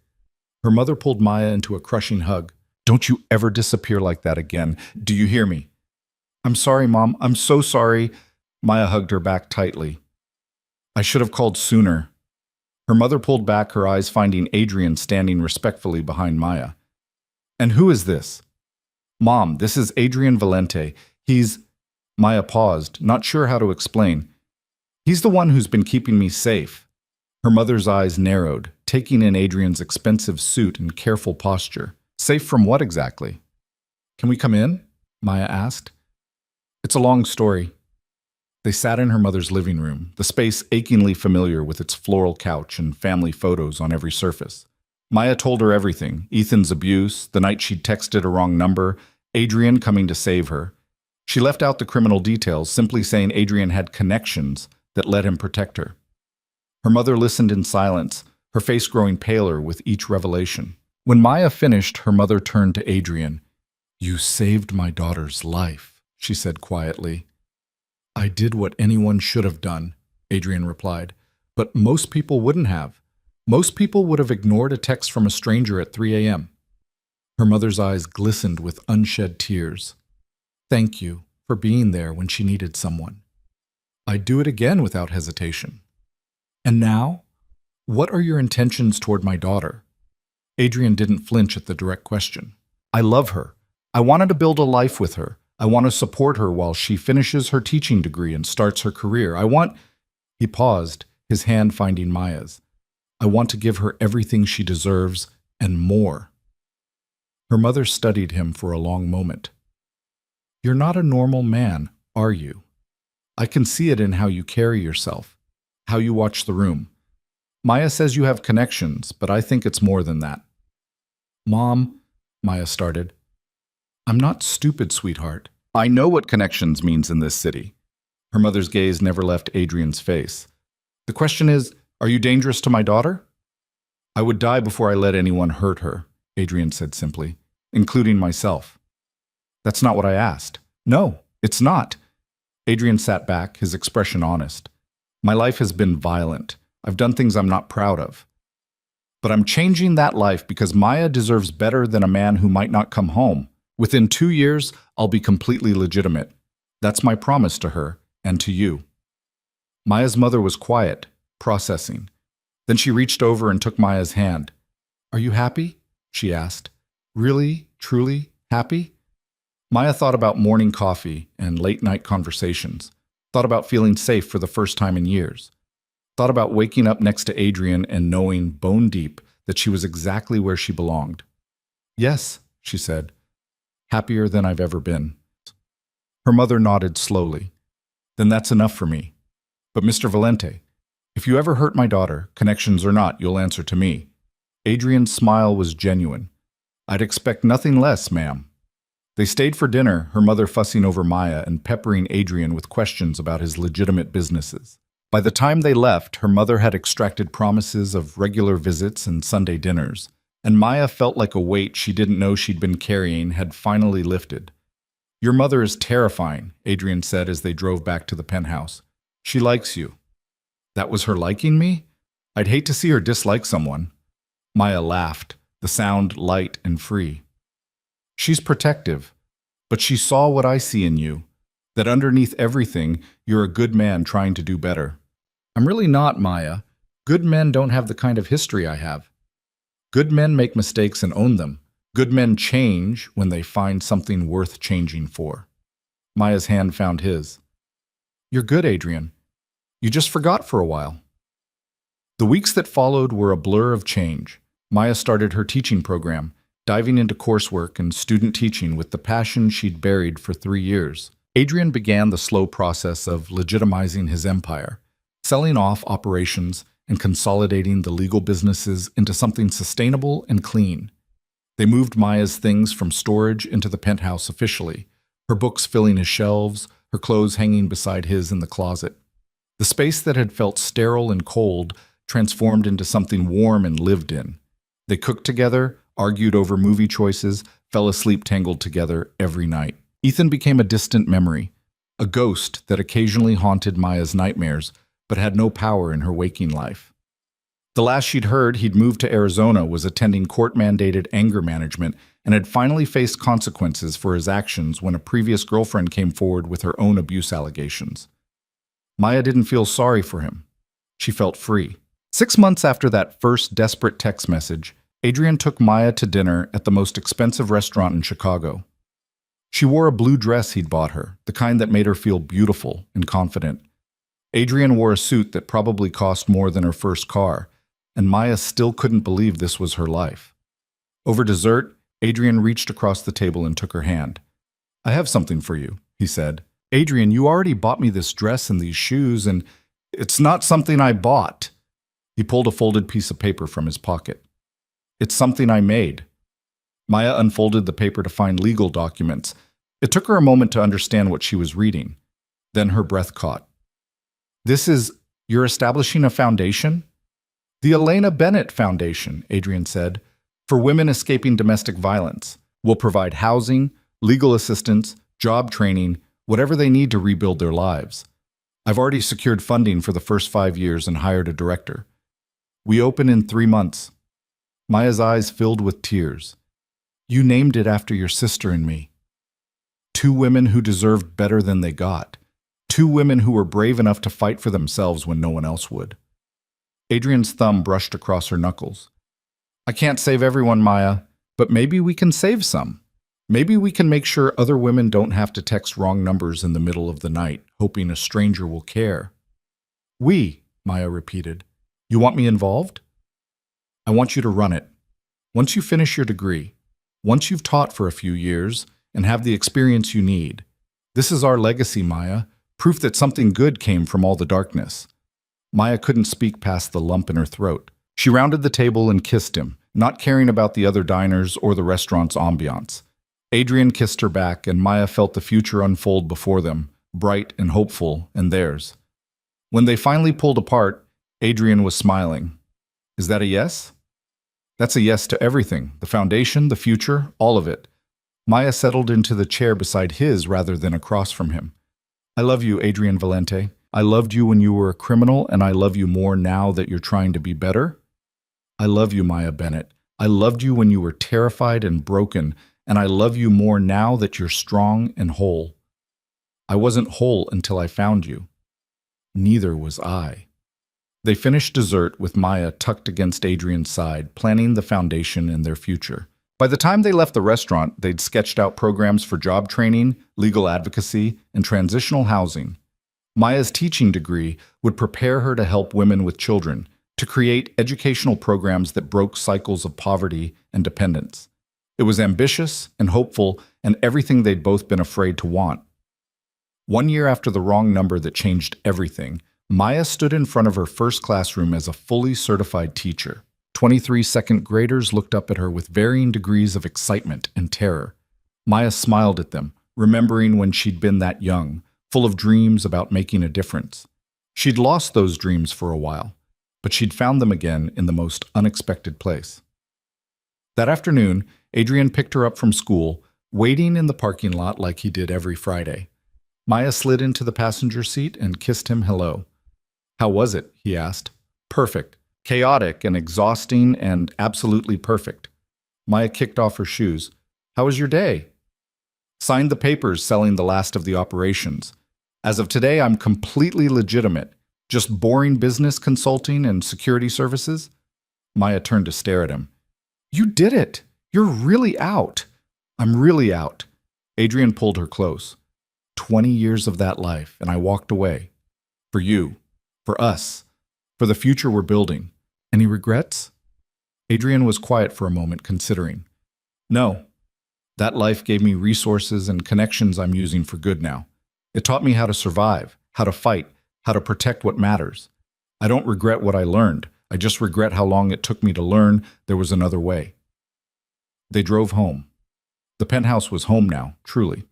B: Her mother pulled Maya into a crushing hug. Don't you ever disappear like that again. Do you hear me? I'm sorry, Mom. I'm so sorry. Maya hugged her back tightly. I should have called sooner. Her mother pulled back, her eyes finding Adrian standing respectfully behind Maya. And who is this? Mom, this is Adrian Valente. He's... Maya paused, not sure how to explain. He's the one who's been keeping me safe. Her mother's eyes narrowed, taking in Adrian's expensive suit and careful posture. Safe from what exactly? Can we come in? Maya asked. It's a long story. They sat in her mother's living room, the space achingly familiar with its floral couch and family photos on every surface. Maya told her everything, Ethan's abuse, the night she'd texted a wrong number, Adrian coming to save her. She left out the criminal details, simply saying Adrian had connections that let him protect her. Her mother listened in silence, her face growing paler with each revelation. When Maya finished, her mother turned to Adrian. You saved my daughter's life, she said quietly. I did what anyone should have done, Adrian replied, but most people wouldn't have. Most people would have ignored a text from a stranger at 3 a.m. Her mother's eyes glistened with unshed tears. Thank you for being there when she needed someone. I'd do it again without hesitation. And now, what are your intentions toward my daughter? Adrian didn't flinch at the direct question. I love her. I wanted to build a life with her. I want to support her while she finishes her teaching degree and starts her career. He paused, his hand finding Maya's. I want to give her everything she deserves and more. Her mother studied him for a long moment. You're not a normal man, are you? I can see it in how you carry yourself, how you watch the room. Maya says you have connections, but I think it's more than that. Mom, Maya started. I'm not stupid, sweetheart. I know what connections means in this city. Her mother's gaze never left Adrian's face. The question is, are you dangerous to my daughter? I would die before I let anyone hurt her, Adrian said simply, including myself. That's not what I asked. No, it's not. Adrian sat back, his expression honest. My life has been violent. I've done things I'm not proud of. But I'm changing that life because Maya deserves better than a man who might not come home. Within 2 years, I'll be completely legitimate. That's my promise to her and to you. Maya's mother was quiet, processing. Then she reached over and took Maya's hand. Are you happy? She asked. Really, truly happy? Maya thought about morning coffee and late-night conversations, thought about feeling safe for the first time in years, thought about waking up next to Adrian and knowing bone deep that she was exactly where she belonged. Yes, she said, happier than I've ever been. Her mother nodded slowly. Then that's enough for me. But Mr. Valente, if you ever hurt my daughter, connections or not, you'll answer to me. Adrian's smile was genuine. I'd expect nothing less, ma'am. They stayed for dinner, her mother fussing over Maya and peppering Adrian with questions about his legitimate businesses. By the time they left, her mother had extracted promises of regular visits and Sunday dinners, and Maya felt like a weight she didn't know she'd been carrying had finally lifted. Your mother is terrifying, Adrian said as they drove back to the penthouse. She likes you. That was her liking me? I'd hate to see her dislike someone. Maya laughed, the sound light and free. She's protective, but she saw what I see in you, that underneath everything, you're a good man trying to do better. I'm really not, Maya. Good men don't have the kind of history I have. Good men make mistakes and own them. Good men change when they find something worth changing for. Maya's hand found his. You're good, Adrian. You just forgot for a while. The weeks that followed were a blur of change. Maya started her teaching program, diving into coursework and student teaching with the passion she'd buried for 3 years. Adrian began the slow process of legitimizing his empire, selling off operations and consolidating the legal businesses into something sustainable and clean. They moved Maya's things from storage into the penthouse officially, her books filling his shelves, her clothes hanging beside his in the closet. The space that had felt sterile and cold transformed into something warm and lived in. They cooked together, argued over movie choices, fell asleep tangled together every night. Ethan became a distant memory, a ghost that occasionally haunted Maya's nightmares, but had no power in her waking life. The last she'd heard he'd moved to Arizona was attending court-mandated anger management and had finally faced consequences for his actions when a previous girlfriend came forward with her own abuse allegations. Maya didn't feel sorry for him. She felt free. 6 months after that first desperate text message, Adrian took Maya to dinner at the most expensive restaurant in Chicago. She wore a blue dress he'd bought her, the kind that made her feel beautiful and confident. Adrian wore a suit that probably cost more than her first car, and Maya still couldn't believe this was her life. Over dessert, Adrian reached across the table and took her hand. I have something for you, he said. Adrian, you already bought me this dress and these shoes, and it's not something I bought. He pulled a folded piece of paper from his pocket. It's something I made. Maya unfolded the paper to find legal documents. It took her a moment to understand what she was reading. Then her breath caught. You're establishing a foundation? The Elena Bennett Foundation, Adrian said, for women escaping domestic violence. We'll provide housing, legal assistance, job training, whatever they need to rebuild their lives. I've already secured funding for the first 5 years and hired a director. We open in 3 months. Maya's eyes filled with tears. You named it after your sister and me. Two women who deserved better than they got. Two women who were brave enough to fight for themselves when no one else would. Adrian's thumb brushed across her knuckles. I can't save everyone, Maya, but maybe we can save some. Maybe we can make sure other women don't have to text wrong numbers in the middle of the night, hoping a stranger will care. We, Maya repeated. You want me involved? I want you to run it. Once you finish your degree, once you've taught for a few years and have the experience you need. This is our legacy, Maya, proof that something good came from all the darkness. Maya couldn't speak past the lump in her throat. She rounded the table and kissed him, not caring about the other diners or the restaurant's ambiance. Adrian kissed her back, and Maya felt the future unfold before them, bright and hopeful, and theirs. When they finally pulled apart, Adrian was smiling. Is that a yes? That's a yes to everything, the foundation, the future, all of it. Maya settled into the chair beside his rather than across from him. I love you, Adrian Valente. I loved you when you were a criminal, and I love you more now that you're trying to be better. I love you, Maya Bennett. I loved you when you were terrified and broken, and I love you more now that you're strong and whole. I wasn't whole until I found you. Neither was I. They finished dessert with Maya tucked against Adrian's side, planning the foundation and their future. By the time they left the restaurant, they'd sketched out programs for job training, legal advocacy, and transitional housing. Maya's teaching degree would prepare her to help women with children, to create educational programs that broke cycles of poverty and dependence. It was ambitious and hopeful and everything they'd both been afraid to want. 1 year after the wrong number that changed everything, Maya stood in front of her first classroom as a fully certified teacher. 23 second graders looked up at her with varying degrees of excitement and terror. Maya smiled at them, remembering when she'd been that young, full of dreams about making a difference. She'd lost those dreams for a while, but she'd found them again in the most unexpected place. That afternoon, Adrian picked her up from school, waiting in the parking lot like he did every Friday. Maya slid into the passenger seat and kissed him hello. How was it? He asked. Perfect. Chaotic and exhausting and absolutely perfect. Maya kicked off her shoes. How was your day? Signed the papers selling the last of the operations. As of today, I'm completely legitimate. Just boring business consulting and security services? Maya turned to stare at him. You did it! You're really out. I'm really out. Adrian pulled her close. 20 years of that life, and I walked away. For you. For us. For the future we're building. Any regrets? Adrian was quiet for a moment, considering. No. That life gave me resources and connections I'm using for good now. It taught me how to survive, how to fight, how to protect what matters. I don't regret what I learned. I just regret how long it took me to learn there was another way. They drove home. The penthouse was home now, truly,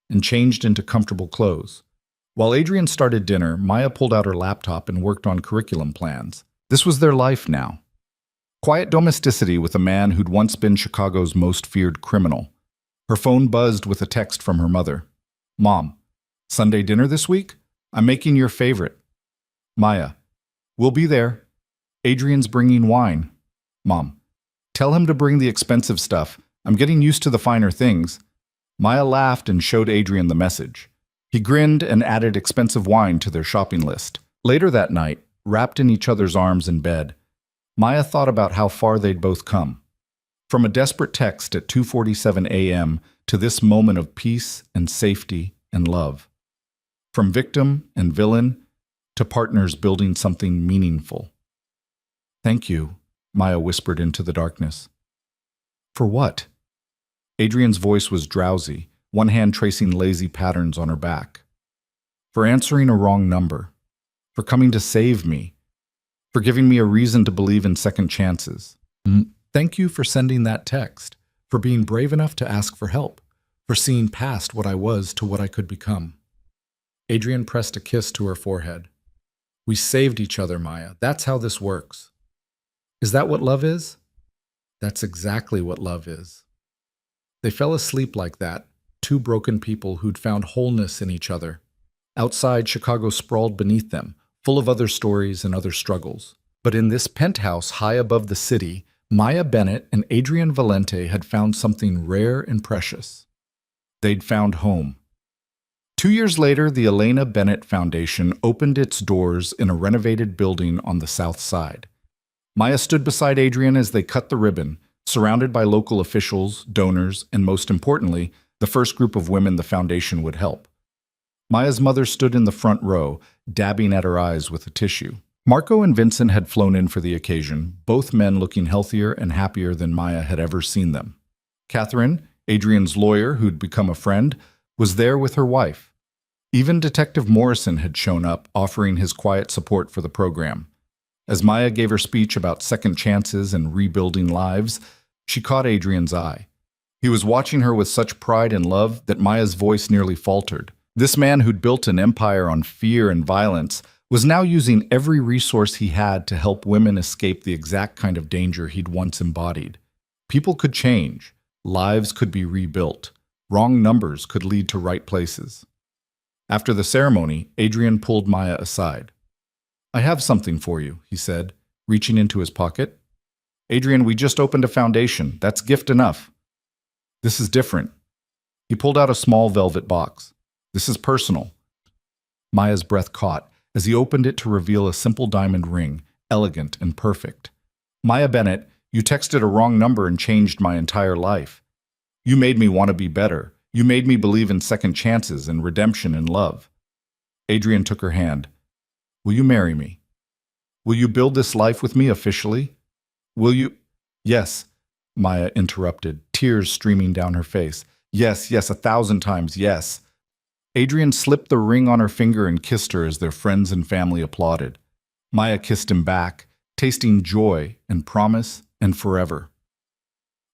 B: and changed into comfortable clothes. While Adrian started dinner, Maya pulled out her laptop and worked on curriculum plans. This was their life now. Quiet domesticity with a man who'd once been Chicago's most feared criminal. Her phone buzzed with a text from her mother. Mom, Sunday dinner this week? I'm making your favorite. Maya, we'll be there. Adrian's bringing wine. Mom, tell him to bring the expensive stuff. I'm getting used to the finer things. Maya laughed and showed Adrian the message. He grinned and added expensive wine to their shopping list. Later that night, wrapped in each other's arms in bed, Maya thought about how far they'd both come. From a desperate text at 2:47 a.m. to this moment of peace and safety and love. From victim and villain to partners building something meaningful. Thank you, Maya whispered into the darkness. For what? Adrian's voice was drowsy, one hand tracing lazy patterns on her back. For answering a wrong number. For coming to save me. For giving me a reason to believe in second chances. Thank you for sending that text. For being brave enough to ask for help. For seeing past what I was to what I could become. Adrian pressed a kiss to her forehead. We saved each other, Maya. That's how this works. Is that what love is? That's exactly what love is. They fell asleep like that, two broken people who'd found wholeness in each other. Outside, Chicago sprawled beneath them, full of other stories and other struggles. But in this penthouse high above the city, Maya Bennett and Adrian Valente had found something rare and precious. They'd found home. 2 years later, the Elena Bennett Foundation opened its doors in a renovated building on the south side. Maya stood beside Adrian as they cut the ribbon, surrounded by local officials, donors, and most importantly, the first group of women the foundation would help. Maya's mother stood in the front row, dabbing at her eyes with a tissue. Marco and Vincent had flown in for the occasion, both men looking healthier and happier than Maya had ever seen them. Catherine, Adrian's lawyer who'd become a friend, was there with her wife. Even Detective Morrison had shown up, offering his quiet support for the program. As Maya gave her speech about second chances and rebuilding lives, she caught Adrian's eye. He was watching her with such pride and love that Maya's voice nearly faltered. This man who'd built an empire on fear and violence was now using every resource he had to help women escape the exact kind of danger he'd once embodied. People could change. Lives could be rebuilt. Wrong numbers could lead to right places. After the ceremony, Adrian pulled Maya aside. "I have something for you," he said, reaching into his pocket. "Adrian, we just opened a foundation. That's gift enough." "This is different." He pulled out a small velvet box. "This is personal." Maya's breath caught as he opened it to reveal a simple diamond ring, elegant and perfect. "Maya Bennett, you texted a wrong number and changed my entire life. You made me want to be better. You made me believe in second chances and redemption and love." Adrian took her hand. "Will you marry me? Will you build this life with me officially? Will you—" "Yes," Maya interrupted, tears streaming down her face. "Yes, yes, 1,000 times yes." Adrian slipped the ring on her finger and kissed her as their friends and family applauded. Maya kissed him back, tasting joy and promise and forever.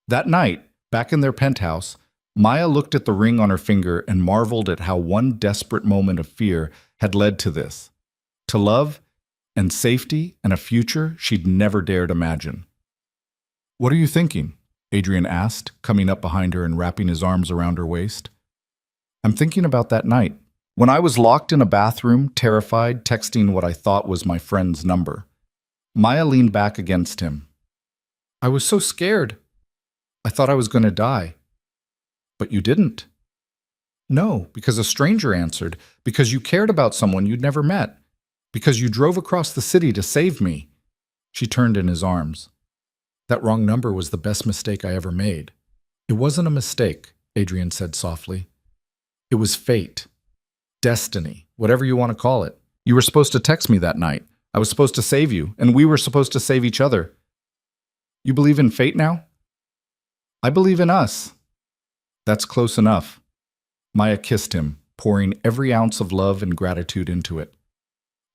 B: That night, back in their penthouse, Maya looked at the ring on her finger and marveled at how one desperate moment of fear had led to this. To love and safety and a future she'd never dared imagine. "What are you thinking?" Adrian asked, coming up behind her and wrapping his arms around her waist. "I'm thinking about that night, when I was locked in a bathroom, terrified, texting what I thought was my friend's number." Maya leaned back against him. "I was so scared. I thought I was going to die." "But you didn't." "No, because a stranger answered, because you cared about someone you'd never met, because you drove across the city to save me." She turned in his arms. "That wrong number was the best mistake I ever made." "It wasn't a mistake," Adrian said softly. "It was fate. Destiny. Whatever you want to call it. You were supposed to text me that night. I was supposed to save you, and we were supposed to save each other." "You believe in fate now?" "I believe in us." "That's close enough." Maya kissed him, pouring every ounce of love and gratitude into it.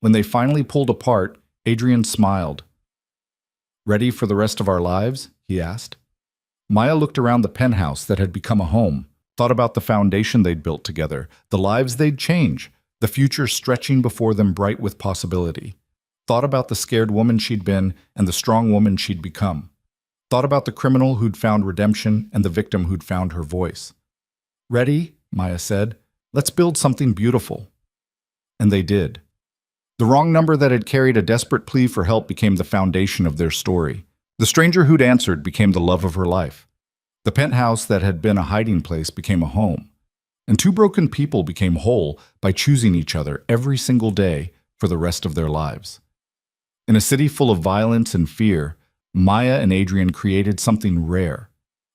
B: When they finally pulled apart, Adrian smiled. "Ready for the rest of our lives?" he asked. Maya looked around the penthouse that had become a home, thought about the foundation they'd built together, the lives they'd change, the future stretching before them bright with possibility. Thought about the scared woman she'd been and the strong woman she'd become. Thought about the criminal who'd found redemption and the victim who'd found her voice. "Ready?" Maya said. "Let's build something beautiful." And they did. The wrong number that had carried a desperate plea for help became the foundation of their story. The stranger who'd answered became the love of her life. The penthouse that had been a hiding place became a home. And two broken people became whole by choosing each other every single day for the rest of their lives. In a city full of violence and fear, Maya and Adrian created something rare.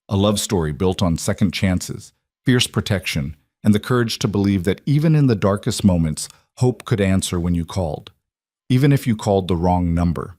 B: A love story built on second chances, fierce protection, and the courage to believe that even in the darkest moments, hope could answer when you called, even if you called the wrong number.